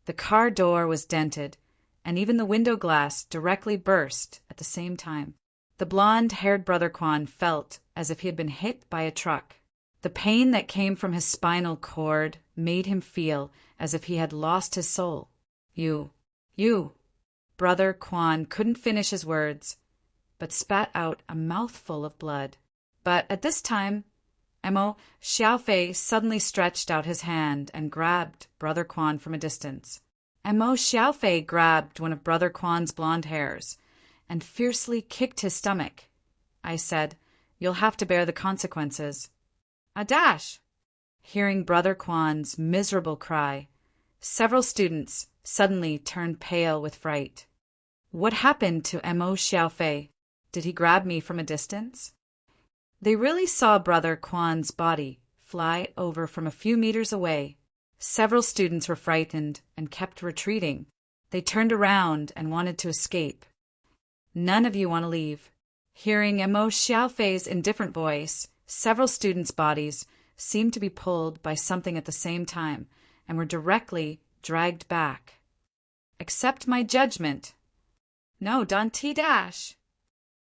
The car door was dented, and even the window glass directly burst at the same time. The blonde-haired Brother Quan felt as if he had been hit by a truck. The pain that came from his spinal cord made him feel as if he had lost his soul. You. Brother Quan couldn't finish his words, but spat out a mouthful of blood. But at this time, Mo Xiaofei suddenly stretched out his hand and grabbed Brother Quan from a distance. Mo Xiaofei grabbed one of Brother Quan's blonde hairs and fiercely kicked his stomach. I said, You'll have to bear the consequences. A dash! Hearing Brother Quan's miserable cry, several students suddenly turned pale with fright. What happened to Mo Xiaofei? Did he grab me from a distance? They really saw Brother Quan's body fly over from a few meters away. Several students were frightened and kept retreating. They turned around and wanted to escape. None of you want to leave. Hearing Mo Xiaofei's indifferent voice, several students' bodies seemed to be pulled by something at the same time and were directly dragged back. Accept my judgment. No, don't T-dash.